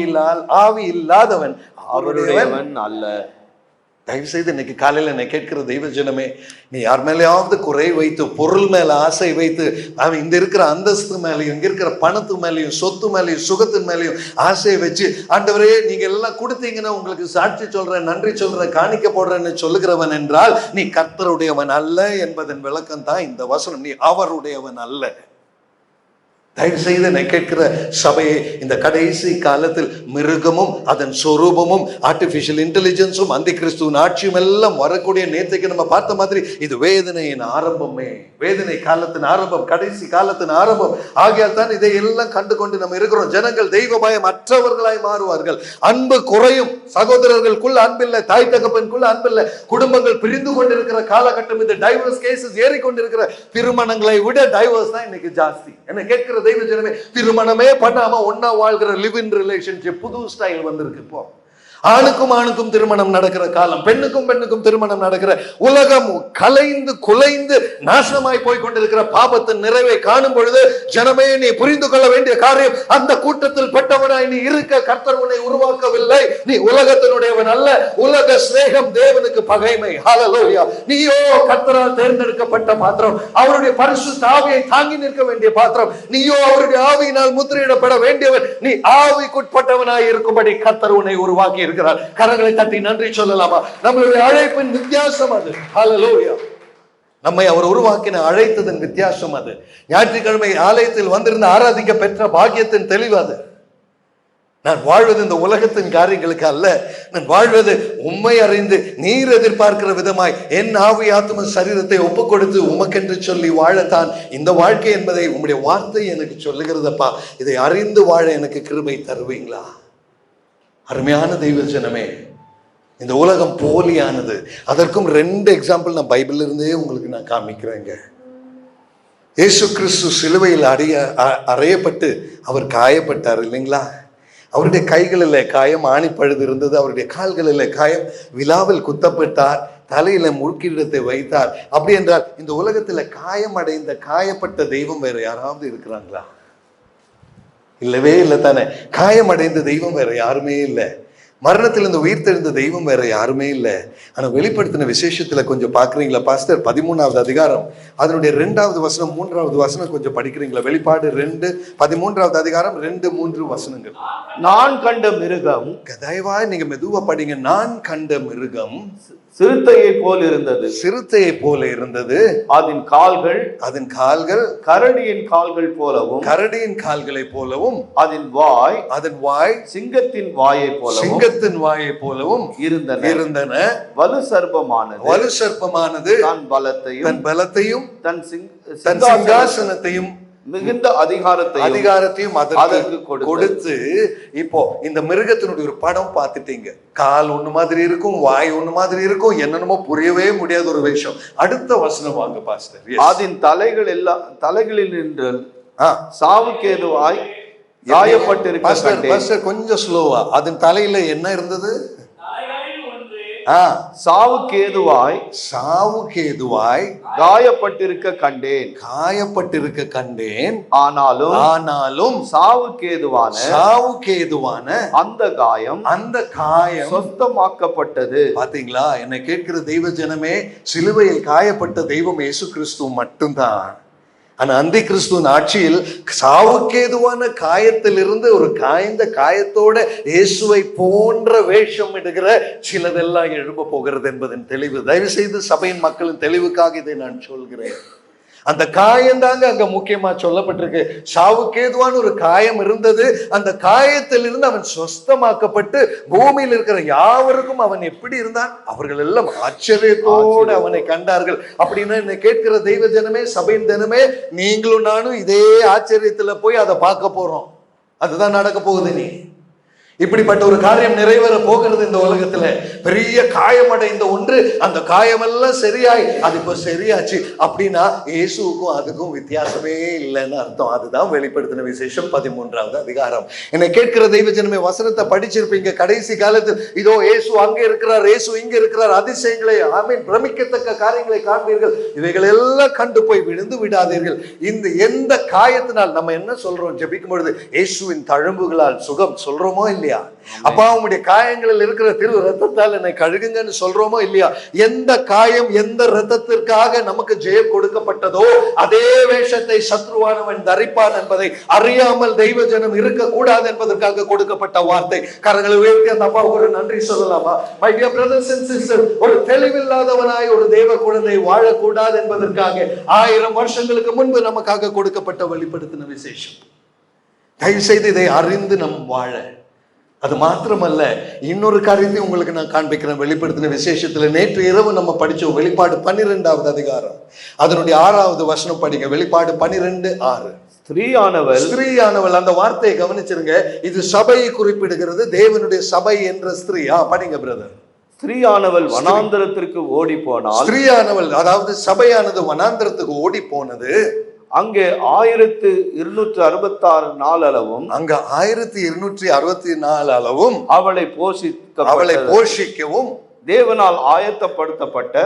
Speaker 1: இல்லாதவன் அவருடையவன் அல்ல. தயவு செய்து இன்னைக்கு காலையில் என்னை கேட்கிற தெய்வ ஜனமே, நீ யார் மேலேயாவது குறை வைத்து, பொருள் மேல ஆசை வைத்து, அவன் இங்க இருக்கிற அந்தஸ்து மேலையும், இங்க இருக்கிற பணத்து மேலையும், சொத்து மேலையும், சுகத்தின் மேலையும் ஆசையை வச்சு, ஆண்டவரே நீங்க எல்லாம் கொடுத்தீங்கன்னா உங்களுக்கு சாட்சி சொல்றேன், நன்றி சொல்றேன், காணிக்க போடுறேன்னு சொல்லுகிறவன் என்றால் நீ கர்த்தருடையவன் அல்ல என்பதன் விளக்கம் தான் இந்த வசனம். நீ அவருடையவன் அல்ல. தயவு செய்து என்னை கேட்கிற சபையை, இந்த கடைசி காலத்தில் மிருகமும் அதன் சொரூபமும் ஆர்டிபிஷியல் இன்டெலிஜென்ஸும் அந்த கிறிஸ்துவின் ஆட்சியும் எல்லாம் வரக்கூடிய நேற்றைக்கு நம்ம பார்த்த மாதிரி இது வேதனையின் ஆரம்பமே, வேதனை காலத்தின் ஆரம்பம், கடைசி காலத்தின் ஆரம்பம். ஆகையால் தான் இதை எல்லாம் கண்டு கொண்டு நம்ம இருக்கிறோம். ஜனங்கள் தெய்வ பயம் அற்றவர்களாய் மாறுவார்கள், அன்பு குறையும், சகோதரர்களுக்குள்ள அன்பில்லை, தாய் தகப்பனுக்குள்ள அன்பில்லை, குடும்பங்கள் பிரிந்து கொண்டிருக்கிற காலகட்டம் இது. டைவர்ஸ் கேசஸ் ஏறிக்கொண்டிருக்கிற திருமணங்களை விட டைவர்ஸ் தான் இன்னைக்கு ஜாஸ்தி. என்ன கேட்கிற தெய்வ ஜனமே, திருமணமே பண்ணாம ஒன்னா வாழ்கிற லிவ் இன் ரிலேஷன்ஷிப் புது ஸ்டைல் வந்திருக்கு இப்போ. ஆணுக்கும் ஆணுக்கும் திருமணம் நடக்கிற காலம், பெண்ணுக்கும் பெண்ணுக்கும் திருமணம் நடக்கிற உலகம் கலைந்து குலைந்து நாசமாய் போய் கொண்டிருக்கிற பாபத்தின் நிறைவை காணும் பொழுது, ஜனமே நீ புரிந்து கொள்ள வேண்டிய காரியம், அந்த கூட்டத்தில் பட்டவனாய் நீ இருக்க கர்த்தர் உன்னை உருவாக்கவில்லை. நீ உலகத்தினுடையவன் அல்ல. உலக சிநேகம் தேவனுக்கு பகைமை. ஹல்லேலூயா. நீயோ கர்த்தரால் தேர்ந்தெடுக்கப்பட்ட பாத்திரம், அவருடைய பரிசுத்த ஆவியை தாங்கி நிற்க வேண்டிய பாத்திரம். நீயோ அவருடைய ஆவியினால் முத்திரையிடப்பட வேண்டியவன். நீ ஆவிக்குட்பட்டவனாய் இருக்கும்படி கர்த்தர் உன்னை உருவாக்கி இருக்கிறார். கரங்களை தட்டி நன்றி சொல்லலாமா? நம்மளுடைய அழைப்பின் வித்தியாசம் அது. ஹல்லேலூயா. நம்மை அவர் உருவாக்கின அழைத்ததன் வித்தியாசம் அது. ஞாயிற்றுக்கிழமை ஆலயத்தில் வந்திருந்து ஆராதிக்க பெற்ற பாக்கியத்தின் தெளிவு அது. நான் வாழ்வது இந்த உலகத்தின் காரியங்களுக்கு அல்ல. நான் வாழ்வது உம்மை அறிந்து நீர் எதிர்பார்க்கிற விதமாய் என் ஆவி ஆத்தும சரீரத்தை ஒப்புக் கொடுத்து உமக்கென்று சொல்லி வாழத்தான் இந்த வாழ்க்கை என்பதை உம்முடைய வார்த்தை எனக்கு சொல்லுகிறதப்பா. இதை அறிந்து வாழ எனக்கு கிருபை தருவீங்களா? அருமையான தெய்வ ஜனமே, இந்த உலகம் போலியானது. அதற்கும் 2 எக்ஸாம்பிள் நான் பைபிள்ல இருந்தே உங்களுக்கு நான் காமிக்கிறேங்க. இயேசு கிறிஸ்து சிலுவையில் அறையப்பட்டு அவர் காயப்பட்டார் இல்லைங்களா? அவருடைய கைகளில் காயம் ஆணிப்பழுது இருந்தது, அவருடைய கால்களில் காயம், விலாவில் குத்தப்பட்டார், தலையில முழுக்கிடத்தை வைத்தார். அப்படி என்றால் இந்த உலகத்துல காயம் அடைந்த காயப்பட்ட தெய்வம் வேற யாராவது இருக்கிறாங்களா? இல்லவே இல்லை தானே. காயம் அடைந்த தெய்வம் வேற யாருமே இல்லை. மரணத்திலிருந்து உயிர் தெழுந்த தெய்வம் வேற யாருமே இல்லை. ஆனா வெளிப்படுத்தின விசேஷத்துல கொஞ்சம் பாக்குறீங்களா பாஸ்டர்? 13வது அதிகாரம் அதனுடைய 2வது வசனம் 3வது வசனம் கொஞ்சம் படிக்கிறீங்களா? வெளிப்பாடு 2 13வது அதிகாரம் 2, 3 வசனங்கள்.
Speaker 2: நான் கண்ட மிருகம்,
Speaker 1: தயவா நீங்க மெதுவா படிங்க. நான் கண்ட மிருகம்
Speaker 2: சிறுத்தையை போல் இருந்தது.
Speaker 1: சிறுத்தையை போல இருந்தது.
Speaker 2: அதன் கால்கள் கரடியின் கால்கள் போலவும்,
Speaker 1: கரடியின் கால்களை போலவும்,
Speaker 2: அதன் வாய் சிங்கத்தின் வாயை போலவும் இருந்தன. வலு சர்ப்பமானது தன் பலத்தையும் தன் சிங்காசனத்தையும் மிகுந்த அதிகாரத்தையும் அதற்கு கொடுத்து, இப்போ இந்த மிருகத்தினுடைய ஒரு படம் பார்த்துட்டீங்க. கால் ஒண்ணு மாதிரி இருக்கும், வாய் ஒண்ணு மாதிரி இருக்கும், என்னென்னமோ புரியவே முடியாத ஒரு விஷயம். அடுத்த வசனம் வாங்க பாஸ்டர். அதன் தலைகளில் நின்று சாவுக்கு ஏதுவாய் காயப்பட்டிருக்க. கொஞ்சம் ஸ்லோவா. அதன் தலையில என்ன இருந்தது? சாவுக்கு ஏதுவாய் காயப்பட்டிருக்க கண்டேன். ஆனாலும் சாவுக்கு ஏதுவான அந்த காயம் சொஸ்தமாக்கப்பட்டது. பாத்தீங்களா? என்னை கேட்கிற தெய்வ ஜனமே, சிலுவையில் காயப்பட்ட தெய்வம் இயேசு கிறிஸ்து மட்டும்தான். ஆனா அந்தி கிறிஸ்துவின் ஆட்சியில் சாவுக்கேதுவான காயத்திலிருந்து ஒரு காய்ந்த காயத்தோட இயேசுவை போன்ற வேஷம் இடுகிற சிலதெல்லாம் எழும்ப போகிறது என்பதன் தெளிவு. தயவு செய்து சபையின் மக்களின் தெளிவுக்காக இதை நான் சொல்கிறேன். அந்த காயம் தாங்க அங்க முக்கியமா சொல்லப்பட்டிருக்கு. சாவுக்கேதுவான ஒரு காயம் இருந்தது. அந்த காயத்திலிருந்து அவன் சொஸ்தமாக்கப்பட்டு பூமியில் இருக்கிற யாவருக்கும் அவன் எப்படி இருந்தான்? அவர்கள் எல்லாம் ஆச்சரியத்தோடு அவனை கண்டார்கள். அப்படின்னு என்னை கேட்கிற தெய்வ ஜனமே, சபையின் ஜனமே, நீங்களும் நானும் இதே ஆச்சரியத்துல போய் அதை பார்க்க போறோம். அதுதான் நடக்க போகுது. நீ இப்படிப்பட்ட ஒரு காரியம் நிறைவேற போகிறது இந்த உலகத்துல. பெரிய காயமடைந்த ஒன்று, அந்த காயமெல்லாம் சரியாய் அது இப்ப சரியாச்சு அப்படின்னா இயேசுவுக்கும் அதுக்கும் வித்தியாசமே இல்லைன்னு அர்த்தம். அதுதான் வெளிப்படுத்தின விசேஷம் 13வது அதிகாரம். என்னை கேட்கிற தெய்வ ஜனமே, வசனத்தை படிச்சிருப்பீங்க. கடைசி காலத்தில் இதோ இயேசு அங்கே இருக்கிறார், இயேசு இங்க இருக்கிறார், அதிசயங்களை பிரமிக்கத்தக்க காரியங்களை காண்பீர்கள். இவைகள் எல்லாம் கண்டு போய் விழுந்து விடாதீர்கள். இந்த எந்த காயத்தினால் நம்ம என்ன சொல்றோம் ஜெபிக்கும் பொழுது? இயேசுவின் தழும்புகளால் சுகம் சொல்றோமோ இல்லையா? அப்பா உம்முடைய காயங்களில் இருக்கிற திரு ரத்தத்தால் என்னை கழுகுங்கன்னு சொல்றோமோ இல்லையா? எந்த காயம் எந்த ரத்தத்திற்காக நமக்கு ஜெயம் கொடுக்கப்பட்டதோ அதே வேஷத்தை சத்ருவானவன் தரிப்பான் என்பதை அறியாமல் தெய்வ ஜனம் இருக்கக்கூடாது என்பதற்காக கொடுக்கப்பட்ட வார்த்தை. கரங்களை உயர்த்தி அந்த அப்பாவுக்கு ஒரு நன்றி சொல்லலாமா? My dear brothers and sisters, ஒரு தெளிவில்லாதவனாய் ஒரு தெய்வ குழந்தை வாழக்கூடாது என்பதற்காக 1000 வருஷங்களுக்கு முன்பு நமக்காக கொடுக்கப்பட்ட வெளிப்படுத்தின விசேஷம். தயவு செய்து இதை அறிந்து நம் வாழ. அது மாத்திரமல்ல, இன்னொரு காரியத்தை உங்களுக்கு நான் காண்பிக்கிறேன். வெளிப்படுத்தின விசேஷத்துல நேற்று இரவு நம்ம படிச்சோம். வெளிப்பாடு 12வது அதிகாரம் அதனுடைய 6வது வசனம் படிங்க. வெளிப்பாடு 12:6. ஸ்திரீயானவள், அந்த வார்த்தையை கவனிச்சிருங்க. இது சபையை குறிப்பிடுகிறது, தேவனுடைய சபை என்ற ஸ்திரீ. படிங்க பிரதர். ஸ்திரீயானவள் வனாந்தரத்திற்கு ஓடி போனாள்.
Speaker 1: ஸ்திரீயானவள் அதாவது சபையானது வனாந்தரத்துக்கு ஓடி போனது.
Speaker 2: அங்கே 1266 நாள் அளவும்
Speaker 1: அங்க 1264 அளவும்
Speaker 2: அவளை போஷிக்கவும் தேவனால் ஆயத்தப்படுத்தப்பட்ட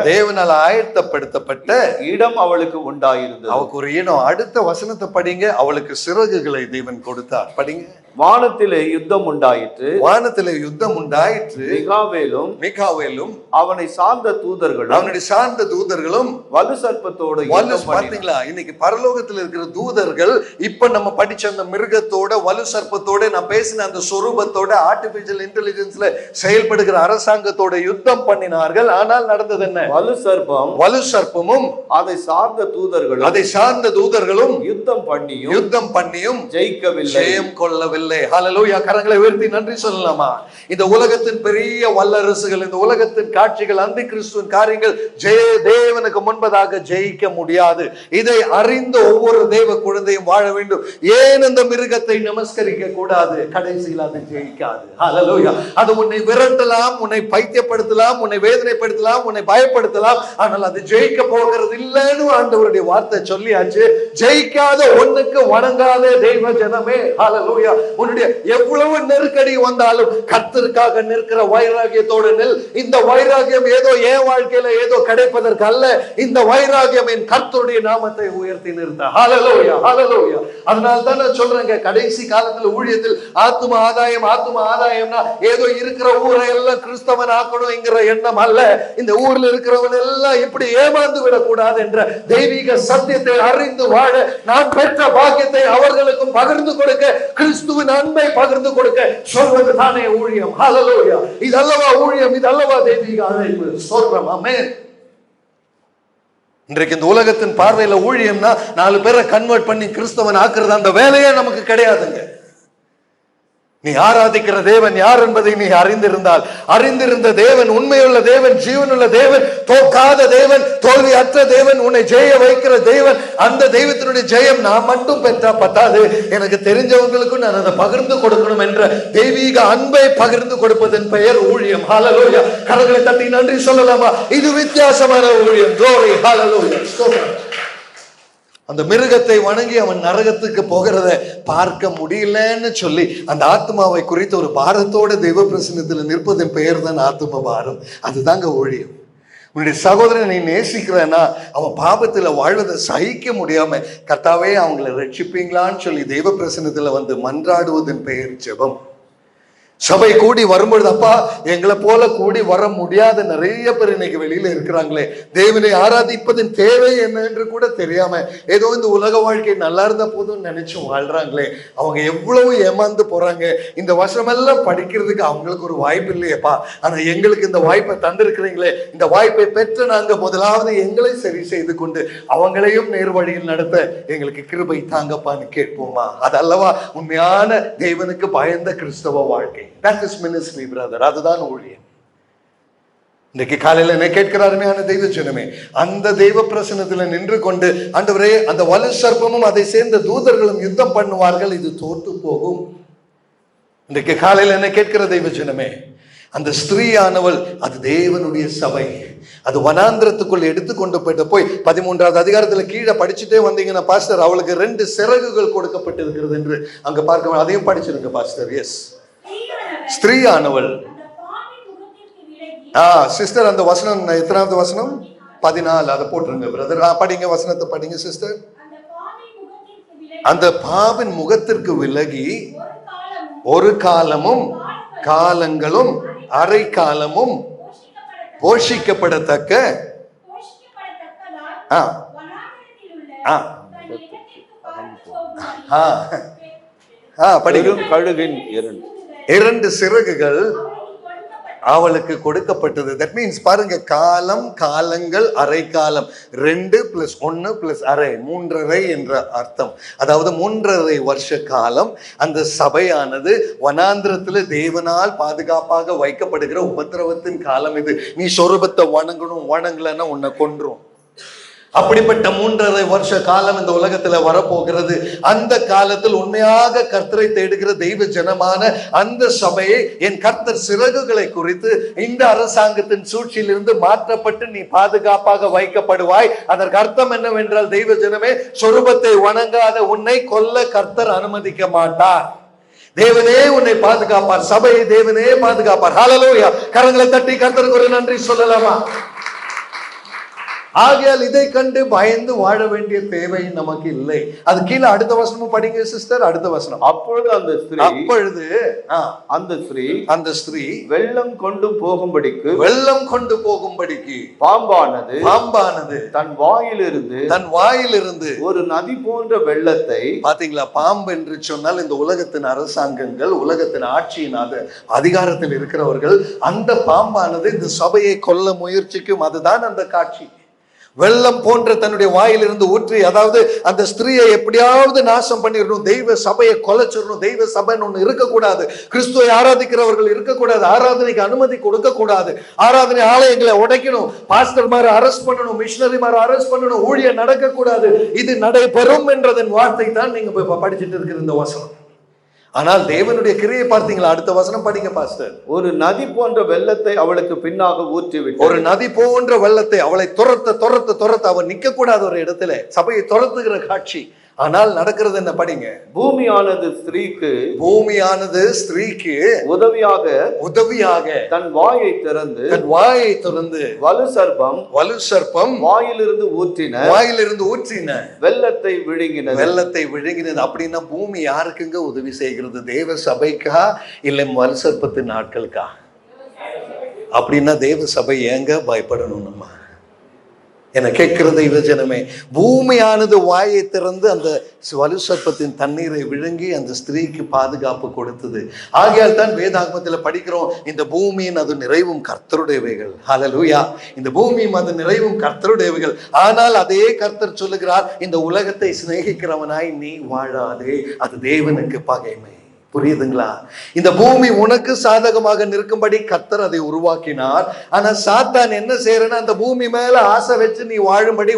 Speaker 2: இடம் அவளுக்கு உண்டாயிருந்தது.
Speaker 1: அவளுக்கு ஒரு இடம். அடுத்த வசனத்தை படிங்க. அவளுக்கு சிறகுகளை தேவன் கொடுத்தார். படிங்க.
Speaker 2: வானத்திலே யுத்தம் உண்டாயிற்று.
Speaker 1: மிகாவேலும்
Speaker 2: அவனை சார்ந்த தூதர்களும் வலு சர்ப்பத்தோடு.
Speaker 1: பாத்தீங்களா, இன்னைக்கு பரலோகத்தில் இருக்கிற தூதர்கள் இப்ப நம்ம படிச்ச அந்த மிருகத்தோட வலு சர்ப்பத்தோட நான் பேசின அந்த சொரூபத்தோட ஆர்டிபிஷியல் இன்டெலிஜென்ஸ்ல செயல்படுகிற அரசாங்கத்தோட யுத்தம் பண்ணினார்கள். ஆனால் நடந்தது என்ன? வலு சர்ப்பமும் அதை சார்ந்த தூதர்களும் யுத்தம் பண்ணியும் ஜெயம் கொள்ளவில்லை. ஹல்லேலூயா. கரங்களை உயர்த்தி நன்றி சொல்லலாமா? இந்த உலகத்தின் பெரிய வல்லரசுகள், இந்த உலகத்தின் காட்சிகள், அந்தி கிறிஸ்துவின் காரியங்கள் தேவனுக்கு முன்பதாக ஜெயிக்க முடியாது. இதை அறிந்த ஒவ்வொரு தேவ குழந்தையும் வாழ வேண்டும். ஏன் அந்த மிருகத்தை நமஸ்கரிக்க கூடாது? கடைசியில் அது ஜெயிக்காது. ஹல்லேலூயா. அது உன்னை விரட்டலாம், உன்னை பைத்தியப்படுத்தலாம், உன்னை வேதனைப்படுத்தலாம், உன்னை பயப்படுத்தலாம். ஆனால் அது ஜெயிக்க போகிறது இல்லைன்னு ஆண்டவருடைய வார்த்தை சொல்லியாச்சு. ஜெயிக்காத ஒண்ணுக்கு வணங்காத தெய்வ ஜனமே, ஹல்லேலூயா. உன்னுடைய எவ்வளவு நெருக்கடி வந்தாலும் கர்த்தருக்காக நிற்கிற வைராகியத்தோடு நில். இந்த வைராகியம் ஏதோ என் வாழ்க்கையில ஏதோ கிடைப்பதற்கு அல்ல. இந்த வைராகியம் என் கர்த்தருடைய நாமத்தை உயர்த்தி நிறுத்த. ஹல்லேலூயா, ஹல்லேலூயா. அதனால தான் நான் சொல்றேங்க, கடைசி காலத்துல ஊழியத்தில் ஆத்தும ஆதாயம்னா ஏதோ இருக்கிற ஊரை எல்லாம் கிறிஸ்தவன் ஆக்கணும்ங்கிற எண்ணம் அல்ல. இந்த ஊர்ல இருக்கிறவன் எல்லாம் இப்படி ஏமாந்து விடக்கூடாது என்ற தெய்வீக சத்தியத்தை அறிந்து வாழ, நான் பெற்ற பாக்கியத்தை அவர்களுக்கும் பகிர்ந்து கொடுக்க, கிறிஸ்துவின் அன்பை பகிர்ந்து கொடுக்க சொல்வது தானே ஊழியம். ஹல்லேலூயா. இதல்லவா ஊழியம், இதல்லவா தெய்வீக அழைப்பு. ஸ்தோத்திரம். ஆமென். இன்றைக்கு இந்த உலகத்தின் பார்வையில ஊழியம்னா 4 பேரை கன்வெர்ட் பண்ணி கிறிஸ்தவன் ஆக்குறது, அந்த வேலையே நமக்கு கிடையாதுங்க. நீ ஆராதிக்கிற தேவன் யார் என்பதை நீ அறிந்திருந்த தேவன் உண்மையுள்ள தேவன், ஜீவனுள்ள தேவன், தோற்காத தேவன், தோல்வியற்ற தேவன், உன்னை ஜெய வைக்கிற தேவன். அந்த தெய்வத்தினுடைய ஜெயம் நான் மட்டும் பெற்றா பத்தாது, எனக்கு தெரிஞ்சவங்களுக்கும் நான் அதை பகிர்ந்து கொடுக்கணும் என்ற தெய்வீக அன்பை பகிர்ந்து கொடுப்பதன் பெயர் ஊழியம். ஹல்லேலூயா. கரங்களை தட்டி நன்றி சொல்லலாமா? இது வித்தியாசமான ஊழியம். glory, hallelujah. அந்த மிருகத்தை வணங்கி அவன் நரகத்துக்கு போகிறத பார்க்க முடியலன்னு சொல்லி அந்த ஆத்மாவை குறித்த ஒரு பாரத்தோட தெய்வ பிரசன்னத்தில் நிற்பதன் பெயர் தான் ஆத்ம பாரம். அதுதாங்க ஊழியம். உன்னுடைய சகோதரனை நீ நேசிக்கிறன்னா அவன் பாபத்துல வாழ்வதை சகிக்க முடியாம, கர்த்தாவே அவங்களை ரட்சிப்பீங்களான்னு சொல்லி தெய்வ பிரசன்னத்துல வந்து மன்றாடுவதன் பெயர் ஜெபம். சபை கூடி வரும்பொழுது, அப்பா எங்களை போல கூடி வர முடியாத நிறைய பேர் இன்னைக்கு வெளியில இருக்கிறாங்களே, தேவனை ஆராதிப்பதன் தேவை என்ன என்று கூட தெரியாம ஏதோ இந்த உலக வாழ்க்கை நல்லா இருந்தா போதும் நினைச்சு வாழ்றாங்களே, அவங்க எவ்வளவு ஏமாந்து போறாங்க. இந்த வசனமெல்லாம் படிக்கிறதுக்கு அவங்களுக்கு ஒரு வாய்ப்பு இல்லையப்பா, ஆனா எங்களுக்கு இந்த வாய்ப்பை தந்திருக்கிறீங்களே, இந்த வாய்ப்பை பெற்று நாங்க முதலாவது எங்களை சரி செய்து கொண்டு அவங்களையும் நேர் வழியில் நடத்த எங்களுக்கு கிருபை தாங்கப்பான்னு கேட்போமா? அதல்லவா உண்மையான தேவனுக்கு பயந்த கிறிஸ்தவ வாழ்க்கை. That is ministry, brother. அதுதான் ஊழியம். இன்னைக்கு காலையில என்ன கேட்கிறாருமையான தெய்வ ஜனமே, அந்த தெய்வ பிரசன்னத்துல நின்று கொண்டு, ஆண்டவரே அந்த வலு சர்ப்பமும் அதை சேர்ந்த தூதர்களும் யுத்தம் பண்ணுவார்கள், இது தோற்று போகும். இன்றைக்கு காலையில என்ன கேட்கிற தெய்வ ஜனமே, அந்த ஸ்திரீயானவள் அது தேவனுடைய சபை. அது வனாந்திரத்துக்குள் எடுத்துக்கொண்டு போய் 13வது அதிகாரத்துல கீழே படிச்சுட்டே வந்தீங்கன்னா பாஸ்டர், அவளுக்கு 2 சிறகுகள் கொடுக்கப்பட்டிருக்கிறது என்று அங்க பார்க்க, அதையும் படிச்சிருங்க பாஸ்டர். எஸ், ஸ்திரீயானவள். சிஸ்டர் அந்த வசனம் எத்தனாவது வசனம்? 14. அதை போட்டுருங்க பிரதர். படிங்க வசனத்தை படிங்க சிஸ்டர். அந்த பாவின் முகத்திற்கு விலகி ஒரு காலமும் காலங்களும் அரை காலமும் போஷிக்கப்படத்தக்க படிக்கும் கழுகின் 2 சிறகுகள் அவளுக்கு கொடுக்கப்பட்டது. தட் மீன்ஸ் பாருங்க, காலம், காலங்கள், அரை காலம், 2 + 1 + அரை, 3½ என்ற அர்த்தம். அதாவது 3½ வருஷ காலம் அந்த சபையானது வனாந்திரத்துல தேவனால் பாதுகாப்பாக வைக்கப்படுகிற உபத்திரவத்தின் காலம் இது. நீ சொரூபத்தை வணங்கணும், வணங்கலன்னா உன்னை கொன்றும். அப்படிப்பட்ட 3.5 வருஷ காலம் இந்த உலகத்துல வரப்போகிறது. அந்த காலத்தில் உண்மையாக கர்த்தரை தேடுகிற தெய்வ ஜனமான அந்த சபையை என் கர்த்தர் சிறகுகளை குறித்து இந்த அரசாங்கத்தின் சூழ்ச்சியிலிருந்து மாற்றப்பட்டு நீ பாதுகாப்பாக வைக்கப்படுவாய். அதற்கு அர்த்தம் என்னவென்றால், தெய்வ ஜனமே, சொரூபத்தை வணங்காத உன்னை கொல்ல கர்த்தர் அனுமதிக்க மாட்டார். தேவனே உன்னை பாதுகாப்பார். சபையை தேவனே பாதுகாப்பார். ஹல்லேலூயா. கரங்களை தட்டி கர்த்தருக்கு ஒரு நன்றி சொல்லலாமா? ஆகையால் இதை கண்டு பயந்து வாழ வேண்டிய தேவை நமக்கு இல்லை. அது கீழே அடுத்த வசனமும் படிங்க சிஸ்டர். அடுத்த வசனம்.
Speaker 2: அப்பொழுது அந்த ஸ்திரீ வெள்ளம் கொண்டு போகும்படிக்கு பாம்பானது தன் வாயிலிருந்து ஒரு நதி போன்ற வெள்ளத்தை. பாத்தீங்களா, பாம்பு என்று சொன்னால் இந்த உலகத்தின் அரசாங்கங்கள், உலகத்தின் ஆட்சியின் அதிகாரத்தில் இருக்கிறவர்கள், அந்த பாம்பானது இந்த சபையை கொல்ல முயற்சிக்கும். அதுதான் அந்த காட்சி. வெள்ளம் போன்ற தன்னுடைய வாயிலிருந்து ஊற்றி, அதாவது அந்த ஸ்திரீயை எப்படியாவது நாசம் பண்ணிடணும், தெய்வ சபையை கொலைச்சிடணும். தெய்வ சபைன்னு ஒண்ணு இருக்கக்கூடாது, கிறிஸ்துவை ஆராதிக்கிறவர்கள் இருக்கக்கூடாது, ஆராதனைக்கு அனுமதி கொடுக்க கூடாது, ஆராதனை ஆலயங்களை உடைக்கணும், பாஸ்டர்மாரை அரெஸ்ட் பண்ணணும், மிஷனரிமாரை அரெஸ்ட் பண்ணணும், ஊழியம் நடக்கக்கூடாது. இது நடைபெறும் என்றதன் வார்த்தை தான் நீங்க படிச்சுட்டு இருக்கிற இந்த வசனம். ஆனால் தேவனுடைய கிரியை பார்த்தீங்களா? அடுத்த வசனம் படிங்க பாஸ்டர். ஒரு நதி போன்ற வெள்ளத்தை அவளுக்கு பின்னாக ஊற்றிவிட்டு. ஒரு நதி போன்ற வெள்ளத்தை அவளை துரத்த அவன் நிக்க கூடாத ஒரு இடத்துல சபையை துரத்துகிற காட்சி. ஆனால் நடக்கிறது என்ன படிங்க. பூமியானது ஸ்திரீக்கு உதவியாக தன் வாயை திறந்து வலு சர்ப்பம் வாயிலிருந்து ஊற்றின வெள்ளத்தை விழுங்கினது. அப்படின்னா பூமி யாருக்குங்க உதவி செய்கிறது? தேவ சபைக்கா இல்லை வலு சர்ப்பத்தின் நாட்களுக்கா? அப்படின்னா தேவ சபை ஏங்க பயப்படணும்? நம்ம என கேட்கிற தெய்வ ஜனமே, பூமியானது வாயை திறந்து அந்த வலு சர்ப்பத்தின் தண்ணீரை விழுங்கி அந்த ஸ்திரீக்கு பாதுகாப்பு கொடுத்தது. ஆகையால் தான் வேதாகமத்தில் படிக்கிறோம், இந்த பூமியின் அது நிறைவும் கர்த்தருடையவைகள். ஹல்லேலூயா. இந்த பூமியும் அது நிறைவும் கர்த்தருடையவைகள். ஆனால் அதே கர்த்தர் சொல்லுகிறார், இந்த உலகத்தை சிநேகிக்கிறவனாய் நீ வாழாதே, அது தேவனுக்கு பகைமை. புரியுதுங்களா? இந்த பூமி உனக்கு சாதகமாக நிற்கும்படி கர்த்தர் அதை உருவாக்கினார். ஆனா சாத்தான் என்ன செய்யறன்னா, அந்த பூமி மேல ஆசை வச்சு நீ வாழும்படி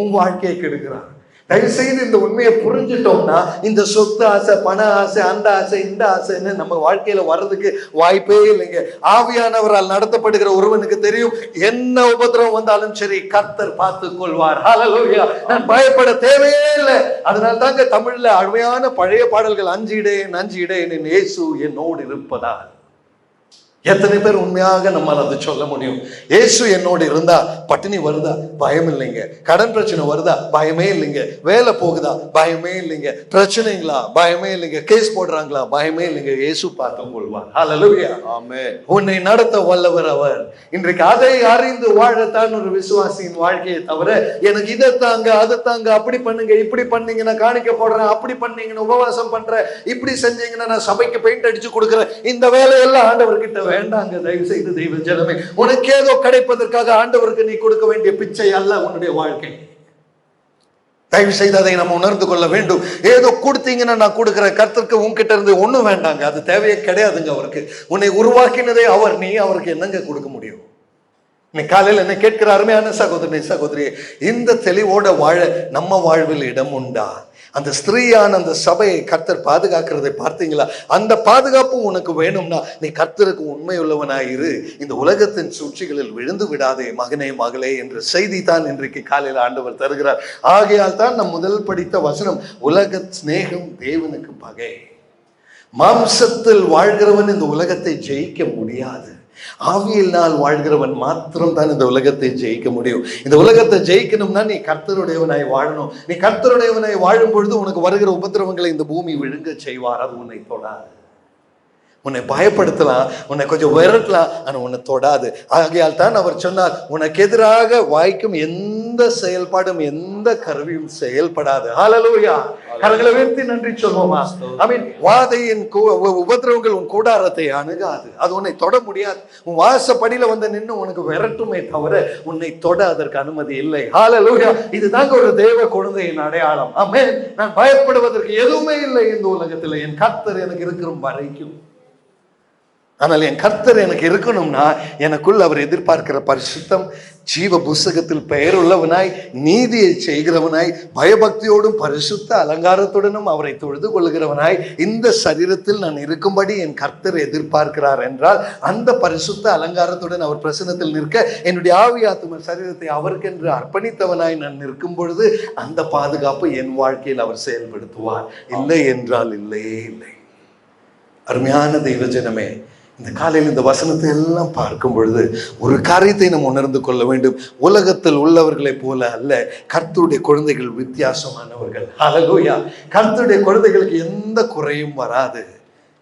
Speaker 2: உன் வாழ்க்கையை கெடுக்கிறான். தயவு செய்து இந்த உண்மையை புரிஞ்சுட்டோம்னா, இந்த சொத்து ஆசை, பண ஆசை, அந்த ஆசை, இந்த ஆசைன்னு நம்ம வாழ்க்கையில வர்றதுக்கு வாய்ப்பே இல்லைங்க. ஆவியானவரால் நடத்தப்படுகிற ஒருவனுக்கு தெரியும், என்ன உபத்திரவம் வந்தாலும் சரி கர்த்தர் பார்த்துக் கொள்வார். ஹல்லேலூயா. நான் பயப்பட தேவையே இல்லை. அதனால தாங்க தமிழ்ல அருமையான பழைய பாடல்கள், அஞ்சிடேன் இயேசு என்னோடு இருப்பதால். எத்தனை பேர் உண்மையாக நம்மால் அதை சொல்ல முடியும்? இயேசு என்னோடு இருந்தா பட்டினி வருதா? பயம் இல்லைங்க. கடன் பிரச்சனை வருதா? பயமே இல்லைங்க. வேலை போகுதா? பயமே இல்லைங்க. பிரச்சனைங்களா? பயமே இல்லைங்க. கேஸ் போடுறாங்களா? பயமே இல்லைங்க. இயேசு பார்த்துக் கொள்வார். ஹல்லேலூயா. ஆமென். உன்னை நடத்த வல்லவர் அவர். இன்றைக்கு அதை அறிந்து வாழத்தான் ஒரு விசுவாசியின் வாழ்க்கையை தவிர, எனக்கு இதை தாங்க, அதை தாங்க, அப்படி பண்ணுங்க, இப்படி பண்ணீங்க, நான் காணிக்க போடுறேன், அப்படி பண்ணீங்கன்னு உபவாசம் பண்றேன், இப்படி செஞ்சீங்கன்னா நான் சபைக்கு பெயிண்ட் அடிச்சு கொடுக்குறேன், இந்த வேலையெல்லாம் ஆண்டவர்கிட்ட வேண்டாங்க. தயவு செய்து தெய்வ ஜனமே, உனக்கு ஏதோ கிடைப்பதற்காக ஆண்டவருக்கு நீ கொடுக்க வேண்டிய பிச்சை அல்ல உன்னுடைய வாழ்க்கை. தயவு செய்து அதை நம்ம உணர்ந்து கொள்ள வேண்டும். ஏதோ கொடுத்தீங்கன்னா நான் கொடுக்குறேன், கர்த்தருக்கு உன்கிட்ட இருந்து ஒண்ணும் வேண்டாங்க. அது தேவையே கிடையாதுங்க. அவருக்கு உன்னை உருவாக்கினதே அவர். நீ அவருக்கு என்னங்க கொடுக்க முடியும்? இன்னைக்கு காலையில் என்ன கேட்கிற அருமையான சகோதரி, இந்த தெளிவோட வாழ நம்ம வாழ்வில் இடம் உண்டா? அந்த ஸ்திரீயான அந்த சபையை கர்த்தர் பாதுகாக்கிறதை பார்த்தீங்களா? அந்த பாதுகாப்பு உனக்கு வேணும்னா நீ கர்த்தருக்கு உண்மையுள்ளவனாயிரு. இந்த உலகத்தின் சூழ்ச்சிகளில் விழுந்து விடாதே மகனே மகளே என்ற செய்தி தான் இன்றைக்கு காலையில் ஆண்டவர் தருகிறார். ஆகையால் தான் நம் முதல் படித்த வசனம், உலக சிநேகம் தேவனுக்கு பகை. மாம்சத்தில் வாழ்கிறவன் இந்த உலகத்தை ஜெயிக்க முடியாது. ஆவியினால் வாழ்கிறவன் மாத்திரம் தான் இந்த உலகத்தை ஜெயிக்க முடியும். இந்த உலகத்தை ஜெயிக்கணும்னா நீ கர்த்தருடையவனாய் வாழணும். நீ கர்த்தருடையவனாய் வாழும் பொழுது உனக்கு வருகிற உபத்திரவங்களை இந்த பூமி விழுங்க செய்வார். அது உன்னை தொடாது. உன்னை பயப்படுத்தலாம், உன்னை கொஞ்சம் விரட்டலாம், ஆனால் உன்னை தொடாது. ஆகையால் தான் அவர் சொன்னார், உனக்கு எதிராக வாய்க்கும் எந்த செயல்பாடும் எந்த கருவியும் செயல்படாது. ஹல்லேலூயா. கரங்களை உயர்த்தி நன்றி சொல்வோமா? ஆமென். வாதையின் உபத்திரவங்கள் உன் கூடாரத்தை அணுகாது. அது உன்னை தொட முடியாது. உன் வாசப்படியில வந்து நின்று உனக்கு விரட்டுமே தவிர உன்னை தொட அதற்கு அனுமதி இல்லை. ஹல்லேலூயா. இதுதாங்க ஒரு தேவ குழந்தையின் அடையாளம். ஆமென். நான் பயப்படுவதற்கு எதுவுமே இல்லை இந்த உலகத்தில், என் கர்த்தர் எனக்கு இருக்கிற வரைக்கும்.
Speaker 1: ஆனால் என் கர்த்தர் எனக்கு இருக்கணும்னா எனக்குள் அவர் எதிர்பார்க்கிற பரிசுத்தம், ஜீவ புஸ்தகத்தில் பெயர் உள்ளவனாய், நீதியை செய்கிறவனாய், பயபக்தியோடும் பரிசுத்த அலங்காரத்துடனும் அவரை தொழுது கொள்கிறவனாய் இந்த சரீரத்தில் நான் இருக்கும்படி என் கர்த்தர் எதிர்பார்க்கிறார் என்றால், அந்த பரிசுத்த அலங்காரத்துடன் அவர் பிரசன்னத்தில் நிற்க என்னுடைய ஆவியாத்ம சரீரத்தை அவருக்கென்று அர்ப்பணித்தவனாய் நான் நிற்கும் பொழுது அந்த பாதுகாப்பு என் வாழ்க்கையில் அவர் செயல்படுத்துவார். இல்லை என்றால் இல்லையே இல்லை. அருமையான தெய்வ ஜனமே, இந்த காலையில் இந்த வசனத்தை எல்லாம் பார்க்கும் பொழுது ஒரு காரியத்தை நாம் உணர்ந்து கொள்ள வேண்டும். உலகத்தில் உள்ளவர்களைப் போல அல்ல, கர்த்தருடைய குழந்தைகள் வித்தியாசமானவர்கள். ஹல்லேலூயா. கர்த்தருடைய குழந்தைகளுக்கு எந்த குறையும் வராது.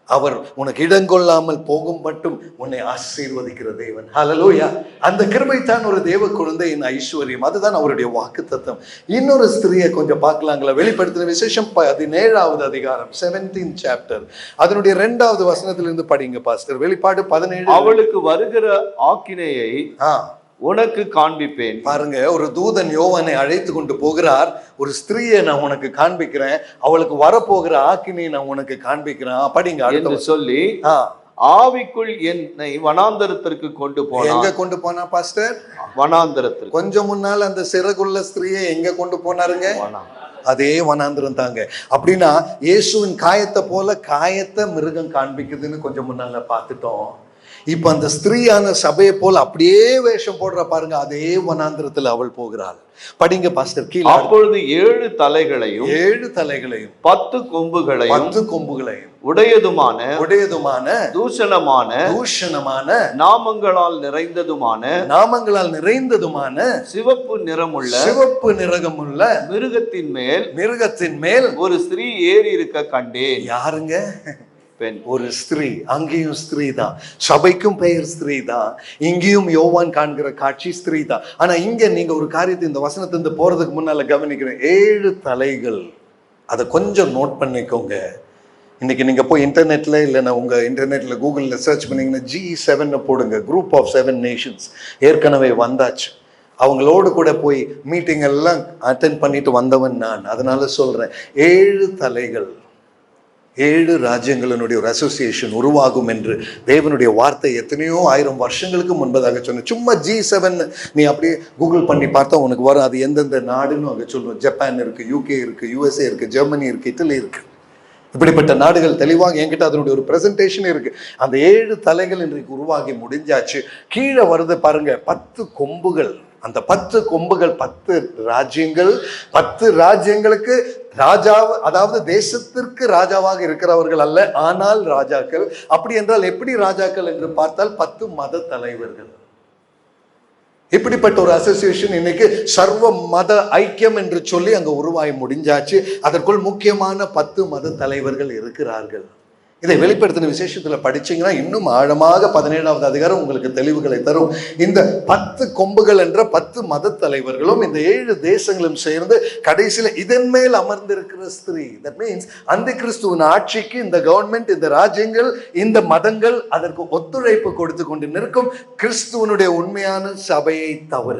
Speaker 1: அவர் உனக்கு இடங்கொள்ளாமல் போகும் மட்டும் உன்னை ஆசீர்வதிக்கிற தேவன். ஹல்லேலூயா. அந்த கிருபை தான் ஒரு தேவ குழந்தையின் ஐஸ்வர்யம். அதுதான் அவருடைய வாக்குத்தத்தம். இன்னொரு ஸ்திரியை கொஞ்சம் பார்க்கலாங்களா? வெளிப்படுத்தின விசேஷம் 17வது அதிகாரம் 17th chapter, அதனுடைய 2வது வசனத்திலிருந்து படிங்க பாஸ்டர். வெளிப்பாடு 17.
Speaker 2: அவளுக்கு வருகிற ஆக்கினையை உனக்கு காண்பிப்பேன்.
Speaker 1: பாருங்க, ஒரு தூதன் யோவானை அழைத்து கொண்டு போகிறார். ஒரு ஸ்திரீயை நான் உனக்கு காண்பிக்கிறேன், அவளுக்கு வரப்போகிற ஆக்கினையை நான் உனக்கு காண்பிக்கிறேன். படிங்க
Speaker 2: என்று சொல்லி ஆவிக்குள் என்னை வனாந்தரத்திற்கு கொண்டு போனார்.
Speaker 1: எங்க கொண்டு போனா பாஸ்டர்?
Speaker 2: வனாந்தரத்திற்கு.
Speaker 1: கொஞ்சம் முன்னால் அந்த சிறகுள்ள ஸ்திரீயை எங்க கொண்டு போனாருங்க? அதே வனாந்திரம் தாங்க. அப்படின்னா இயேசுவின் காயத்தை போல காயத்தை மிருகம் காண்பிக்குதுன்னு கொஞ்சம் முன்னால பார்த்துட்டோம். இப்ப அந்த ஸ்திரீயான சபையை போல அப்படியே வேஷம் போடுற பாருங்க, அதே வனாந்திரத்தில் அவள் போகிறாள். படிங்க பாஸ்டர் கீழே.
Speaker 2: அப்பொழுது 7 தலைகளையும் 10 கொம்புகளையும் உடையதுமான தூஷணமான நாமங்களால் நிறைந்ததுமான சிவப்பு நிறமுள்ள மிருகத்தின் மேல் ஒரு ஸ்திரீ ஏறி இருக்க கண்டேன்.
Speaker 1: யாருங்க? பெண். ஒரு ஸ்திரீ. அங்கேயும் ஸ்திரீ தான், சபைக்கும் பெயர் ஸ்திரீ தான், இங்கேயும் யோவான் காண்கிற காட்சி ஸ்திரீ தான். ஆனா இங்க நீங்க ஒரு காரியத்தை இந்த வசனத்திலிருந்து போறதுக்கு முன்னால கவனிக்கிறேன். 7 தலைகள். அதை கொஞ்சம் நோட் பண்ணிக்கோங்க. இன்னைக்கு நீங்க போய் இன்டர்நெட்ல இல்லைன்னா உங்க இன்டர்நெட்ல கூகுள்ல சர்ச் பண்ணீங்கன்னா G7 போடுங்க, குரூப் ஆஃப் 7 நேஷன்ஸ். ஏற்கனவே வந்தாச்சு. அவங்களோடு கூட போய் மீட்டிங் எல்லாம் அட்டென்ட் பண்ணிட்டு வந்தவன் நான். அதனால சொல்றேன், 7 தலைகள், 7 ராஜ்யங்களினுடைய ஒரு அசோசியேஷன் உருவாகும் என்று தேவனுடைய வார்த்தை எத்தனையோ 1000 வருஷங்களுக்கு முன்பதாக சொன்ன. சும்மா G7 நீ அப்படியே கூகுள் பண்ணி பார்த்தா உனக்கு வரும். அது எந்தெந்த நாடுன்னு அங்கே சொல்லுவோம். ஜப்பான் இருக்கு, UK இருக்கு, USA இருக்கு, ஜெர்மனி இருக்கு, இட்டலி இருக்கு. இப்படிப்பட்ட நாடுகள் தெளிவாக என்கிட்ட அதனுடைய ஒரு பிரசன்டேஷன் இருக்கு. அந்த 7 தலைகள் இன்றைக்கு உருவாகி முடிஞ்சாச்சு. கீழே வருது பாருங்க, 10 கொம்புகள். அந்த 10 கொம்புகள் 10 ராஜ்யங்கள். 10 ராஜ்யங்களுக்கு ராஜா, அதாவது தேசத்திற்கு ராஜாவாக இருக்கிறவர்கள் அல்ல, ஆனால் ராஜாக்கள். அப்படி என்றால் எப்படி ராஜாக்கள் என்று பார்த்தால் 10 மத தலைவர்கள். இப்படிப்பட்ட ஒரு அசோசியேஷன் இன்னைக்கு சர்வ மத ஐக்கியம் என்று சொல்லி அங்க உருவாகி முடிஞ்சாச்சு. அதற்குள் முக்கியமான 10 மத தலைவர்கள் இருக்கிறார்கள். இதை வெளிப்படுத்தின விசேஷத்துல படிச்சீங்கன்னா இன்னும் ஆழமாக 17வது அதிகாரம் உங்களுக்கு தெளிவுகளை தரும். இந்த 10 கொம்புகள் என்ற 10 மத தலைவர்களும் இந்த 7 தேசங்களும் சேர்ந்து கடைசியில இதன் மேல் அமர்ந்திருக்கிற ஸ்திரீ. தட் மீன்ஸ் அந்த கிறிஸ்துவின் ஆட்சிக்கு இந்த கவர்மெண்ட், இந்த ராஜ்யங்கள், இந்த மதங்கள் அதற்கு ஒத்துழைப்பு கொடுத்து கொண்டு நிற்கும் கிறிஸ்துவனுடைய உண்மையான சபையை தவிர.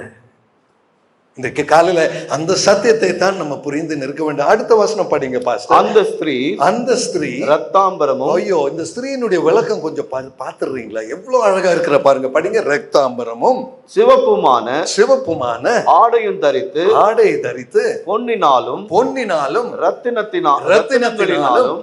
Speaker 1: இன்றைக்கு காலையில அந்த சத்தியத்தை தான் நம்ம புரிந்து நிற்க வேண்டும். அடுத்த வசனம் படிங்க பாஸ்டர். அந்த ஸ்திரீ
Speaker 2: ரத்தாம்பரமும்.
Speaker 1: ஐயோ, இந்த ஸ்திரீனுடைய விளக்கம் கொஞ்சம் பாத்துறீங்களா? எவ்வளவு அழகா இருக்கிற பாருங்க. படிங்க. ரத்தாம்பரமும் சிவப்புமான
Speaker 2: ஆடையும் தரித்து
Speaker 1: பொன்னினாலும்
Speaker 2: ரத்தினத்தினாலும்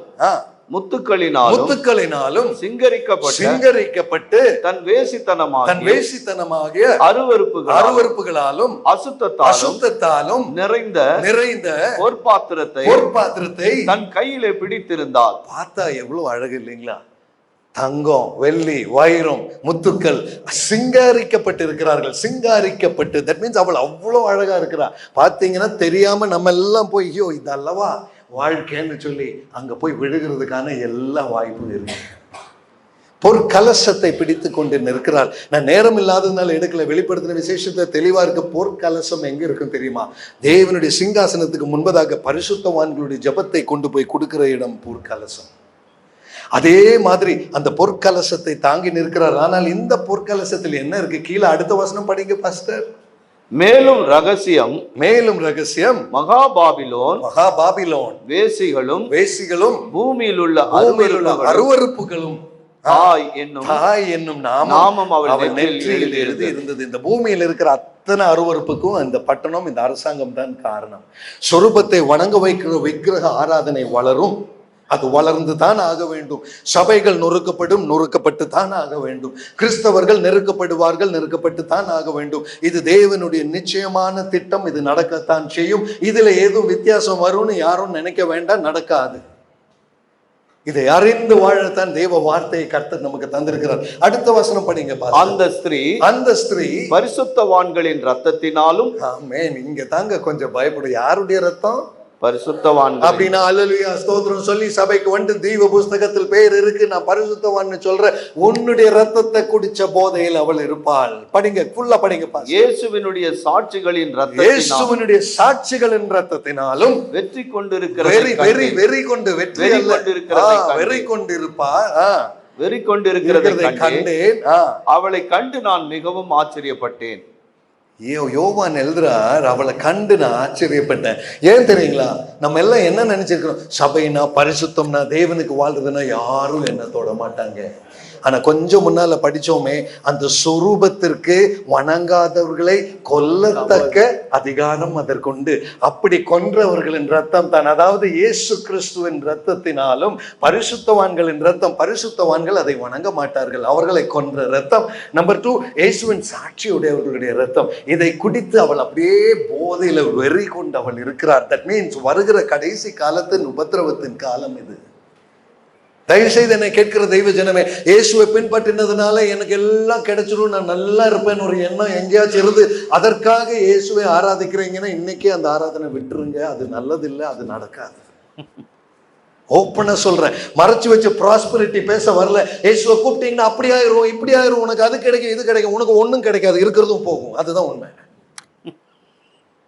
Speaker 2: முத்துக்களினாலும் சிங்கரிக்கப்பட்டு தன் வேசித்தனமாகிய அருவருப்புகளாலும் அசுத்தத்தாலும் நிறைந்த பொற்பாத்திரத்தை தன் கையிலே பிடித்திருந்தாள்.
Speaker 1: பார்த்தா எவ்வளவு அழகு இல்லைங்களா? தங்கம், வெள்ளி, வைரம், முத்துக்கள் சிங்காரிக்கப்பட்டு இருக்கிறார்கள். சிங்காரிக்கப்பட்டு, தட் மீன்ஸ் அவள் அவ்வளவு அழகா இருக்கிறா. பார்த்தீங்கன்னா தெரியாம நம்ம எல்லாம் போய் ஐயோ இது அல்லவா வாழ்க்கைன்னு சொல்லி அங்க போய் விழுகிறதுக்கான எல்லா வாய்ப்பும் இருக்கு. பொற்கலசத்தை பிடித்து கொண்டு நிற்கிறாள். நான் நேரம் இல்லாததுனால எடுக்கல. வெளிப்படுத்தின விசேஷத்தை தெளிவா இருக்கு. பொற்கலசம் எங்க இருக்கும் தெரியுமா? தேவனுடைய சிங்காசனத்துக்கு முன்பதாக பரிசுத்தவான்களுடைய ஜபத்தை கொண்டு போய் கொடுக்கிற இடம் பொற்கலசம். அதே மாதிரி அந்த பொற்கலசத்தை தாங்கி நிற்கிறார். ஆனால் இந்த பொற்கலசத்தில் என்ன இருக்கு? கீழே அடுத்த வசனம் படிங்க பாஸ்டர்.
Speaker 2: மேலும் ரகசியம்
Speaker 1: மகாபாபிலோன் வேசிகளும்
Speaker 2: பூமியில் உள்ள
Speaker 1: அருவருப்புகளும்
Speaker 2: தாய் என்னும் நாமம்
Speaker 1: அவள் நெற்றியில் எழுதி இருந்தது. இந்த பூமியில் இருக்கிற அத்தனை அருவருப்புக்கும் இந்த பட்டணம், இந்த அரசாங்கம் தான் காரணம். சொரூபத்தை வணங்க வைக்கிற விக்கிரக ஆராதனை வளரும், அது வளர்ந்து தான் ஆக வேண்டும். சபைகள் நொறுக்கப்பட்டு தான் ஆக வேண்டும். கிறிஸ்தவர்கள் நெருக்கப்படுவார்கள், நெருக்கப்பட்டு தான் ஆக வேண்டும். இது தேவனுடைய நிச்சயமான திட்டம், இது நடக்கத்தான் செய்யும். இதுல ஏதும் வித்தியாசம் வரும்னு யாரும் நினைக்க வேண்டாம், நடக்காது. இதை அறிந்து வாழத்தான் தேவ வார்த்தையை கர்த்தர் நமக்கு தந்திருக்கிறார். அடுத்த வசனம் படிங்க. அந்த ஸ்திரீ
Speaker 2: பரிசுத்தவான்களின் ரத்தத்தினாலும்.
Speaker 1: ஆமென். இங்க தாங்க கொஞ்சம் பயப்படும். யாருடைய ரத்தம்?
Speaker 2: பரிசுத்தவான்.
Speaker 1: அப்படின்னா அல்லேலூயா ஸ்தோத்திரம் சொல்லி சபைக்கு வந்து தீவ புஸ்தகத்தில் பெயர் இருக்கு, நான் பரிசுத்தவான்னு சொல்றேன். உன்னுடைய ரத்தத்தை குடிச்ச போதையில் அவள் இருப்பாள். படிங்க, ஃபுல்லா படிங்க.
Speaker 2: இயேசுவினுடைய சாட்சிகளின்
Speaker 1: ரத்தத்தினாலும்
Speaker 2: வெற்றி கொண்டிருக்கிற வெறி கொண்டிருக்கிறதை கண்டேன். அவளை கண்டு நான் மிகவும் ஆச்சரியப்பட்டேன்.
Speaker 1: யோவான் எழுதுறார், அவளை கண்டு நான் ஆச்சரியப்பட்டேன். ஏன் தெரியுங்களா? நம்ம எல்லாம் என்ன நினைச்சிருக்கிறோம்? சபைனா, பரிசுத்தம்னா, தேவனுக்கு வாழ்றதுன்னா யாரும் என்ன தொட மாட்டாங்க. ஆனா கொஞ்சம் முன்னால படிச்சோமே, அந்த சொரூபத்திற்கு வணங்காதவர்களை கொல்லத்தக்க அதிகாரம் அதற்குண்டு. அப்படி கொன்றவர்களின் ரத்தம் தான், அதாவது இயேசு கிறிஸ்துவின் ரத்தத்தினாலும் பரிசுத்தவான்களின் ரத்தம். பரிசுத்தவான்கள் அதை வணங்க மாட்டார்கள், அவர்களை கொன்ற ரத்தம். நம்பர் 2, இயேசுவின் சாட்சியுடையவர்களுடைய ரத்தம். இதை குடித்து அவள் அப்படியே போதையில வெறி கொண்டு அவள் இருக்கிறார். தட் மீன்ஸ் வருகிற கடைசி காலத்தின் உபத்திரவத்தின் காலம் இது. தயவு செய்து என்னை கேட்கிற தெய்வ ஜனமே, இயேசுவை பின்பற்றினதுனால எனக்கு எல்லாம் கிடைச்சிடும், நான் நல்லா இருப்பேன்னு ஒரு எண்ணம் எங்கேயாச்சும் இருந்து அதற்காக இயேசுவை ஆராதிக்கிறீங்கன்னா இன்னைக்கே அந்த ஆராதனை விட்டுருங்க. அது நல்லதில்லை, அது நடக்காது. ஓப்பனா சொல்றேன், மறைச்சு வச்சு ப்ராஸ்பரிட்டி பேச வரல. இயேசுவை கூப்பிட்டீங்கன்னா அப்படி ஆயிரும், இப்படி ஆயிரும், உனக்கு அது கிடைக்கும், இது கிடைக்கும். உனக்கு ஒன்றும் கிடைக்காது, இருக்கிறதும் போகும். அதுதான் உண்மை.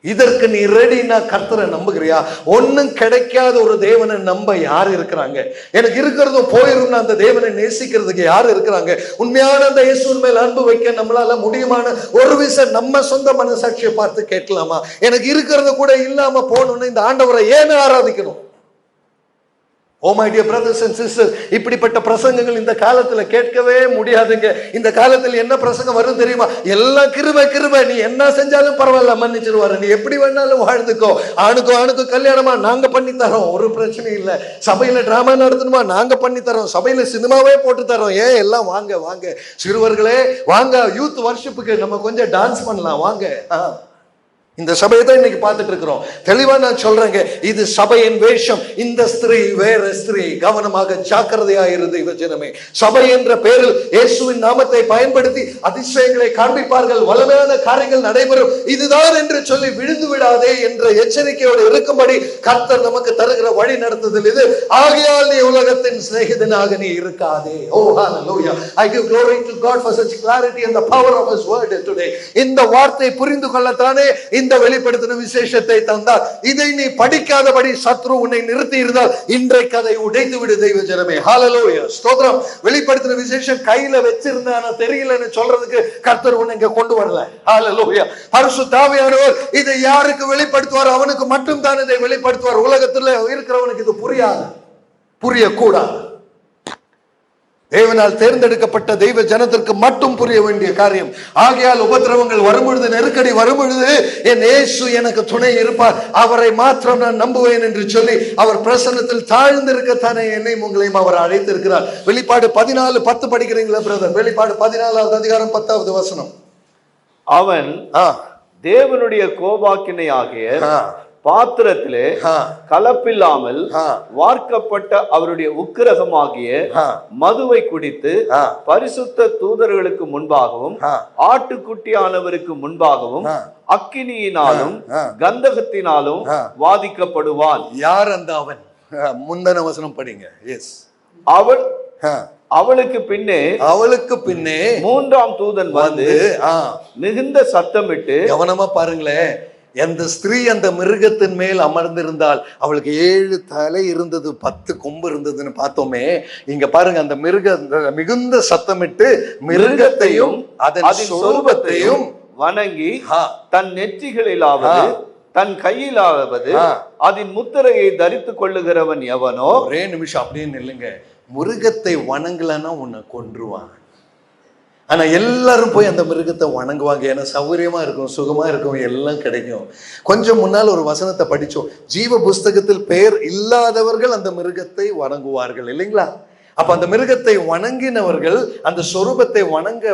Speaker 1: இதற்கு நீ ரெடினா கர்த்தரை நம்புகிறியா? ஒன்னும் கிடைக்காத ஒரு தேவனை நம்ப யார் இருக்கிறாங்க? எனக்கு இருக்கிறதும் போயிரும்னு அந்த தேவனை நேசிக்கிறதுக்கு யார் இருக்கிறாங்க? உண்மையான அந்த இயேசுவின் மேல் அன்பு வைக்க நம்மளால முடியுமான ஒரு விஷயம் நம்ம சொந்த மனசாட்சியை பார்த்து கேட்கலாமா? எனக்கு இருக்கிறது கூட இல்லாம போகணும்னு இந்த ஆண்டவரை ஏன் ஆராதிக்கணும்? Oh my dear brothers and sisters, இப்படிப்பட்ட பிரசங்கங்கள் இந்த காலத்துல கேட்கவே முடியாதுங்க. இந்த காலத்தில் என்ன பிரசங்கம் வரும் தெரியுமா? எல்லாம் கிருபை, நீ என்ன செஞ்சாலும் பரவாயில்ல, மன்னிச்சிருவாரு, நீ எப்படி வேணாலும் வாழ்ந்துக்கோ, ஆணுக்கு கல்யாணமா நாங்க பண்ணி தரோம், ஒரு பிரச்சனை இல்லை. சபையில டிராமா நடத்தணுமா நாங்க பண்ணி தரோம், சபையில சினிமாவே போட்டு தரோம். ஏன் எல்லாம் வாங்க சிறுவர்களே வாங்க, யூத் வர்ஷிப்புக்கு நம்ம கொஞ்சம் டான்ஸ் பண்ணலாம் வாங்க. இந்த சபையை தான் இன்னைக்கு பார்த்துட்டு இருக்கிறோம். தெளிவா நான் சொல்றேங்க, இது சபையின் வேஷம். இந்த ஸ்திரீ வேற ஸ்திரீ. கவனமாக ஜாக்கிரதையா இருந்து ஜனமே, சபை என்ற பெயரில் இயேசுவின் நாமத்தை பயன்படுத்தி அதிசயங்களை காண்பிப்பார்கள், வல்லமையான காரியங்கள் நடைபெறும், இதுதான் என்று சொல்லி விழுந்து விடாதே என்ற எச்சரிக்கையோடு இருக்கும்படி கர்த்தர் நமக்கு தருகிற வழி நடத்துதல் இது. ஆகையால் நீ உலகத்தின் சிநேகிதனாக நீ இருக்காதே. ஓ ஹalleluya, I give glory to God for such clarity and the power of his word today. இந்த வார்த்தை புரிந்து கொள்ளத்தானே இந்த வெளிப்படுத்தின விசேஷத்தை தந்தார். இதை நீ படிக்காதபடி சத்ரு உன்னை நிறுத்தி இருந்தால் இன்றைக்கு அதை உடைத்து விடு தெய்வ ஜனமே. ஹalleluya ஸ்தோத்திரம். வெளிப்படுத்தின விசேஷம் கையில வச்சிருந்தானா தெரியலன்னு சொல்றதுக்கு கர்த்தர் உன்னை இங்க கொண்டு வரல. ஹalleluya. பரிசுத்த ஆவியானவர் இதை யாருக்கு வெளிப்படுத்துவார்? அவனுக்கு மட்டும் தான் இதை வெளிப்படுத்துவார். உலகத்துல இருக்கிறவனுக்கு இது புரியக்கூடாது. தேவனால் தேர்ந்தெடுக்கப்பட்ட தெய்வ ஜனத்திற்கு மட்டும் புரிய வேண்டிய காரியம். ஆகையால் உபத்திரவங்கள் வரும்பொழுது, நெருக்கடி வரும்பொழுது, என் இயேசு எனக்கு துணை இருப்பார், அவரை மாத்திரம் நான் நம்புவேன் என்று சொல்லி அவர் பிரசன்னத்தில் தாழ்ந்திருக்கத்தானே என்னையும் உங்களையும் அவர் அழைத்திருக்கிறார். வெளிப்பாடு 14:10 படிக்கிறீங்களா பிரதர்? வெளிப்பாடு 14வது அதிகாரம் 10வது வசனம்.
Speaker 2: அவன் தேவனுடைய கோபாக்கினை ஆகிய பாத்திரத்திலே கலப்பில்லாமல் வார்க்கப்பட்ட அவருடைய உக்கிரகமாகிய மதுவை குடித்து பரிசுத்த தூதர்களுக்கு முன்பாகவும் ஆட்டுக்குட்டியானவருக்கு முன்பாகவும் அக்கினியினாலும் கந்தகத்தினாலும் வாதிக்கப்படுவான்.
Speaker 1: யார் அந்த அவன்? முந்தன வசனம் படிங்க. எஸ்,
Speaker 2: அவன் அவளுக்கு பின்னே 3ஆம் தூதன் வந்து மிகுந்த சத்தமிட்டு.
Speaker 1: கவனமா பாருங்களேன், அந்த ஸ்திரீ அந்த மிருகத்தின் மேல் அமர்ந்திருந்தால் அவளுக்கு 7 தலை இருந்தது, 10 கொம்பு இருந்ததுன்னு பார்த்தோமே. இங்க பாருங்க, அந்த மிகுந்த சத்தமிட்டு மிருகத்தையும் அதன் சொரூபத்தையும்
Speaker 2: வணங்கி தன் நெற்றிகளிலாவது தன் கையிலாவது அதன் முத்திரையை தரித்துக் கொள்ளுகிறவன் எவனோ.
Speaker 1: ஒரே நிமிஷம் அப்படியே நில்லுங்க.
Speaker 3: மிருகத்தை வணங்கலன்னா உன்னை கொன்றுவான். ஆனா எல்லாரும் போய் அந்த மிருகத்தை வணங்குவாங்க. ஏன்னா சௌகரியமா இருக்கும், சுகமா இருக்கும், எல்லாம் கிடைக்கும். கொஞ்சம் முன்னால் ஒரு வசனத்தை படிச்சோம், ஜீவ புஸ்தகத்தில் பெயர் இல்லாதவர்கள் அந்த மிருகத்தை வணங்குவார்கள், இல்லைங்களா? அப்ப அந்த மிருகத்தை வணங்கினவர்கள், அந்த சொரூபத்தை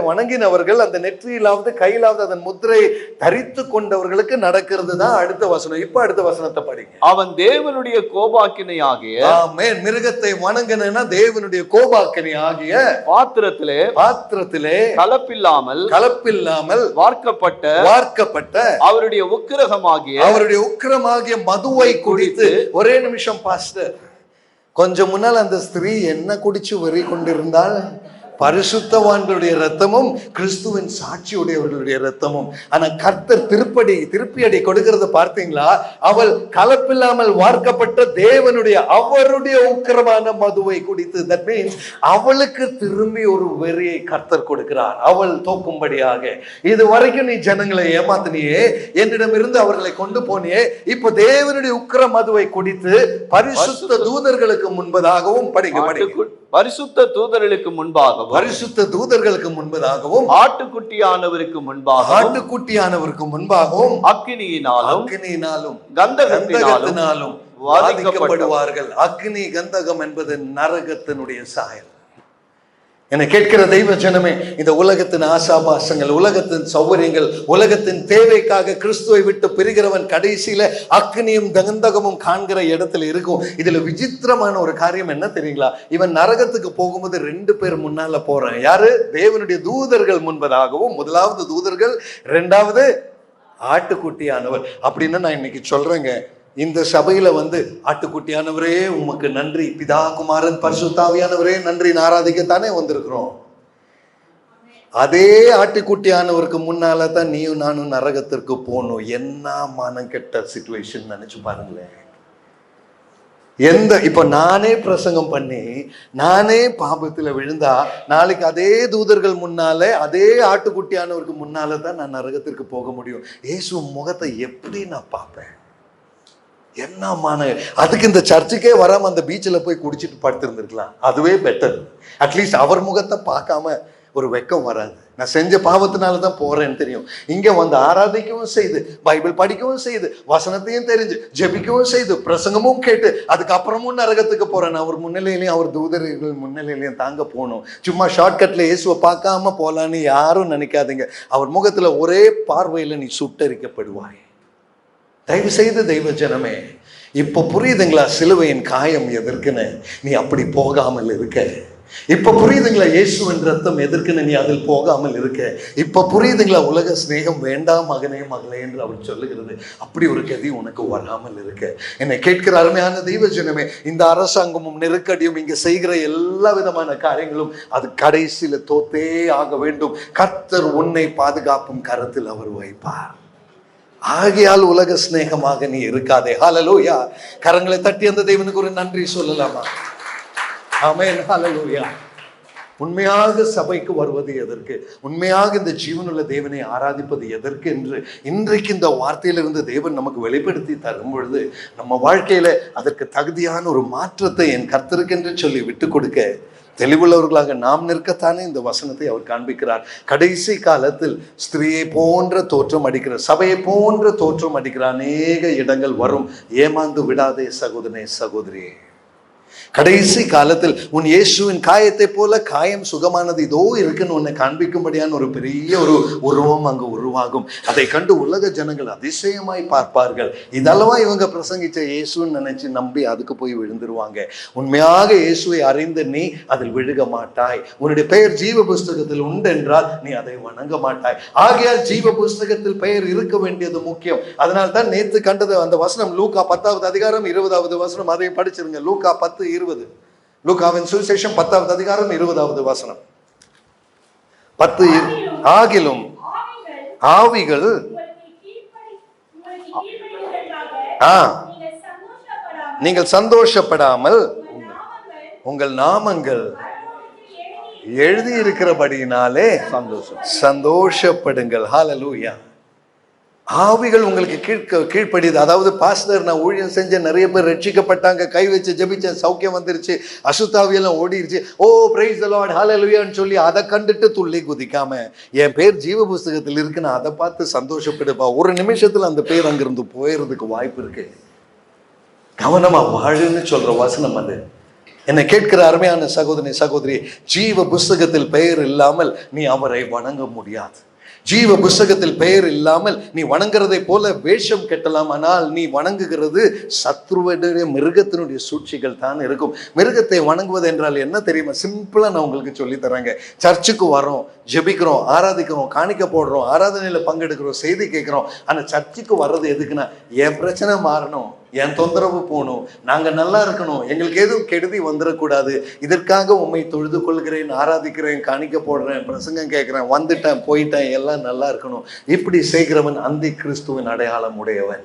Speaker 3: வணங்கினவர்கள், அந்த நெற்றியிலாவது கையிலாவது அதன் முத்திரை தரித்து கொண்டவர்களுக்கு நடக்கிறது தான் அடுத்த வசனம். இப்ப அடுத்த வசனத்தை படிங்க.
Speaker 2: அவன் தேவனுடைய கோபாக்கினை ஆகிய,
Speaker 3: ஆமென், மிருகத்தை வணங்கினா தேவனுடைய கோபாக்கினை ஆகிய பாத்திரத்திலே கலப்பில்லாமல் வார்க்கப்பட்ட
Speaker 2: அவருடைய உக்கிரமாகிய
Speaker 3: மதுவை குடித்து. ஒரே நிமிஷம் பாஸ்டர், கொஞ்சம் முன்னால் அந்த ஸ்திரீ என்ன குடிச்சு வெறி கொண்டிருந்தால்? பரிசுத்தவான்களுடைய ரத்தமும் கிறிஸ்துவின் சாட்சியுடையவர்களுடைய ரத்தமும். ஆனா கர்த்தர் திருப்பியடி கொடுக்கிறத பார்த்தீங்களா? அவள் கலப்பில்லாமல் வார்க்கப்பட்ட தேவனுடைய அவருடைய உக்கிரமான மதுவை குடித்து. தட் மீன்ஸ் அவளுக்கு திரும்பி ஒரு வெறியை கர்த்தர் கொடுக்கிறார், அவள் தோக்கும்படியாக. இது வரைக்கும் நீ ஜனங்களை ஏமாத்தினியே, என்னிடமிருந்து அவர்களை கொண்டு போனியே, இப்ப தேவனுடைய உக்கிர மதுவை குடித்து பரிசுத்த தூதர்களுக்கு முன்பதாகவும்
Speaker 2: பரிசுத்த தூதர்களுக்கு
Speaker 3: முன்பதாகவும்
Speaker 2: ஆட்டுக்குட்டியானவருக்கு முன்பாகவும்
Speaker 3: அக்கினியினாலும் கந்தகத்தினாலும் வாதிக்கப்படுவார்கள். அக்னி கந்தகம் என்பது நரகத்தினுடைய சாயல். என்னை கேட்கிற தெய்வ ஜனமே, இந்த உலகத்தின் ஆசாபாசங்கள், உலகத்தின் சௌகரியங்கள், உலகத்தின் தேவைக்காக கிறிஸ்துவை விட்டு பிரிகிறவன் கடைசியில அக்னியும் கந்தகமும் காண்கிற இடத்துல இருக்கும். இதுல விசித்திரமான ஒரு காரியம் என்ன தெரியுங்களா? இவன் நரகத்துக்கு போகும்போது 2 பேர் முன்னால போறான். யாரு? தேவனுடைய தூதர்கள் முன்பதாகவும், முதலாவது தூதர்கள், 2வது ஆட்டுக்குட்டியானவர். அப்படின்னு நான் இன்னைக்கு சொல்றேங்க, இந்த சபையில ஆட்டுக்குட்டியானவரே உமக்கு நன்றி, பிதா குமாரன் பரிசுத்தாவியானவரே நன்றி ஆராதிக்கத்தானே வந்திருக்கிறோம். அதே ஆட்டுக்குட்டியானவருக்கு முன்னால தான் நீயும் நானும் நரகத்திற்கு போகணும். என்ன மானம் கெட்ட சிச்சுவேஷன் நினைச்சு பாருங்களேன். இப்ப நானே பிரசங்கம் பண்ணி நானே பாபத்துல விழுந்தா, நாளைக்கு அதே தூதர்கள் முன்னாலே, அதே ஆட்டுக்குட்டியானவருக்கு முன்னால தான் நான் நரகத்திற்கு போக முடியும். இயேசு முகத்தை எப்படி நான் பார்ப்பேன்? என்னமான அதுக்கு இந்த சர்ச்சுக்கே வராம அந்த பீச்சில் போய் குடிச்சிட்டு படுத்திருந்துருக்கலாம், அதுவே பெட்டர். அட்லீஸ்ட் அவர் முகத்தை பார்க்காம ஒரு வெக்கம் வராது. நான் செஞ்ச பாவத்தினால தான் போறேன்னு தெரியும். இங்க ஆராதிக்கவும் செய்து, பைபிள் படிக்கவும் செய்து, வசனத்தையும் தெரிஞ்சு, ஜெபிக்கவும் செய்து, பிரசங்கமும் கேட்டு, அதுக்கப்புறமும் நரகத்துக்கு போறேன். அவர் முன்னிலையிலையும் அவர் தூதர்கள் முன்னிலையிலையும் தாங்க போகணும். சும்மா ஷார்ட்கட்ல இயேசுவை பார்க்காம போலான்னு யாரும் நினைக்காதீங்க. அவர் முகத்துல ஒரே பார்வையில நீ சுட்டரிக்கப்படுவாய். தயவு செய்து தெய்வ ஜனமே, இப்ப புரியுதுங்களா சிலுவையின் காயம் எதற்குன்னு? நீ அப்படி போகாமல் இருக்க. இப்ப புரியுதுங்களா இயேசுவின் ரத்தம் எதற்குன்னு? நீ அதில் போகாமல் இருக்க. இப்ப புரியுதுங்களா உலக சிநேகம் வேண்டாம் மகனே மகளே என்று அவர் சொல்லுகிறது? அப்படி ஒரு கதி உனக்கு வராமல் இருக்க. என்னை கேட்கிற அருமையான தெய்வ ஜனமே, இந்த அரசாங்கமும் நெருக்கடியும் இங்க செய்கிற எல்லா விதமான காரியங்களும் அது கடைசியில தோத்தே ஆக வேண்டும். கர்த்தர் உன்னை பாதுகாப்பும் கரத்தில் அவர் வைப்பார். ஆகையால் உலக சிநேகமாக நீ இருக்காதே. ஹல்லேலூயா. கரங்களை தட்டி அந்த தேவனுக்கு ஒரு நன்றி சொல்லலாமா? ஆமென். ஹல்லேலூயா. உண்மையாக சபைக்கு வருவது எதற்கு? உண்மையாக இந்த ஜீவனுள்ள தேவனை ஆராதிப்பது எதற்கு என்று இன்றைக்கு இந்த வார்த்தையிலிருந்து தேவன் நமக்கு வெளிப்படுத்தி தரும் பொழுது, நம்ம வாழ்க்கையில அதற்கு தகுதியான ஒரு மாற்றத்தை என் கர்த்தருக்கென்று சொல்லி விட்டு கொடுக்க தெளிவுள்ளவர்களாக நாம் நிற்கத்தானே இந்த வசனத்தை அவர் காண்பிக்கிறார். கடைசி காலத்தில் ஸ்திரீயை போன்ற தோற்றம் அடிக்கிற, சபையை போன்ற தோற்றம் அடிக்கிற அநேக இடங்கள் வரும். ஏமாந்து விடாதே சகோதரனே சகோதரியே. கடைசி காலத்தில் உன் இயேசுவின் காயத்தை போல காயம் சுகமானது இதோ இருக்குன்னு உன்னை காண்பிக்கும்படியான ஒரு பெரிய ஒரு உருவம் அங்கு உருவாகும். அதை கண்டு உலக ஜனங்கள் அதிசயமாய் பார்ப்பார்கள். இதெல்லாம் இவங்க பிரசங்கிச்ச இயேசுன்னு நினைச்சு நம்பி அதுக்கு போய் விழுந்துருவாங்க. உண்மையாக இயேசுவை அறிந்த நீ அதில் விழுக மாட்டாய். உன்னுடைய பெயர் ஜீவ புஸ்தகத்தில் உண்டு என்றால் நீ அதை வணங்க மாட்டாய். ஆகையால் ஜீவ புஸ்தகத்தில் பெயர் இருக்க வேண்டியது முக்கியம். அதனால தான் நேற்று கண்டது அந்த வசனம், லூக்கா 10வது அதிகாரம் 20வது வசனம், அதையும் படிச்சிருங்க. லூக்கா 10:20. லூக்காவின் சுவிசேஷம் 10வது அதிகாரம் 20வது வசனம். 10 ஆகிலும் ஆவிகள் நீங்கள் சந்தோஷப்படாமல் உங்கள் நாமங்கள் எழுதி இருக்கிறபடியினாலே சந்தோஷப்படுங்கள். ஹல்லேலூயா. ஆவிகள் உங்களுக்கு கீழ்ப்படியுது. அதாவது பாஸ்டர் நான் ஊழியம் செஞ்ச நிறைய பேர் ரட்சிக்கப்பட்டாங்க, கை வச்சு ஜெபிச்சேன், சௌக்கியம் வந்துருச்சு, அசுத்தாவியெல்லாம் ஓடிருச்சு, ஓ பிரைஸ் தி லார்ட் ஹல்லேலூயான்னு சொல்லி அதை கண்டுட்டு துள்ளி குதிக்காம என் பேர் ஜீவ புஸ்தகத்தில் இருக்குன்னு அதை பார்த்து சந்தோஷப்படுப்பா. ஒரு நிமிஷத்துல அந்த பேர் அங்கிருந்து போயிடுறதுக்கு வாய்ப்பு இருக்கு. கவனமா வாழுன்னு சொல்ற வசனம் அது. என்னை கேட்கிற அருமையான சகோதரி சகோதரி, ஜீவ புஸ்தகத்தில் பெயர் இல்லாமல் நீ அவரை வணங்க முடியாது. ஜீவ புஸ்தகத்தில் பெயர் இல்லாமல் நீ வணங்குறதை போல வேஷம் கெட்டலாம். ஆனால் நீ வணங்குகிறது சத்ருவனுடைய மிருகத்தினுடைய சூழ்ச்சிகள் தான் இருக்கும். மிருகத்தை வணங்குவது என்றால் என்ன தெரியுமா? சிம்பிளா நான் உங்களுக்கு சொல்லி தரேங்க. சர்ச்சுக்கு வரோம், ஜெபிக்கிறோம், ஆராதிக்கிறோம், காணிக்க போடுறோம், ஆராதனையில பங்கெடுக்கிறோம், செய்தி கேட்கிறோம். ஆனா சர்ச்சுக்கு வர்றது எதுக்குன்னா என் பிரச்சனை மாறணும், என் தொந்தரவு போகணும், நாங்க நல்லா இருக்கணும், எங்களுக்கு எதுவும் கெடுதி வந்துடக்கூடாது, இதற்காக உண்மை தொழுது கொள்கிறேன், ஆராதிக்கிறேன், காணிக்க போடுறேன், பிரசங்கம் கேட்கிறேன், வந்துட்டேன் போயிட்டேன், எல்லாம் நல்லா இருக்கணும். இப்படி செய்கிறவன் அந்தி கிறிஸ்துவின் அடையாளம் உடையவன்.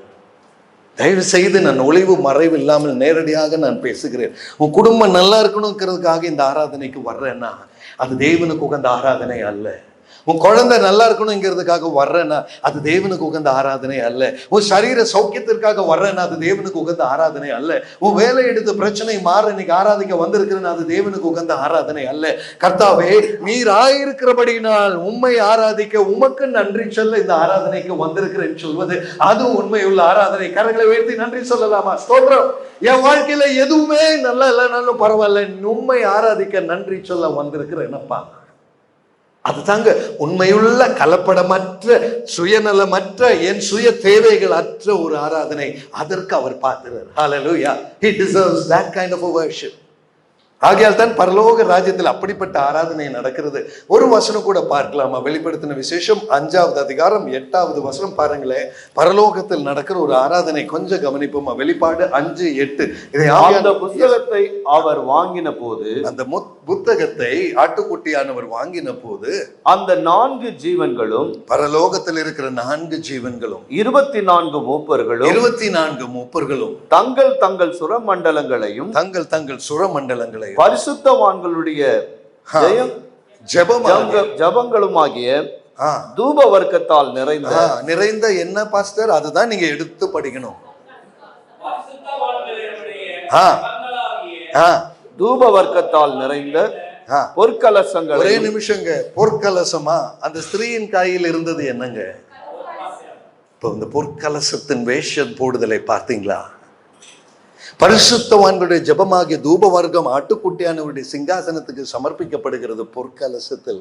Speaker 3: தயவு செய்து நான் ஒளிவு மறைவு இல்லாமல் நேரடியாக நான் பேசுகிறேன். உன் குடும்பம் நல்லா இருக்கணுங்கிறதுக்காக இந்த ஆராதனைக்கு வர்றேன்னா அது தேவனுக்கு உகந்த ஆராதனை அல்ல. உன் குழந்தை நல்லா இருக்கணுங்கிறதுக்காக வர்றேன்னா அது தேவனுக்கு உகந்த ஆராதனை அல்ல. உன் சரீர சௌக்கியத்திற்காக வர்றேன்னா அது தேவனுக்கு உகந்த ஆராதனை அல்ல. உன் வேலை எடுத்து பிரச்சனை மாற இன்னைக்கு ஆராதிக்க வந்திருக்கிறேன்னா அது தேவனுக்கு உகந்த ஆராதனை அல்ல. கர்த்தாவே, நீர் ஆயிருக்கிறபடியினால் உம்மை ஆராதிக்க உமக்கு நன்றி சொல்ல இந்த ஆராதனைக்கு வந்திருக்கிறேன்னு சொல்வது அது உண்மையுள்ள ஆராதனை. கரங்களை உயர்த்தி நன்றி சொல்லலாமா? ஸ்தோத்திரம். என் வாழ்க்கையில எதுவுமே நல்லா இல்லைனாலும் பரவாயில்ல, உம்மை ஆராதிக்க நன்றி சொல்ல வந்திருக்கிறேனப்பா. அது தாங்க உண்மையுள்ள கலப்படமற்ற சுயநலமற்ற என் சுய தேவைகள் அற்ற ஒரு ஆராதனை. அதற்கு அவர் பார்க்கிறார். ஹல்லேலூயா. He deserves that kind of a worship. ஆகையால் தான் பரலோக ராஜ்யத்தில் அப்படிப்பட்ட ஆராதனை நடக்கிறது. ஒரு வசனம் கூட பார்க்கலாமா? வெளிப்படுத்தின விசேஷம் 5வது அதிகாரம் 8வது வசனம் பாருங்களேன். பரலோகத்தில் நடக்கிற ஒரு ஆராதனை கொஞ்சம் கவனிப்போமா? வெளிப்பாடு 5:8. இதை
Speaker 2: அந்த புத்தகத்தை அவர் வாங்கின போது,
Speaker 3: அந்த புத்தகத்தை ஆட்டுக்குட்டியானவர் வாங்கின போது
Speaker 2: அந்த 4 ஜீவன்களும்,
Speaker 3: பரலோகத்தில் இருக்கிற 4 ஜீவன்களும்,
Speaker 2: 24 மூப்பர்களும்,
Speaker 3: 24 மூப்பர்களும்
Speaker 2: தங்கள் தங்கள் சுரமண்டலங்களையும் பரிசுத்தவான்களுடைய ஜபங்களுமாகிய தூப வர்க்கத்தால்
Speaker 3: நிறைந்த என்ன பாஸ்டர்? அதுதான் நீங்க எடுத்து படிக்கணும்.
Speaker 2: தூப வர்க்கத்தால் நிறைந்த பொற்கலசங்கள்.
Speaker 3: ஒரே நிமிஷங்க, பொற்கலசமா? அந்த ஸ்திரீயின் கையில் இருந்தது என்னங்க? இப்போ இந்த பொற்கலசத்தின் வேஷம் போடுதலை பார்த்தீங்களா? பரிசுத்தவான்களுடைய ஜபமாகிய தூப வர்க்கம் ஆட்டுக்குட்டியானவருடைய சிங்காசனத்துக்கு சமர்ப்பிக்கப்படுகிறது பொற்கலசத்தில்.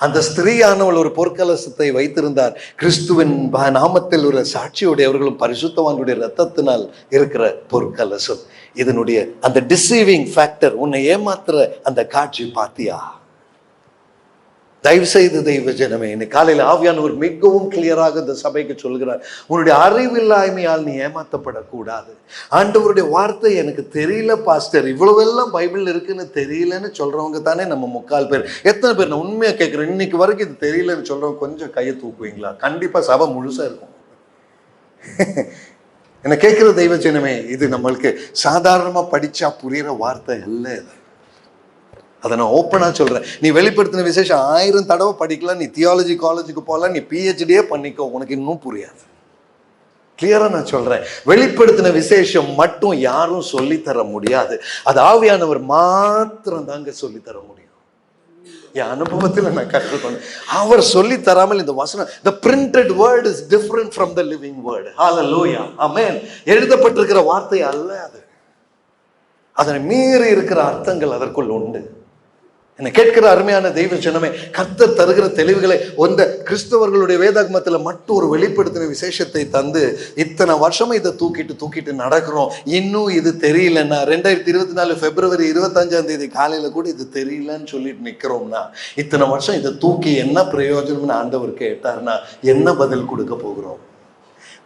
Speaker 3: அந்த ஸ்திரீயானவள் ஒரு பொற்கலசத்தை வைத்திருந்தார். கிறிஸ்துவின் நாமத்தில் ஒரு சாட்சியுடையவர்களும் பரிசுத்தவான்களுடைய ரத்தத்தினால் இருக்கிற பொற்கலசம். இதனுடைய அந்த டிசீவிங் ஃபேக்டர், உன்னை ஏமாத்துற அந்த காட்சி பாத்தியா? தயவு செய்து தெய்வ ஜனமே, இன்னைக்கு காலையில் ஆவியானவர் மிகவும் கிளியராக இந்த சபைக்கு சொல்கிறார், உன்னுடைய அறிவில்லாய்மையால் நீ ஏமாற்றப்படக்கூடாது. ஆண்டவருடைய வார்த்தை எனக்கு தெரியல பாஸ்டர், இவ்வளவெல்லாம் பைபிள் இருக்குன்னு தெரியலன்னு சொல்றவங்க தானே நம்ம 3/4 பேர். எத்தனை பேர் நான் உண்மையா கேட்கிறேன், இன்னைக்கு வரைக்கும் இது தெரியலன்னு சொல்றவங்க கொஞ்சம் கையை தூக்குவீங்களா? கண்டிப்பா சபை முழுசா இருக்கும். என்ன கேட்கிற தெய்வ ஜனமே, இது நம்மளுக்கு சாதாரணமா படிச்சா புரியுற வார்த்தை அல்ல. அதை நான் ஓப்பனா சொல்றேன். நீ வெளிப்படுத்தின விசேஷம் 1000 தடவை படிக்கலாம், நீ தியாலஜி காலேஜுக்கு போகலாம், நீ PhD பண்ணிக்கோ, உனக்கு இன்னும் புரியாது. கிளியரா நான் சொல்றேன், வெளிப்படுத்தின விசேஷம் மட்டும் யாரும் சொல்லித்தர முடியாது. அது ஆவியானவர் மாத்திரம் தாங்க சொல்லித்தர முடியும். என் அனுபவத்தில் நான் கற்றுக்கொண்டேன். அவர் சொல்லி தராமல் இந்த வசனம், the printed word is different from the living word. Hallelujah. Amen. எழுதப்பட்டிருக்கிற வார்த்தை அல்ல அது. அதனை மீறி இருக்கிற அர்த்தங்கள் அதற்குள் உண்டு. என்னை கேட்கிற அருமையான தெய்வ ஜனமே, கர்த்தர் தருகிற தெளிவுகளை இந்த கிறிஸ்தவர்களுடைய வேதாகமத்தில் மட்டும் ஒரு வெளிப்படுத்தின விசேஷத்தை தந்து இத்தனை வருஷமா இதை தூக்கிட்டு நடக்கிறோம். இன்னும் இது தெரியலன்னா 2024 பிப்ரவரி 25ஆம் தேதி காலையில கூட இது தெரியலன்னு சொல்லிட்டு நிக்கிறோம்னா, இத்தனை வருஷம் இதை தூக்கி என்ன பிரயோஜனம்னு ஆண்டவர் கேட்டார்னா என்ன பதில் கொடுக்க போகிறோம்?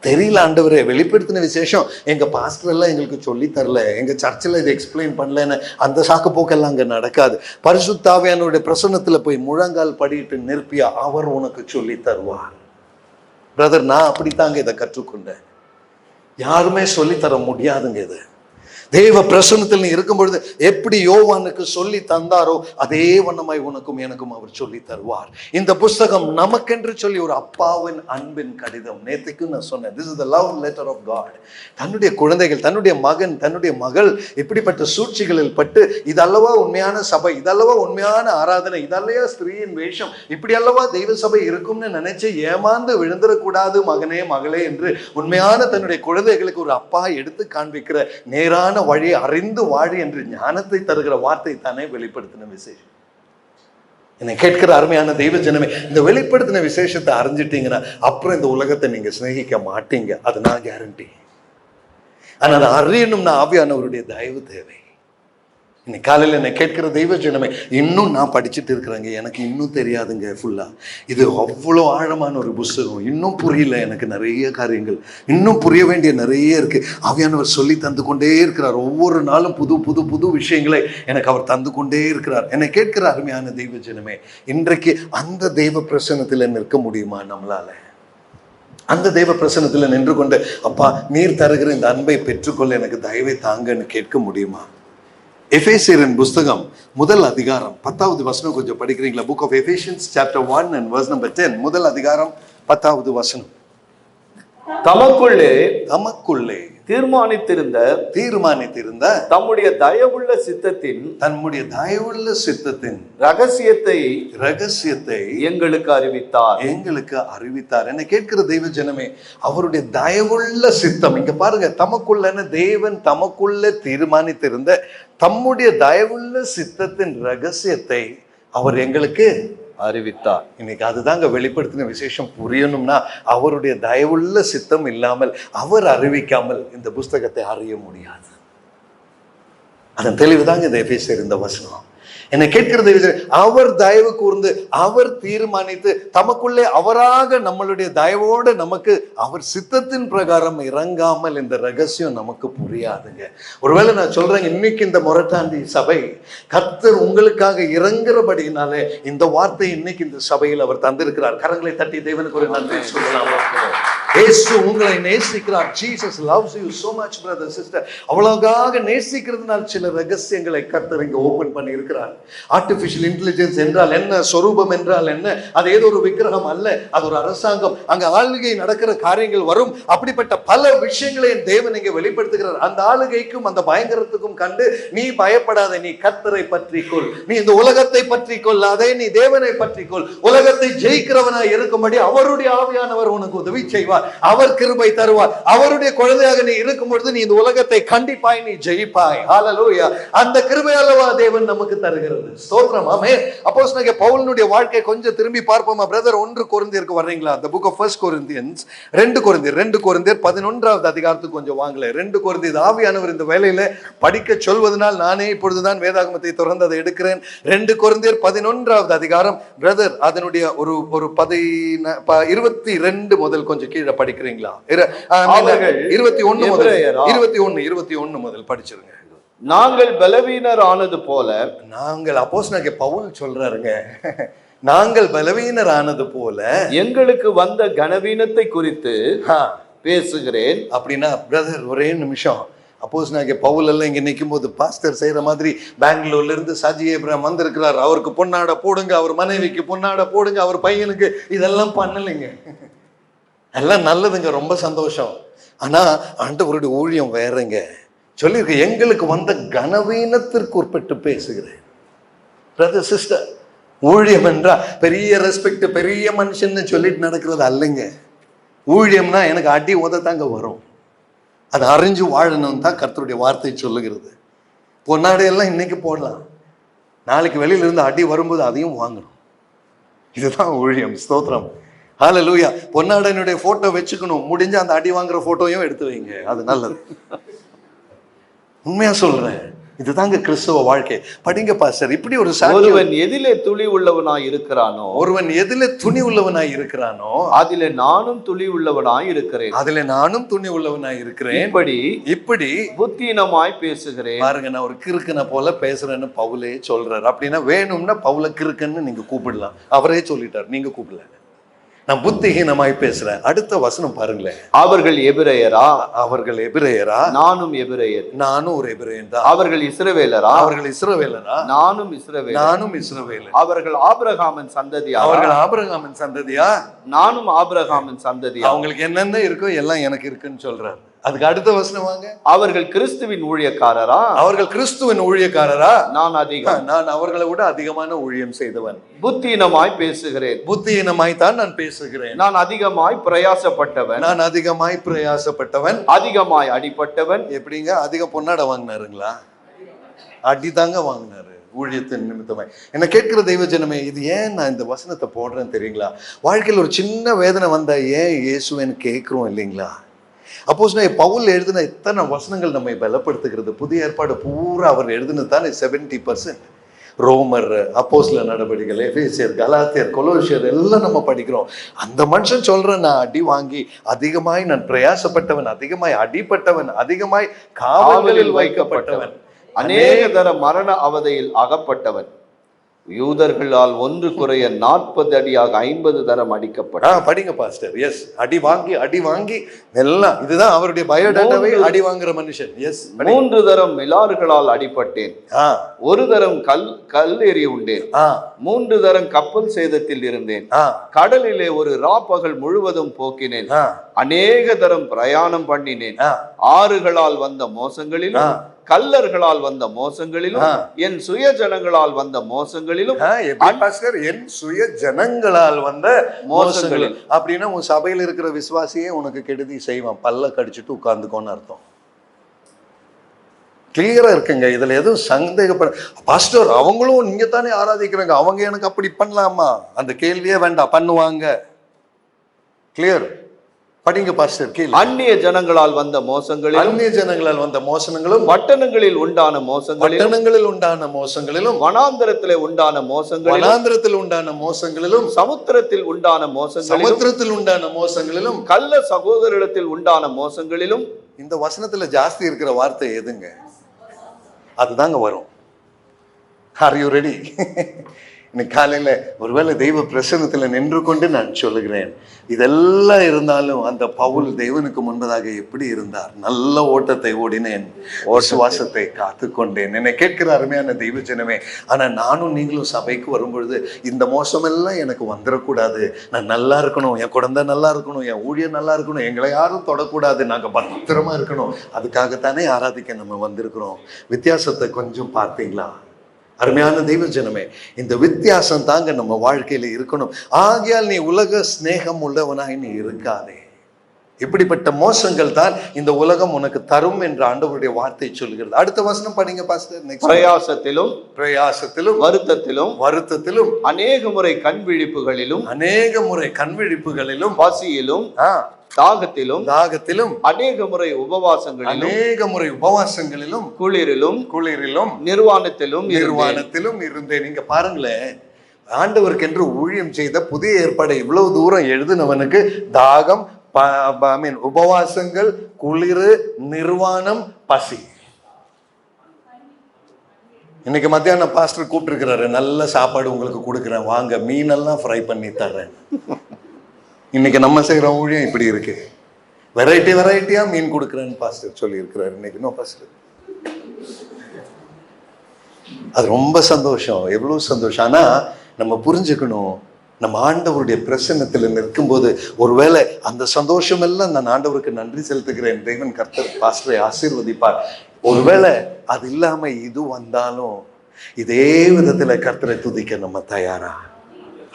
Speaker 3: தெரியல ஆண்டவரே, வெளிப்படுத்தின விசேஷம் எங்க பாஸ்டர் எல்லாம் எங்களுக்கு சொல்லி தரல, எங்க சர்ச்சில் இதை எக்ஸ்பிளைன் பண்ணலன்னு அந்த சாக்கு போக்கெல்லாம் அங்க நடக்காது. பரிசுத்த ஆவியானவருடைய பிரசன்னத்துல போய் முழங்கால் படிட்டு நிற்பியா, அவர் உனக்கு சொல்லி தருவார். பிரதர், நான் அப்படித்தாங்க இதை கற்றுக்கொண்டேன். யாருமே சொல்லித்தர முடியாதுங்க. இது தேவ பிரசன்னத்தில் நீ இருக்கும் பொழுது எப்படி யோவானுக்கு சொல்லி தந்தாரோ அதே வண்ணமாய் உனக்கும் எனக்கும் அவர் சொல்லி தருவார். இந்த புஸ்தகம் நமக்கென்று சொல்லி ஒரு அப்பாவின் அன்பின் கடிதம். நேற்றுக்கு நான் சொன்னேன், this is the love letter of God. தன்னுடைய குழந்தைகள், தன்னுடைய மகன், தன்னுடைய மகள் இப்படிப்பட்ட சூழ்ச்சிகளில் பட்டு, இதல்லவா உண்மையான சபை, இதல்லவா உண்மையான ஆராதனை, இதல்லையா ஸ்திரீயின் வேஷம், இப்படி அல்லவா தெய்வ சபை இருக்கும்னு நினைச்சு ஏமாந்து விழுந்துடக்கூடாது மகனே மகளே என்று உண்மையான தன்னுடைய குழந்தைகளுக்கு ஒரு அப்பா எடுத்து காண்பிக்கிற நேரான வழி அறிந்து வாழி என்று ஞானத்தை தருகிற வார்த்தை தானே வெளிப்படுத்தின விசேஷம். என்னை கேட்கிற அருமையான தெய்வ ஜனமே, இந்த வெளிப்படுத்தின விசேஷத்தை அறிஞ்சிட்டீங்கன்னா அப்புறம் இந்த உலகத்தை நீங்க சிநேகிக்க மாட்டீங்க. அது நான் கேரண்டி. ஆனா அதை அறியணும்னா ஆவியானவருடைய தயவு தேவை. இன்னைக்கு காலையில் என்னை கேட்கிற தெய்வ ஜனமே, இன்னும் நான் படிச்சுட்டு இருக்கிறேங்க, எனக்கு இன்னும் தெரியாதுங்க ஃபுல்லா. இது அவ்வளோ ஆழமான ஒரு புஸ்தகம், இன்னும் புரியல எனக்கு நிறைய காரியங்கள், இன்னும் புரிய வேண்டிய நிறைய இருக்கு. ஆவியானவர் சொல்லி தந்து கொண்டே இருக்கிறார். ஒவ்வொரு நாளும் புது புது புது விஷயங்களை எனக்கு அவர் தந்து கொண்டே இருக்கிறார். என்னை கேட்கிற அருமையான தெய்வ ஜனமே, இன்றைக்கு அந்த தெய்வ பிரசன்னத்தில் நிற்க முடியுமா நம்மளால? அந்த தெய்வ பிரசன்னத்தில் நின்று கொண்டு, அப்பா நீர் தருகிற இந்த அன்பை பெற்றுக்கொள்ள எனக்கு தயவை தாங்கன்னு கேட்க முடியுமா? எபேசியரின் புஸ்தகம் முதல் அதிகாரம் 10வது வசனம் கொஞ்சம் படிக்கிறீங்களா? Book of Ephesians chapter 1 and verse number 10. முதல் அதிகாரம் 10வது வசனம். தமக்குள்ளே தீர்மானித்திருந்த தம்முடைய தயவுள்ள சித்தத்தின் ரகசியத்தை எங்களுக்கு அறிவித்தார். என்னை கேட்கிற தெய்வ ஜனமே, அவருடைய தயவுள்ள சித்தம் இங்க பாருங்க. தமக்குள்ள தேவன் தமக்குள்ள தீர்மானித்திருந்த தம்முடைய தயவுள்ள சித்தத்தின் ரகசியத்தை அவர் எங்களுக்கு அறிவித்தார். இன்னைக்கு அதுதாங்க வெளிப்படுத்தின விசேஷம். புரியணும்னா அவருடைய தயவுள்ள சித்தம் இல்லாமல், அவர் அறிவிக்காமல் இந்த புஸ்தகத்தை அறிய முடியாது. அதன் தெளிவுதாங்க இந்த எபேசியர் இந்த வசனம். என்னை கேட்கிறது, அவர் தயவு கூர்ந்து, அவர் தீர்மானித்து, தமக்குள்ளே அவராக நம்மளுடைய தயவோடு நமக்கு அவர் சித்தத்தின் பிரகாரம் இறங்காமல் இந்த ரகசியம் நமக்கு புரியாதுங்க. ஒருவேளை நான் சொல்றேன், இன்னைக்கு இந்த மொரட்டாண்டி சபை கர்த்தர் உங்களுக்காக இறங்குறபடினாலே இந்த வார்த்தை இன்னைக்கு இந்த சபையில் அவர் தந்திருக்கிறார். கரங்களை தட்டி தேவனுக்கு ஒரு நன்றி சொல்லலாம். இயேசு உங்களை நேசிக்கிறார். Jesus loves you so much brother sister. அவ்வளவுக்காக நேசிக்கிறதுனால் சில ரகசியங்களை கர்த்தர் இங்க ஓபன் பண்ணி இருக்கிறார். ஆர்டிபிஷியல் இன்டெலிஜென்ஸ் என்றால் என்ன, சொரூபம் என்றால் என்ன, அது ஏதோ ஒரு விக்கிரகம் அல்ல, அது ஒரு அரசாங்கம். அங்க ஆளுகை நடக்கிற காரியங்கள் வரும். அப்படிப்பட்ட பல விஷயங்களை என் தேவன் இங்க வெளிப்படுத்துகிறார். அந்த ஆளுகைக்கும் அந்த பயங்கரத்துக்கும் கண்டு நீ பயப்படாத, நீ கர்த்தரை பற்றிக்கொள், நீ இந்த உலகத்தை பற்றிக்கொள், அதை நீ தேவனை பற்றிக்கொள். உலகத்தை ஜெயிக்கிறவனாய் இருக்கும்படி அவருடைய ஆவியானவர் உனக்கு உதவி செய்வார். அவர் கிருபை தருவார். அவருடைய குழந்தையாக நீ இருக்கும் பொழுது நீ இந்த உலகத்தை கண்டிப்பாய் நீ ஜெயிப்பாய். ஹல்லேலூயா. அந்த கிருபை அல்லவா தேவன் நமக்கு தருகிறது. ஸ்தோத்திரம். ஆமென். அப்போஸ்தலனாகிய பவுலினுடைய வாழ்க்கை கொஞ்சம் திரும்பி பார்ப்போமா பிரதர்? 1 கொரிந்தியருக்கு வர்றீங்களா? the book of 1 Corinthians 2 கொரிந்தியர் 11வது அதிகாரத்துக்கு கொஞ்சம் வாங்கல. 2 கொரிந்தியர் ஆவியானவர் இந்த வேளையில படிக்க சொல்வதனால் நானே இப்பொழுதுதான் வேதாகமத்தை திறந்து அதை எடுக்கிறேன். 2 கொரிந்தியர் 11வது அதிகாரம் பிரதர், அதனுடைய ஒரு 22 முதல் கொஞ்சம் கீழே படிக்கிறீங்களா? 21 முதல் படிச்சிருங்க.
Speaker 2: நாங்கள் பலவீனர் ஆனது போல,
Speaker 3: நாங்கள் அப்போஸ்தலனாகிய பவுல் சொல்றாருங்க, நாங்கள் பலவீனர் ஆனது போல
Speaker 2: எங்களுக்கு வந்த கனவீனத்தை குறித்து பேசுகிறேன்.
Speaker 3: அப்படின்னா பிரதர் ஒரே நிமிஷம், அப்போஸ்தலனாகிய பவுல் எல்லாம் இங்க நிற்கும் போது பாஸ்டர் செய்யற மாதிரி பெங்களூர்ல இருந்து சாஜி ஏப்ரஹாம் வந்திருக்கிறார், அவருக்கு பொன்னாட போடுங்க, அவர் மனைவிக்கு பொன்னாட போடுங்க, அவர் பையனுக்கு, இதெல்லாம் பண்ணலைங்க. எல்லாம் நல்லதுங்க, ரொம்ப சந்தோஷம். ஆனா ஆண்டவருடைய ஊழியம் வேறங்க. சொல்லியிருக்க, எங்களுக்கு வந்த கனவீனத்திற்கு உட்பட்டு பேசுகிறேன். பிரதர் சிஸ்டர், ஊழியம் என்றா பெரிய ரெஸ்பெக்ட், பெரிய மனுஷன்னு சொல்லிட்டு நடக்கிறது அல்லங்க. ஊழியம்னா எனக்கு அடி உதத்தாங்க வரும், அதை அறிஞ்சு வாழணும் தான் கர்த்தருடைய வார்த்தை சொல்லுகிறது. பொன்னாடையெல்லாம் இன்னைக்கு போடலாம், நாளைக்கு வெளியில இருந்து அடி வரும்போது அதையும் வாங்கணும். இதுதான் ஊழியம். ஸ்தோத்திரம். ஹல்லேலூயா. பொன்னாடையனுடைய போட்டோ வச்சுக்கணும், முடிஞ்ச அந்த அடி வாங்குற போட்டோயும் எடுத்து வைங்க, அது நல்லது. உண்மையா சொல்றேன், இதுதாங்க கிறிஸ்தவ வாழ்க்கை. படிங்க பாஸ்டர். இப்படி ஒரு
Speaker 2: ஒருவன் எதிலே துளி உள்ளவனாய் இருக்கிறானோ அதிலே நானும் துளி உள்ளவனாய் இருக்கிறேன். இப்படி புத்தீனமாய் பேசுகிறேன்.
Speaker 3: பாருங்க, நான் ஒரு கிறுக்கனை போல பேசுறேன்னு பவுலே சொல்றாரு. அப்படின்னா வேணும்னா பவுல கிறுக்கன்னு நீங்க கூப்பிடலாம், அவரே சொல்லிட்டார், நீங்க கூப்பிடல. நான் புத்திஹீனமாய் பேசுறேன். அடுத்த வசனம் பாருங்களேன்.
Speaker 2: அவர்கள் எபிரெயரா?
Speaker 3: அவர்கள் எபிரெயரா?
Speaker 2: நானும் எபிரெயர்.
Speaker 3: நானும் ஒரு எபிரெயன் தான்.
Speaker 2: அவர்கள் இஸ்ரவேலரா?
Speaker 3: அவர்கள் இஸ்ரவேலரா?
Speaker 2: நானும் இஸ்ரவேலர்.
Speaker 3: நானும் இஸ்ரவேலர்.
Speaker 2: அவர்கள் ஆபிரகாமின் சந்ததியா?
Speaker 3: அவர்கள் ஆபிரகாமின் சந்ததியா?
Speaker 2: நானும் ஆபிரகாமின் சந்ததியா.
Speaker 3: அவங்களுக்கு என்னென்ன இருக்கோ எல்லாம் எனக்கு இருக்குன்னு சொல்றாரு. அதுக்கு அடுத்த வசனம் வாங்க.
Speaker 2: அவர்கள் கிறிஸ்துவின் ஊழியக்காரரா?
Speaker 3: அவர்கள் கிறிஸ்துவின் ஊழியக்காரரா?
Speaker 2: நான் அதிகம்.
Speaker 3: நான் அவர்களை விட அதிகமான ஊழியம் செய்தவன்.
Speaker 2: புத்தியினமாய் பேசுகிறேன்.
Speaker 3: புத்தியினமாய் தான் நான் பேசுகிறேன்.
Speaker 2: நான் அதிகமாய் பிரயாசப்பட்டவன்.
Speaker 3: நான் அதிகமாய் பிரயாசப்பட்டவன்.
Speaker 2: அதிகமாய் அடிபட்டவன்.
Speaker 3: எப்படிங்க? அதிக பொன்னாட வாங்கினாருங்களா? அடிதாங்க வாங்கினாரு ஊழியத்தின் நிமித்தமாய். என்ன கேட்கிற தெய்வ ஜனமே, இது ஏன் நான் இந்த வசனத்தை போடுறேன்னு தெரியுங்களா? வாழ்க்கையில் ஒரு சின்ன வேதனை வந்தா ஏன் இயேசுவேன்னு கேட்கிறோம் இல்லைங்களா? அப்போஸ்தலன் பவுல் எழுதின இத்தனை வசனங்கள் நம்மை பலப்படுத்துகிறது. புதிய ஏற்பாடு பூரா அவர் எழுதினது தான் 70%. ரோமர், அப்போஸ்தலர் நடவடிக்கைகள், எபேசியர், கலாத்தியர், கொலோசியர் எல்லாம் நம்ம படிக்கிறோம். அந்த மனுஷன் சொல்றேன், நான் அடி வாங்கி அதிகமாய் நான் பிரயாசப்பட்டவன், அதிகமாய் அடிப்பட்டவன், அதிகமாய் காவலில் வைக்கப்பட்டவன்,
Speaker 2: அநேக தர மரண அவதையில் அகப்பட்டவன், யூதர்களால் ஒன்று குறைய 40 அடியாக 50 தரம் அடிக்கப்பட்டான்.
Speaker 3: படிங்க பாஸ்டர். எஸ், அடி வாங்கி எல்லாம். இதுதான் அவருடைய பயோடேட்டாவை. அடி வாங்குற மனுஷன். எஸ்.
Speaker 2: 3 தரம் மிலாறுகளால் அடிபட்டேன். 1 தரம் கல் எறி உண்டேன். 3 தரம் கப்பல் சேதத்தில் இருந்தேன். கடலிலே ஒரு ராப்பகல் முழுவதும் போக்கினேன். அநேக தரம் பிரயாணம் பண்ணினேன். ஆறுகளால் வந்த மோசங்களிலும், கல்லர்களால் வந்த மோசங்களிலும், என் சுய ஜனங்களால் வந்த மோசங்களிலும்.
Speaker 3: என் சுய ஜனங்களால் வந்த மோசங்களில் அப்படின்னா உன் சபையில் இருக்கிற விசுவாசியே உனக்கு கெடுதி செய்வான். பல்ல கடிச்சிட்டு உட்கார்ந்துக்கோன்னு அர்த்தம். கிளியரா இருக்குங்க. இதுல எதுவும் சந்தேகப்பட, பாஸ்டர் அவங்களும் நீங்க தானே ஆராதிக்கிறாங்க, அவங்க எனக்கு அப்படி பண்ணலாமா? அந்த கேள்வியே வேண்டாம், பண்ணுவாங்க. கிளியர். படிங்க பாஸ்டர். கீழே
Speaker 2: அந்நிய ஜனங்களால் வந்த மோசங்களிலும்,
Speaker 3: அந்நிய ஜனங்களால் வந்த மோசங்களும்,
Speaker 2: பட்டணங்களில் உண்டான மோசங்களிலும், வனாந்தரத்திலே உண்டான மோசங்களிலும், சமுத்திரத்தில் உண்டான மோசங்களிலும், கள்ள சகோதரிடத்தில் உண்டான மோசங்களிலும்.
Speaker 3: இந்த வசனத்துல ஜாஸ்தி இருக்கிற வார்த்தை எதுங்க? அதுதாங்க வரும். Are you ready? இன்னைக்கு காலையில ஒருவேளை தெய்வ பிரசன்னத்துல நின்று கொண்டு நான் சொல்லுகிறேன், இதெல்லாம் இருந்தாலும் அந்த பவுல் தேவனுக்கு முன்பதாக எப்படி இருந்தார்? நல்ல ஓட்டத்தை ஓடினேன், விசுவாசத்தை காத்து கொண்டேன். என்னை கேட்கிற அருமையான தெய்வ ஜனமே, ஆனா நானும் நீங்களும் சபைக்கு வரும்பொழுது இந்த மோசமெல்லாம் எனக்கு வந்துடக்கூடாது. நான் நல்லா இருக்கணும், என் குழந்தை நல்லா இருக்கணும், என் ஊழியர் நல்லா இருக்கணும், எங்களை யாரும் தொடக்கூடாது, நாங்க பத்திரமா இருக்கணும். அதுக்காகத்தானே ஆராதிக்க நம்ம வந்திருக்கிறோம். வித்தியாசத்தை கொஞ்சம் பார்த்தீங்களா? அருமையான தெய்வ ஜனமே, இந்த வித்தியாசம் தாங்க நம்ம வாழ்க்கையில இருக்கணும். ஆகையால் நீ உலக ஸ்நேகம் உள்ளவனாய் நீ இருக்காதே. இப்படிப்பட்ட மோசங்கள் தான் இந்த உலகம் உனக்கு தரும் என்று ஆண்டவருடைய வார்த்தை சொல்கிறது. அடுத்த வசனம் படிங்க பாஸ்டர். பிரயாசத்திலும் வருத்தத்திலும்
Speaker 2: அநேக முறை கண் விழிப்புகளிலும் பசியிலும் தாகத்திலும் அநேக முறை உபவாசங்களிலும் குளிரிலும் நிர்வாணத்திலும் இருந்தேன். நீங்க பாருங்களேன், ஆண்டவருக்கு என்று ஊழியம் செய்த புதிய ஏற்பாடை இவ்வளவு தூரம் எழுதினவனுக்கு தாகம், உபவாசங்கள், குளிர், நிர்வாணம், பசி. இன்னைக்கு மத்தியானம் பாஸ்டர் கூப்பிட்டு இருக்கிறாரு, நல்ல சாப்பாடு உங்களுக்கு கொடுக்குறேன் வாங்க, மீனெல்லாம் ஃப்ரை பண்ணி தர்றேன். இன்னைக்கு நம்ம செய்யற ஊழியம் இப்படி இருக்கு. வெரைட்டியா மீன் கொடுக்குறேன்னு பாஸ்டர் சொல்லி இருக்கிறாரு. இன்னைக்கு நோ பாஸ்டர், அது ரொம்ப சந்தோஷம், எவ்வளவு சந்தோஷம். ஆனா நம்ம புரிஞ்சுக்கணும், நம்ம ஆண்டவருடைய பிரசன்னத்துல நிற்கும்போது ஒருவேளை அந்த சந்தோஷம் எல்லாம் நான் ஆண்டவருக்கு நன்றி செலுத்துகிறேன், தேவன் கர்த்தர் பாஸ்டரை ஆசீர்வதிப்பார். ஒருவேளை அது இல்லாம இது வந்தாலும் இதே விதத்துல கர்த்தரை துதிக்க நம்ம தயாரா?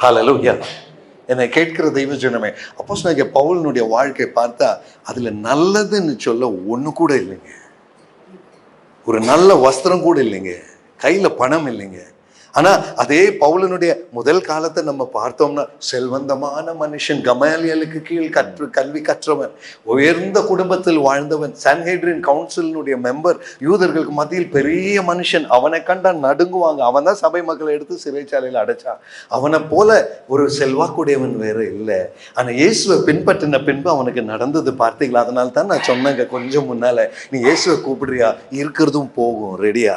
Speaker 2: ஹல்லேலூயா. என்னை கேட்கிற தெய்வ ஜனமே, அப்போஸ்தலனாகிய பவுலினுடைய வாழ்க்கை பார்த்தா அதுல நல்லதுன்னு சொல்ல ஒண்ணு கூட இல்லைங்க. ஒரு நல்ல வஸ்திரம் கூட இல்லைங்க, கையில பணம் இல்லைங்க. ஆனா அதே பவுலனுடைய முதல் காலத்தை நம்ம பார்த்தோம்னா செல்வந்தமான மனுஷன், கமாலியலுக்கு கீழ் கல்வி கற்றவன், உயர்ந்த குடும்பத்தில் வாழ்ந்தவன், சான்ஹெட்ரின் கவுன்சிலினுடைய மெம்பர், யூதர்களுக்கு மத்தியில் பெரிய மனுஷன். அவனை கண்டா நடுங்குவாங்க. அவன் தான் சபை மக்களை எடுத்து சிறைச்சாலையில் அடைச்சான். அவனை போல ஒரு செல்வாக்குடையவன் வேற இல்லை. ஆனா இயேசுவை பின்பற்றின பின்பு அவனுக்கு நடந்தது பார்த்தீங்களா? அதனால தான் நான் சொன்னேங்க கொஞ்சம் முன்னால, நீ இயேசுவை கூப்பிடுறியா, இருக்கிறதும் போகும், ரெடியா?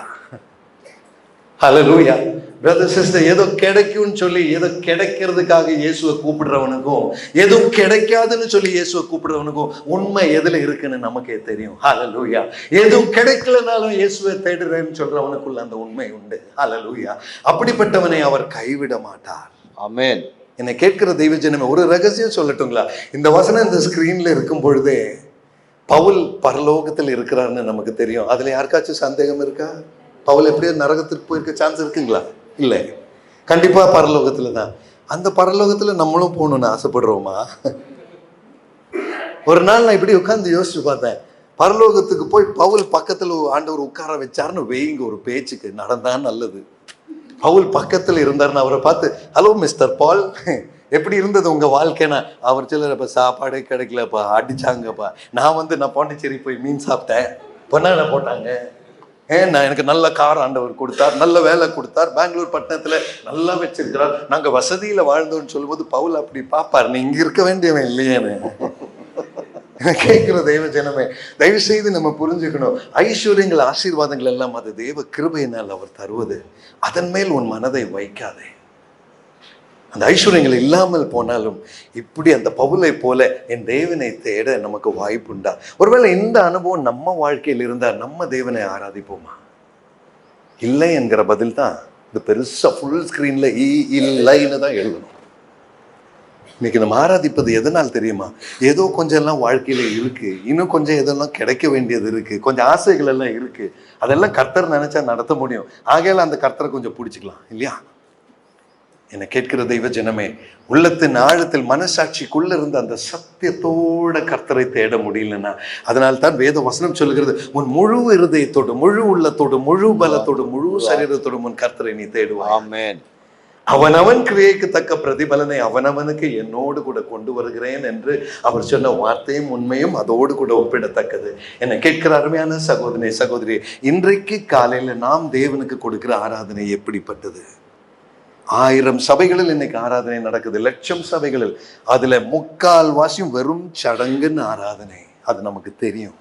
Speaker 3: ஹல்லேலூயா. பிரதர் சிஸ்டர், ஏதோ கிடைக்கும்னு சொல்லி ஏதோ கிடைக்கிறதுக்காக இயேசுவை கூப்பிடுறவனுக்கும் எதுவும் கிடைக்காதுன்னு சொல்லி இயேசுவை கூப்பிடுறவனுக்கும் உண்மை எதுல இருக்குன்னு நமக்கே தெரியும். ஹல்லேலூயா. எதுவும் கிடைக்கலனாலும் இயேசுவை தேடுறேன்னு சொல்றவனுக்குள்ள அந்த உண்மை உண்டு. ஹல்லேலூயா. அப்படிப்பட்டவனை அவர் கைவிட மாட்டார்.
Speaker 2: ஆமென்.
Speaker 3: என்னை கேட்கிற தெய்வ ஜனமே, ஒரு ரகசியம் சொல்லட்டுங்களா? இந்த வசனம் இந்த ஸ்கிரீன்ல இருக்கும் பொழுதே பவுல் பரலோகத்தில் இருக்கிறாருன்னு நமக்கு தெரியும். அதுல யாருக்காச்சும் சந்தேகம் இருக்கா? பவுல் எப்படியோ நரகத்துக்கு போயிருக்க சான்ஸ் இருக்குங்களா? இல்லை, கண்டிப்பா பரலோகத்துல தான். அந்த பரலோகத்துல நம்மளும் போகணும்னு ஆசைப்படுறோமா? ஒரு நாள் நான் இப்படி உட்கார்ந்து யோசிச்சு பார்த்தேன். பரலோகத்துக்கு போய் பவுல் பக்கத்துல ஆண்டவர் உட்கார வச்சாருன்னு வைங்க, ஒரு பேச்சுக்கு நடந்தான் நல்லது. பவுல் பக்கத்துல இருந்தாருன்னு அவரை பார்த்து, ஹலோ மிஸ்டர் பால், எப்படி இருந்தது உங்க வாழ்க்கைனா? அவர் சிலரப்ப சாப்பாடே கிடைக்கலப்பா, அடிச்சாங்கப்பா. நான் பாண்டிச்சேரி போய் மீன் சாப்பிட்டேன், பொன்னான போட்டாங்க, நான் எனக்கு நல்ல கார் ஆண்டவர் கொடுத்தார், நல்ல வேலை கொடுத்தார், பெங்களூர் பட்டணத்துல நல்லா வச்சிருக்கிறார், நாங்க வசதியில வாழ்ந்தோம்னு சொல்லும்போது பவுல் அப்படி பாப்பாரு, நீ இங்க இருக்க வேண்டியவன் இல்லையேன்னு. கேட்கிற தெய்வ ஜனமே, தயவு செய்து நம்ம புரிஞ்சுக்கணும், ஐஸ்வர்யங்கள் ஆசீர்வாதங்கள் எல்லாம் அது தேவ கிருபையினால் அவர் தருவது. அதன் மேல் உன் மனதை வைக்காதே. அந்த ஐஸ்வர்யங்கள் இல்லாமல் போனாலும் இப்படி அந்த பவுலை போல என் தேவனை தேட நமக்கு வாய்ப்புண்டா? ஒருவேளை இந்த அனுபவம் நம்ம வாழ்க்கையில் இருந்தால் நம்ம தேவனை ஆராதிப்போமா? இல்லை என்கிற பதில் தான் இந்த பெருசா ஃபுல் ஸ்கிரீன்ல இல்லைன்னு தான் எழுதணும். இன்னைக்கு நம்ம ஆராதிப்பது எதனால் தெரியுமா? ஏதோ கொஞ்சம் எல்லாம் வாழ்க்கையில இருக்கு, இன்னும் கொஞ்சம் எதெல்லாம் கிடைக்க வேண்டியது இருக்கு, கொஞ்சம் ஆசைகள் எல்லாம் இருக்கு, அதெல்லாம் கர்த்தர் நினைச்சா நடத்த முடியும். ஆகையால அந்த கர்த்தரை கொஞ்சம் பிடிச்சிக்கலாம் இல்லையா? என்னை கேட்கிற தெய்வ ஜனமே, உள்ளத்தின் ஆழத்தில் மனசாட்சிக்குள்ள இருந்த அந்த சத்தியத்தோட கர்த்தரை தேட முடியலன்னா, அதனால தான் வேத வசனம் சொல்லுகிறது, உன் முழு இருதயத்தோடு, முழு உள்ளத்தோடு, முழு பலத்தோடு, முழு சரீரத்தோடு உன் கர்த்தரை நீ தேடுவாய்.
Speaker 2: ஆமென்.
Speaker 3: அவனவன் கிரியைக்கு தக்க பிரதிபலனை அவனவனுக்கு என்னோடு கூட கொண்டு வருகிறேன் என்று அவர் சொன்ன வார்த்தையும் உண்மையும் அதோடு கூட ஒப்பிடத்தக்கது. என்னை கேட்கிற அருமையான சகோதரி சகோதரி, இன்றைக்கு காலையில நாம் தேவனுக்கு கொடுக்கிற ஆராதனை எப்படிப்பட்டது? 1000 சபைகளில் இன்னைக்கு ஆராதனை நடக்குது, லட்சம் சபைகளில். அதுல 3/4 வெறும் சடங்குன்னு ஆராதனை. அது நமக்கு தெரியும்.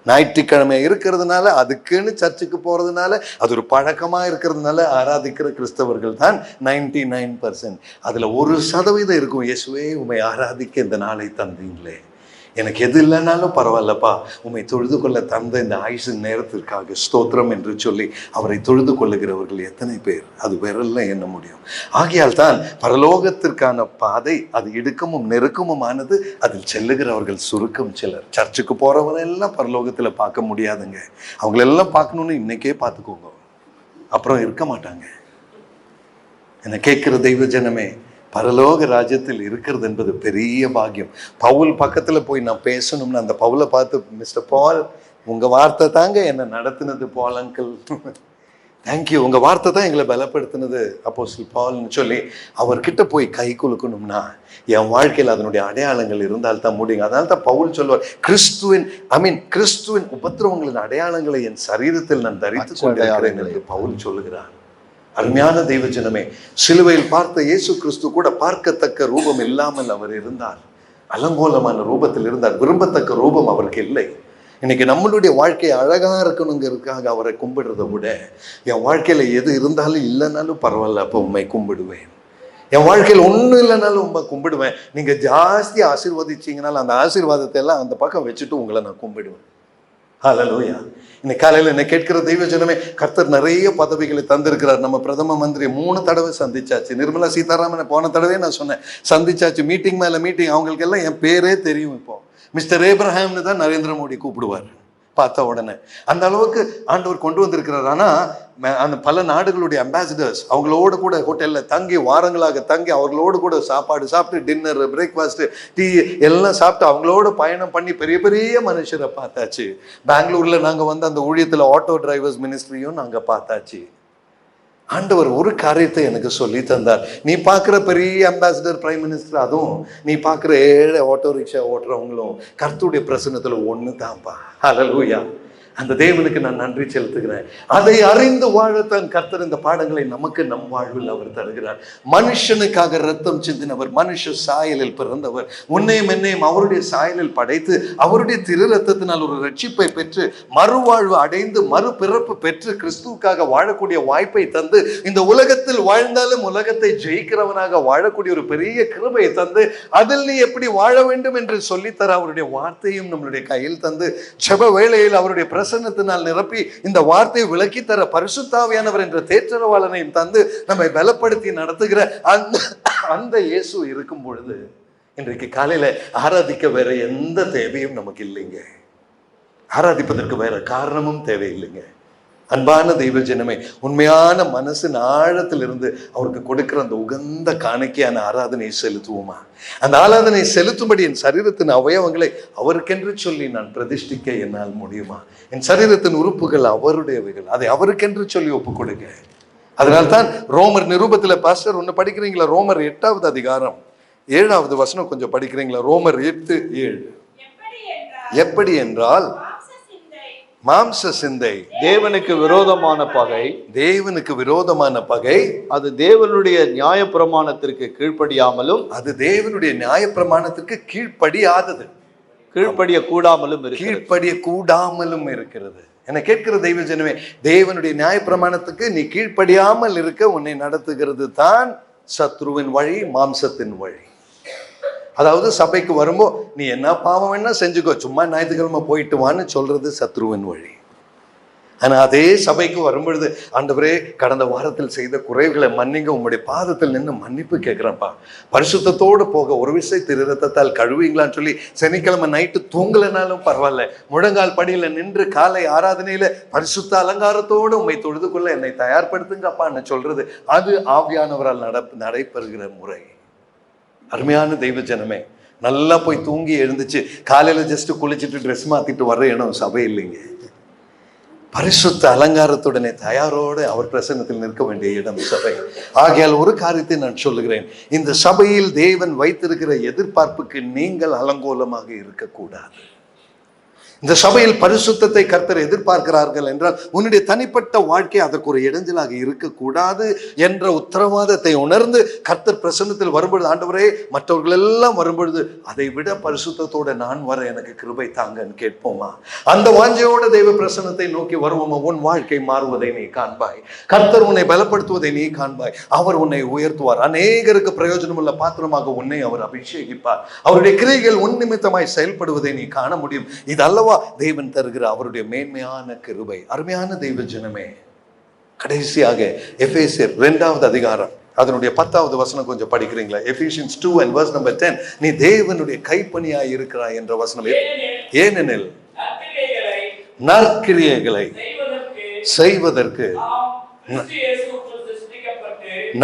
Speaker 3: ஞாயிற்றுக்கிழமை இருக்கிறதுனால, அதுக்குன்னு சர்ச்சுக்கு போறதுனால, அது ஒரு பழக்கமா இருக்கிறதுனால ஆராதிக்கிற கிறிஸ்தவர்கள் தான் 99%. அதுல 1% இருக்கும், இயேசுவே உம்மை ஆராதிக்க இந்த நாளை தந்தீங்களே, எனக்கு எது இல்லைனாலும் பரவாயில்லப்பா, உம்மை தொழுது கொள்ள தந்த இந்த ஆயுசு நேரத்திற்காக ஸ்தோத்திரம் என்று சொல்லி அவரை தொழுது கொள்ளுகிறவர்கள் எத்தனை பேர்? அது விரல்ல எண்ண முடியும். ஆகையால் தான் பரலோகத்திற்கான பாதை அது இடுக்கமும் நெருக்கமுமானது, அதில் செல்லுகிறவர்கள் சுருக்கம் சிலர். சர்ச்சுக்கு போறவனெல்லாம் பரலோகத்துல பார்க்க முடியாதுங்க. அவங்களெல்லாம் பார்க்கணும்னு இன்னைக்கே பார்த்துக்கோங்க, அப்புறம் இருக்க மாட்டாங்க. என்னை கேட்கிற தெய்வ ஜனமே, பரலோக ராஜ்யத்தில் இருக்கிறது என்பது பெரிய பாக்கியம். பவுல் பக்கத்துல போய் நான் பேசணும்னு அந்த பவுலை பார்த்து, மிஸ்டர் பால், உங்க வார்த்தை தாங்க என்னை நடத்தினது பால் அங்கிள், தேங்க்யூ, உங்க வார்த்தை தான் எங்களை பலப்படுத்தினது அப்போஸ்தலன் பால்னு சொல்லி அவர்கிட்ட போய் கை குலுக்கணும்னா என் வாழ்க்கையில் அதனுடைய அடையாளங்கள் இருந்தால் தான் முடியும். அதனால தான் பவுல் சொல்வார், கிறிஸ்துவின் உபத்திரவங்களின் அடையாளங்களை என் சரீரத்தில் நான் தரித்துக் கொண்டிருக்கிறேன் என்று பவுல் சொல்லுகிறார். அருமையான தெய்வ ஜனமே, சிலுவையில் பார்த்த இயேசு கிறிஸ்து கூட பார்க்கத்தக்க ரூபம் இல்லாமல் அவர் இருந்தார். அலங்கோலமான ரூபத்தில் இருந்தார். விரும்பத்தக்க ரூபம் அவருக்கு இல்லை. இன்னைக்கு நம்மளுடைய வாழ்க்கை அழகா இருக்கணுங்கிறதுக்காக அவரை கும்பிடுறதை விட, என் வாழ்க்கையில எது இருந்தாலும் இல்லைனாலும் பரவாயில்ல, அப்போ உண்மை கும்பிடுவேன். என் வாழ்க்கையில் ஒன்றும் இல்லைனாலும் உண்மை கும்பிடுவேன். நீங்க ஜாஸ்தி ஆசீர்வதிச்சீங்கனாலும் அந்த ஆசீர்வாதத்தை எல்லாம் அந்த பக்கம் வச்சுட்டு உங்களை நான் கும்பிடுவேன். ஹல்லேலூயா. இன்னைக்கு காலையில் என்னை கேட்கிற தெய்வ ஜனமே, கர்த்தர் நிறைய பதவிகளை தந்திருக்கிறார். நம்ம பிரதம மந்திரி 3 தடவை சந்திச்சாச்சு. நிர்மலா சீதாராமனை போன தடவை நான் சொன்னேன், சந்திச்சாச்சு. மீட்டிங் மேல மீட்டிங். அவங்களுக்கு எல்லாம் என் பேரே தெரியும். இப்போ மிஸ்டர் ஏப்ரஹாம்னு தான் நரேந்திர மோடி கூப்பிடுவார் பார்த்த உடனே. அந்த அளவுக்கு ஆண்டவர் கொண்டு வந்திருக்கிறார். ஆனா அந்த பல நாடுகளுடைய அம்பாசிடர்ஸ் அவங்களோடு கூட ஹோட்டல்ல தங்கி, வாரங்களாக தங்கி, அவங்களோடு கூட சாப்பாடு சாப்பிட்டு, டின்னர், பிரேக்ஃபாஸ்ட், டீ எல்லாம் சாப்பிட்டு அவங்களோட பயணம் பண்ணி பெரிய பெரிய மனுஷரை பார்த்தாச்சு. பெங்களூர்ல நாங்க வந்து அந்த ஊழியத்துல ஆட்டோ டிரைவர்ஸ் மினிஸ்ட்ரியும் நாங்க பார்த்தாச்சு. ஆண்டவர் ஒரு காரியத்தை எனக்கு சொல்லி தந்தார். நீ பார்க்குற பெரிய அம்பாசிடர், பிரைம் மினிஸ்டர், அதுவும் நீ பார்க்குற ஏழை ஆட்டோ ரிக்ஷா ஓட்டுறவங்களும் கர்த்தருடைய பிரசன்னத்துல ஒன்று தான்ப்பா. ஹல்லேலூயா. அந்த தேவனுக்கு நான் நன்றி செலுத்துகிறேன். அதை அறிந்து வாழத்தான் கர்த்தர் இந்த பாடங்களை நமக்கு நம் வாழ்வில் அவர் தருகிறார். மனுஷனுக்காக ரத்தம் சிந்தினவர், மனுஷ சாயலில் பிறந்தவர், உன்னையும் என்னையும் அவருடைய சாயலில் படைத்து அவருடைய திரு ரத்தத்தினால் ஒரு ரட்சிப்பை பெற்று மறுவாழ்வு அடைந்து மறுபிறப்பு பெற்று கிறிஸ்துவுக்காக வாழக்கூடிய வாய்ப்பை தந்து இந்த உலகத்தில் வாழ்ந்தாலும் உலகத்தை ஜெயிக்கிறவனாக வாழக்கூடிய ஒரு பெரிய கிருபையை தந்து அதில் நீ எப்படி வாழ வேண்டும் என்று சொல்லித்தர அவருடைய வார்த்தையும் நம்மளுடைய கையில் தந்து ஜெப வேளையில் அவருடைய பிரசன்னத்தினால் நிரப்பி இந்த வார்த்தையை விளக்கி தர பரிசுத்தாவியானவர் என்ற தேற்றரவாளனையும் தந்து நம்மை பலப்படுத்தி நடத்துகிற அந்த இயேசு இருக்கும் பொழுது இன்றைக்கு காலையில ஆராதிக்க வேற எந்த தேவையும் நமக்கு இல்லைங்க. ஆராதிப்பதற்கு வேற காரணமும் தேவையில்லைங்க. அன்பான தெய்வ ஜனமே, உண்மையான மனசின் ஆழத்திலிருந்து அவருக்கு கொடுக்கிற அந்த உகந்த காணிக்கையான ஆராதனையை செலுத்துவோமா? அந்த ஆராதனை செலுத்தும்படி என் சரீரத்தின் அவயவங்களை அவருக்கென்று சொல்லி நான் பிரதிஷ்டிக்க என்னால் முடியுமா? என் சரீரத்தின் உறுப்புகள் அவருடையவைகள், அதை அவருக்கென்று சொல்லி ஒப்புக் கொடுங்க. அதனால்தான் ரோமர் நிருபத்துல பாஸ்டர் ஒண்ணு படிக்கிறீங்களா? ரோமர் 8வது அதிகாரம் 7வது வசனம் கொஞ்சம் படிக்கிறீங்களா? ரோமர் 8:7. எப்படி என்றால் மாம்ச சிந்தை
Speaker 2: தேவனுக்கு விரோதமான பகை,
Speaker 3: தேவனுக்கு விரோதமான பகை,
Speaker 2: அது தேவனுடைய நியாயப்பிரமாணத்திற்கு கீழ்ப்படியாமலும்,
Speaker 3: அது தேவனுடைய நியாயப்பிரமாணத்திற்கு கீழ்ப்படியாதது,
Speaker 2: கீழ்ப்படிய கூடாமலும்
Speaker 3: கீழ்ப்படிய கூடாமலும் இருக்கிறது. என்னை கேட்கிற தெய்வ ஜனமே, தேவனுடைய நியாயப்பிரமாணத்துக்கு நீ கீழ்ப்படியாமல் இருக்க உன்னை நடத்துகிறது தான் சத்ருவின் வழி, மாம்சத்தின் வழி. அதாவது சபைக்கு வரும்போ நீ என்ன பாவம் வேணா செஞ்சுக்கோ, சும்மா ஞாயிற்றுக்கிழமை போயிட்டு வான்னு சொல்றது சத்ருவின் வழி. ஆனா அதே சபைக்கு வரும்பொழுது, ஆண்டவரே கடந்த வாரத்தில் செய்த குறைவுகளை மன்னிங்க, உங்களுடைய பாதத்தில் நின்று மன்னிப்பு கேட்கிறேன்ப்பா, பரிசுத்தத்தோடு போக ஒரு விஷயம் திரு ரத்தத்தால் கழுவீங்களான்னு சொல்லி சனிக்கிழமை நைட்டு தூங்கலைனாலும் பரவாயில்ல, முழங்கால் படியில நின்று காலை ஆராதனையில பரிசுத்த அலங்காரத்தோடு உண்மை தொழுது கொள்ள என்னை தயார்படுத்துங்கப்பான்னு சொல்றது, அது ஆவியானவரால் நடைபெறுகிற முறை. அருமையான தெய்வ ஜனமே, நல்லா போய் தூங்கி எழுந்துச்சு காலையில ஜஸ்ட் குளிச்சுட்டு ட்ரெஸ் மாத்திட்டு வர்ற இடம் சபை இல்லைங்க. பரிசுத்த அலங்காரத்துடனே தயாரோடு அவர் பிரசன்னத்தில் நிற்க வேண்டிய இடம் சபை. ஆகையால் ஒரு காரியத்தை நான் சொல்லுகிறேன், இந்த சபையில் தேவன் வைத்திருக்கிற எதிர்பார்ப்புக்கு நீங்கள் அலங்கோலமாக இருக்கக்கூடாது. இந்த சபையில் பரிசுத்தத்தை கர்த்தர் எதிர்பார்க்கிறார்கள் என்றால் உன்னுடைய தனிப்பட்ட வாழ்க்கை அதற்கு ஒரு இடைஞ்சலாக இருக்கக்கூடாது என்ற உத்தரவாதத்தை உணர்ந்து கர்த்தர் பிரசன்னத்தில் வரும்பொழுது, ஆண்டவரே மற்றவர்கள் எல்லாம் வரும்பொழுது அதை விட பரிசுத்தத்தோட நான் வர எனக்கு கிருபை தாங்கன்னு கேட்போமா? அந்த வாஞ்சையோட தெய்வ பிரசன்னத்தை நோக்கி வருவோமா? உன் வாழ்க்கை மாறுவதை நீ காண்பாய், கர்த்தர் உன்னை பலப்படுத்துவதை நீ காண்பாய், அவர் உன்னை உயர்த்துவார், அநேகருக்கு பிரயோஜனம் உள்ள பாத்திரமாக உன்னை அவர் அபிஷேகிப்பார், அவருடைய கிரியைகள் உன் நிமித்தமாய் செயல்படுவதை நீ காண முடியும். இது அல்லவா தேவன் தருகிற அவருடைய மேன்மையான கிருபை. அருமையான தெய்வ ஜனமே, கடைசியாக எபேசியர் 2வது அதிகாரம் அதனுடைய 10வது வசனம் கொஞ்சம் படிக்கிறீங்களா? Ephesians 2 and verse number 10. நீ தேவனுடைய கைப்பணியாய் இருக்கிறாய் என்ற வசனம். ஏனெனில் நற்கிரியைகளை செய்வதற்கு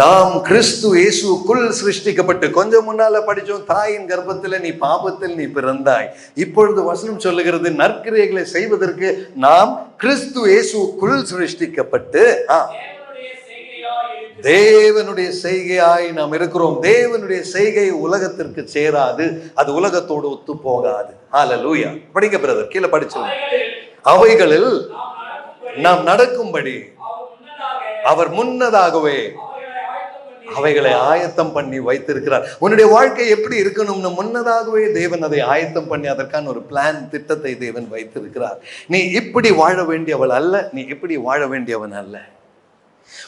Speaker 3: நாம் கிறிஸ்து இயேசுக்குள் சிருஷ்டிக்கப்பட்டு, கொஞ்சம் முன்னால படிச்சோம், தாயின் கர்ப்பத்தில் நீ பாபத்தில் நீ பிறந்தாய். இப்பொழுது வசனம் சொல்லுகிறது நற்கிரியைகளை செய்வதற்கு நாம் கிறிஸ்து இயேசுக்குள் சிருஷ்டிக்கப்பட்டு தேவனுடைய செய்கையாய் நாம் இருக்கிறோம். தேவனுடைய செய்கை உலகத்திற்கு சேராது, அது உலகத்தோடு ஒத்து போகாது. ஹல்லேலூயா. படிங்க பிரதர், கீழே படிச்சோம். அவைகளில் நாம் நடக்கும்படி அவர் முன்னதாகவே அவைகளை ஆயத்தம் பண்ணி வைத்திருக்கிறார். உன்னுடைய வாழ்க்கை எப்படி இருக்கணும்னு முன்னதாகவே தேவன் அதை ஆயத்தம் பண்ணி அதற்கான ஒரு பிளான், திட்டத்தை தேவன் வைத்திருக்கிறார். நீ இப்படி வாழ வேண்டியவள் அல்ல, நீ இப்படி வாழ வேண்டியவன் அல்ல.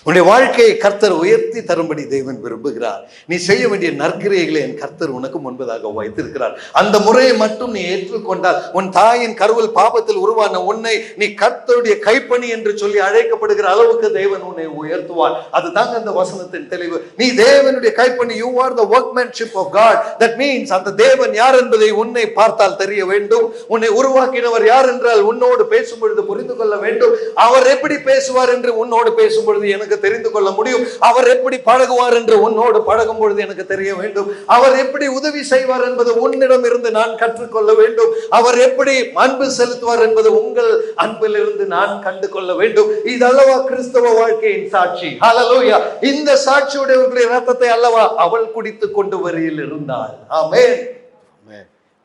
Speaker 3: உன்னுடைய வாழ்க்கையை கர்த்தர் உயர்த்தி தரும்படி தேவன் விரும்புகிறார். நீ செய்ய வேண்டிய நற்கிரியைகளை என் கர்த்தர் உனக்கு முன்பதாக வைத்திருக்கிறார். அந்த முறையை மட்டும் நீ ஏற்றுக்கொண்டால், உன் தாயின் கருவில் பாபத்தில் உருவான உன்னை நீ கர்த்தருடைய கைப்பணி என்று சொல்லி அழைக்கப்படுகிற அளவுக்கு தேவன் உன்னை உயர்த்துவார். அதுதாங்க அந்த வசனத்தின் தெளிவு. நீ தேவனுடைய கைப்பணி, you are the workmanship of God. That means அந்த தேவன் யார் என்பதை உன்னை பார்த்தால் தெரிய வேண்டும். உன்னை உருவாக்கினவர் யார் என்றால் உன்னோடு பேசும் பொழுது புரிந்து கொள்ள வேண்டும். அவர் எப்படி பேசுவார் என்று உன்னோடு பேசும் பொழுது எனக்கு தெரிந்து கொள்ள முடியும். அவர் எப்படி பழகுவார் என்று உன்னோடு பழகும் பொழுது எனக்கு தெரிய வேண்டும். அவர் எப்படி உதவி செய்வார் என்பது உன்னிடம் இருந்து நான் கற்றுக்கொள்ள வேண்டும். அவர் எப்படி அன்பு செலுத்துவார் என்பது உங்கள் அன்பில் இருந்து நான் கண்டு கொள்ள வேண்டும். இதல்லவா கிறிஸ்தவ வாழ்க்கையின் சாட்சி. ஹல்லேலூயா. இந்த சாட்சியுடையவர்களுடைய ரத்தத்தை அல்லவா அவள் குடித்துக் கொண்டு வரியில் இருந்தாள். ஆமென்.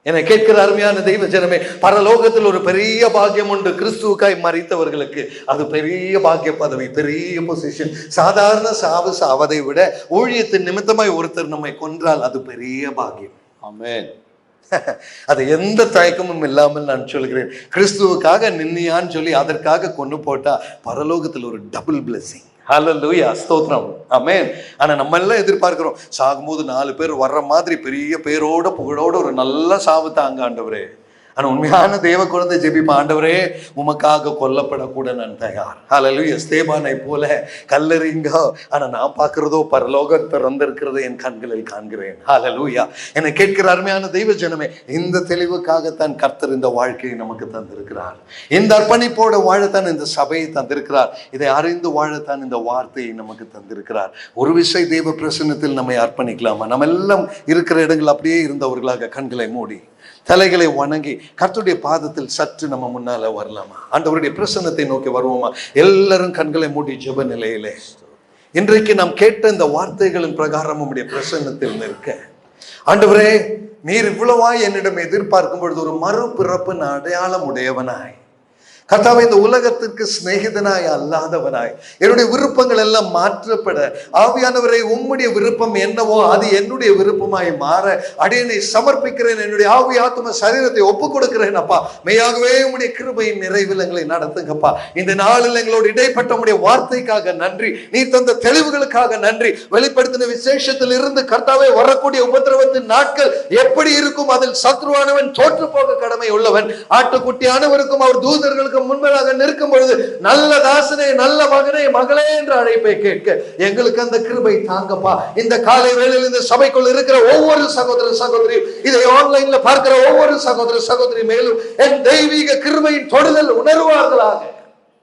Speaker 3: என்னை கேட்கிற அருமையான தெய்வ ஜனமே, பரலோகத்தில் ஒரு பெரிய பாக்கியம் உண்டு. கிறிஸ்துவுக்காய் மரித்தவர்களுக்கு அது பெரிய பாக்கிய பதவி, பெரிய பொசிஷன். சாதாரண சாவு சாவதை விட ஊழியத்தின் நிமித்தமாய் ஒருத்தர் நம்மை கொன்றால் அது பெரிய பாக்கியம்.
Speaker 2: ஆமென்.
Speaker 3: அது எந்த தயக்கமும் இல்லாமல் நான் சொல்கிறேன். கிறிஸ்துவுக்காக நின்னியான்னு சொல்லி அதற்காக கொண்டு போட்டா பரலோகத்தில் ஒரு டபுள் பிளெஸிங். ஹல்லேலூயா, ஸ்தோத்திரம், ஆமென். ஆனா நம்ம எல்லாம் எதிர்பார்க்கிறோம், சாகும்போது 4 பேர் வர்ற மாதிரி பெரிய பேரோட புகழோட ஒரு நல்ல சாவு தாங்க ஆண்டவரே. ஆனா உண்மையான தேவ குழந்தை ஜெபிப்ப, ஆண்டவரே உமக்காக கொல்லப்படக்கூட நான் தயார். ஹல்லேலூயா. ஸ்தேபானை போல கல்லறிங்க, ஆனா நான் பார்க்கிறதோ பரலோகம் திறந்திருக்கிறதை என் கண்களில் காண்கிறேன். ஹல்லேலூயா. என்னை கேட்கிற அருமையான தெய்வ ஜனமே, இந்த தெளிவுக்காகத்தான் கர்த்தர் இந்த வாழ்க்கையை நமக்கு தந்திருக்கிறார். இந்த அர்ப்பணிப்போட வாழத்தான் இந்த சபையை தந்திருக்கிறார். இதை அறிந்து வாழத்தான் இந்த வார்த்தையை நமக்கு தந்திருக்கிறார். ஒரு விஷயம், தேவ பிரசன்னத்தில் நம்மை அர்ப்பணிக்கலாமா? நம்ம எல்லாம் இருக்கிற இடங்கள் அப்படியே இருந்தவர்களாக கண்களை மூடி தலைகளை வணங்கி கர்த்தருடைய பாதத்தில் சற்று நம்ம முன்னால வரலாமா? ஆண்டவருடைய பிரசன்னத்தை நோக்கி வருவோமா? எல்லாரும் கண்களை மூடி ஜெப நிலையிலே இன்றைக்கு நாம் கேட்ட இந்த வார்த்தைகளின் பிரகாரம் உம்முடைய பிரசன்னத்தில் நிற்க, ஆண்டவரே நீர் இவ்வளவாய் என்னிடம் எதிர்பார்க்கும் பொழுது ஒரு மறுபிறப்பு அடையாளம் உடையவனாய், கர்த்தாவே இந்த உலகத்திற்கு சிநேகிதனாய் அல்லாதவனாய், என்னுடைய விருப்பங்கள் எல்லாம் மாற்றப்பட, ஆவியானவரை உம்முடைய விருப்பம் என்னவோ அது என்னுடைய விருப்பமாய் மாற அடியனை சமர்ப்பிக்கிறேன். என்னுடைய ஆவி ஆத்தும சரீரத்தை ஒப்புக் கொடுக்கிறேன் அப்பா. மெய்யாகவே உம்முடைய கிருபையின் நிறைவில் எங்களை நடத்துங்கப்பா. இந்த நாளில் எங்களோடு இடைப்பட்ட உம்முடைய வார்த்தைக்காக நன்றி, நீ தந்த தெளிவுகளுக்காக நன்றி. வெளிப்படுத்தின விசேஷத்தில் இருந்து கர்த்தாவே வரக்கூடிய உபத்திரவத்தின் நாட்கள் எப்படி இருக்கும், அதில் சத்ருவானவன் தோற்று போக கடமை உள்ளவன். ஆட்டுக்குட்டியானவருக்கும் அவர் தூதர்களுக்கும் முன்பதாக நிற்கும் பொழுது நல்ல தாசனே, நல்ல மகனே, மகளே என்ற அழைப்பை கேட்க எங்களுக்கு அந்த கிருபை தாங்கப்பா. இந்த காலை வேளையில் இந்த சபைக்குள் இருக்கிற ஒவ்வொரு சகோதர சகோதரி, இதை ஆன்லைன்ல பார்க்கிற ஒவ்வொரு சகோதர சகோதரி மேலும் என் தெய்வீக கிருபையின் தொடுதல் உணர்வார்களாக.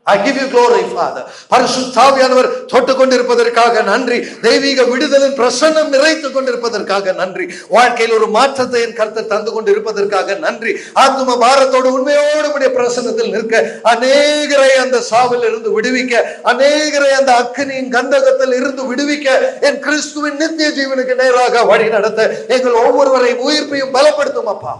Speaker 3: I give you glory, Father. பரிசுத்த ஆவியானவர் தொட்டு கொண்டிருப்பதற்காக நன்றி. தெய்வீக விடுதலின் பிரசன்னம் நிறைத்துக் கொண்டிருப்பதற்காக நன்றி. வாழ்க்கையில் ஒரு மாற்றத்தை என் கர்த்தர் தந்து கொண்டிருப்பதற்காக நன்றி. ஆத்தும பாரத்தோடு உண்மையோடு உடைய பிரசன்னத்தில் நிற்க, அநேகரை அந்த சாவில் இருந்து விடுவிக்க, அநேகரை அந்த அக்கினியின் கந்தகத்தில் இருந்து விடுவிக்க, என் கிறிஸ்துவின் நித்திய ஜீவனுக்கு நேராக வழி நடத்த எங்கள் ஒவ்வொருவரையும் உயிர்ப்பையும் பலப்படுத்தும் அப்பா.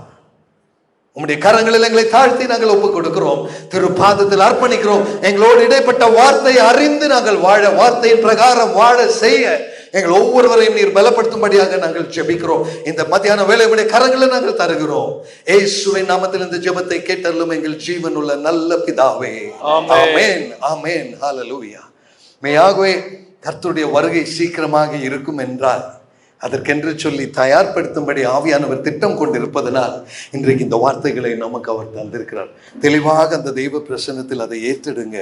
Speaker 3: உம்முடைய கரங்களில் எங்களை தாழ்த்தி நாங்கள் ஒப்புக் கொடுக்கிறோம், திரு பாதத்தில் அர்ப்பணிக்கிறோம். எங்களோடு இடைப்பட்ட வார்த்தையை அறிந்து நாங்கள் வாழ, வார்த்தையின் பிரகாரம் வாழ செய்ய எங்கள் ஒவ்வொருவரையும் நீர் பலப்படுத்தும்படியாக நாங்கள் ஜெபிக்கிறோம். இந்த மத்தியான வேளை உம்முடைய கரங்களில் நாங்கள் தருகிறோம். இயேசுவின் நாமத்தில் இந்த ஜெபத்தை கேட்டருளும் எங்கள் ஜீவன் உள்ள நல்ல பிதாவே. ஆமென், ஆமென், ஹல்லேலூயா. மெய்யாகவே கர்த்தருடைய வருகை சீக்கிரமாக இருக்கும் என்றால் அதற்கென்று சொல்லி தயார்படுத்தும்படி ஆவியானவர் திட்டம் கொண்டிருப்பதனால் இன்றைக்கு இந்த வார்த்தைகளை நமக்கு அவர் தந்திருக்கிறார். தெளிவாக அந்த தெய்வ பிரசன்னத்தில் அதை ஏற்றிடுங்க.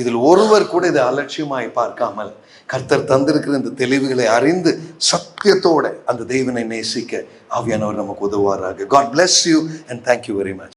Speaker 3: இதில் ஒருவர் கூட இதை அலட்சியமாய் பார்க்காமல் கர்த்தர் தந்திருக்கிற இந்த தெளிவுகளை அறிந்து சத்தியத்தோட அந்த தெய்வனை நேசிக்க ஆவியானவர் நமக்கு உதவுவாராக. God bless you and thank you very much.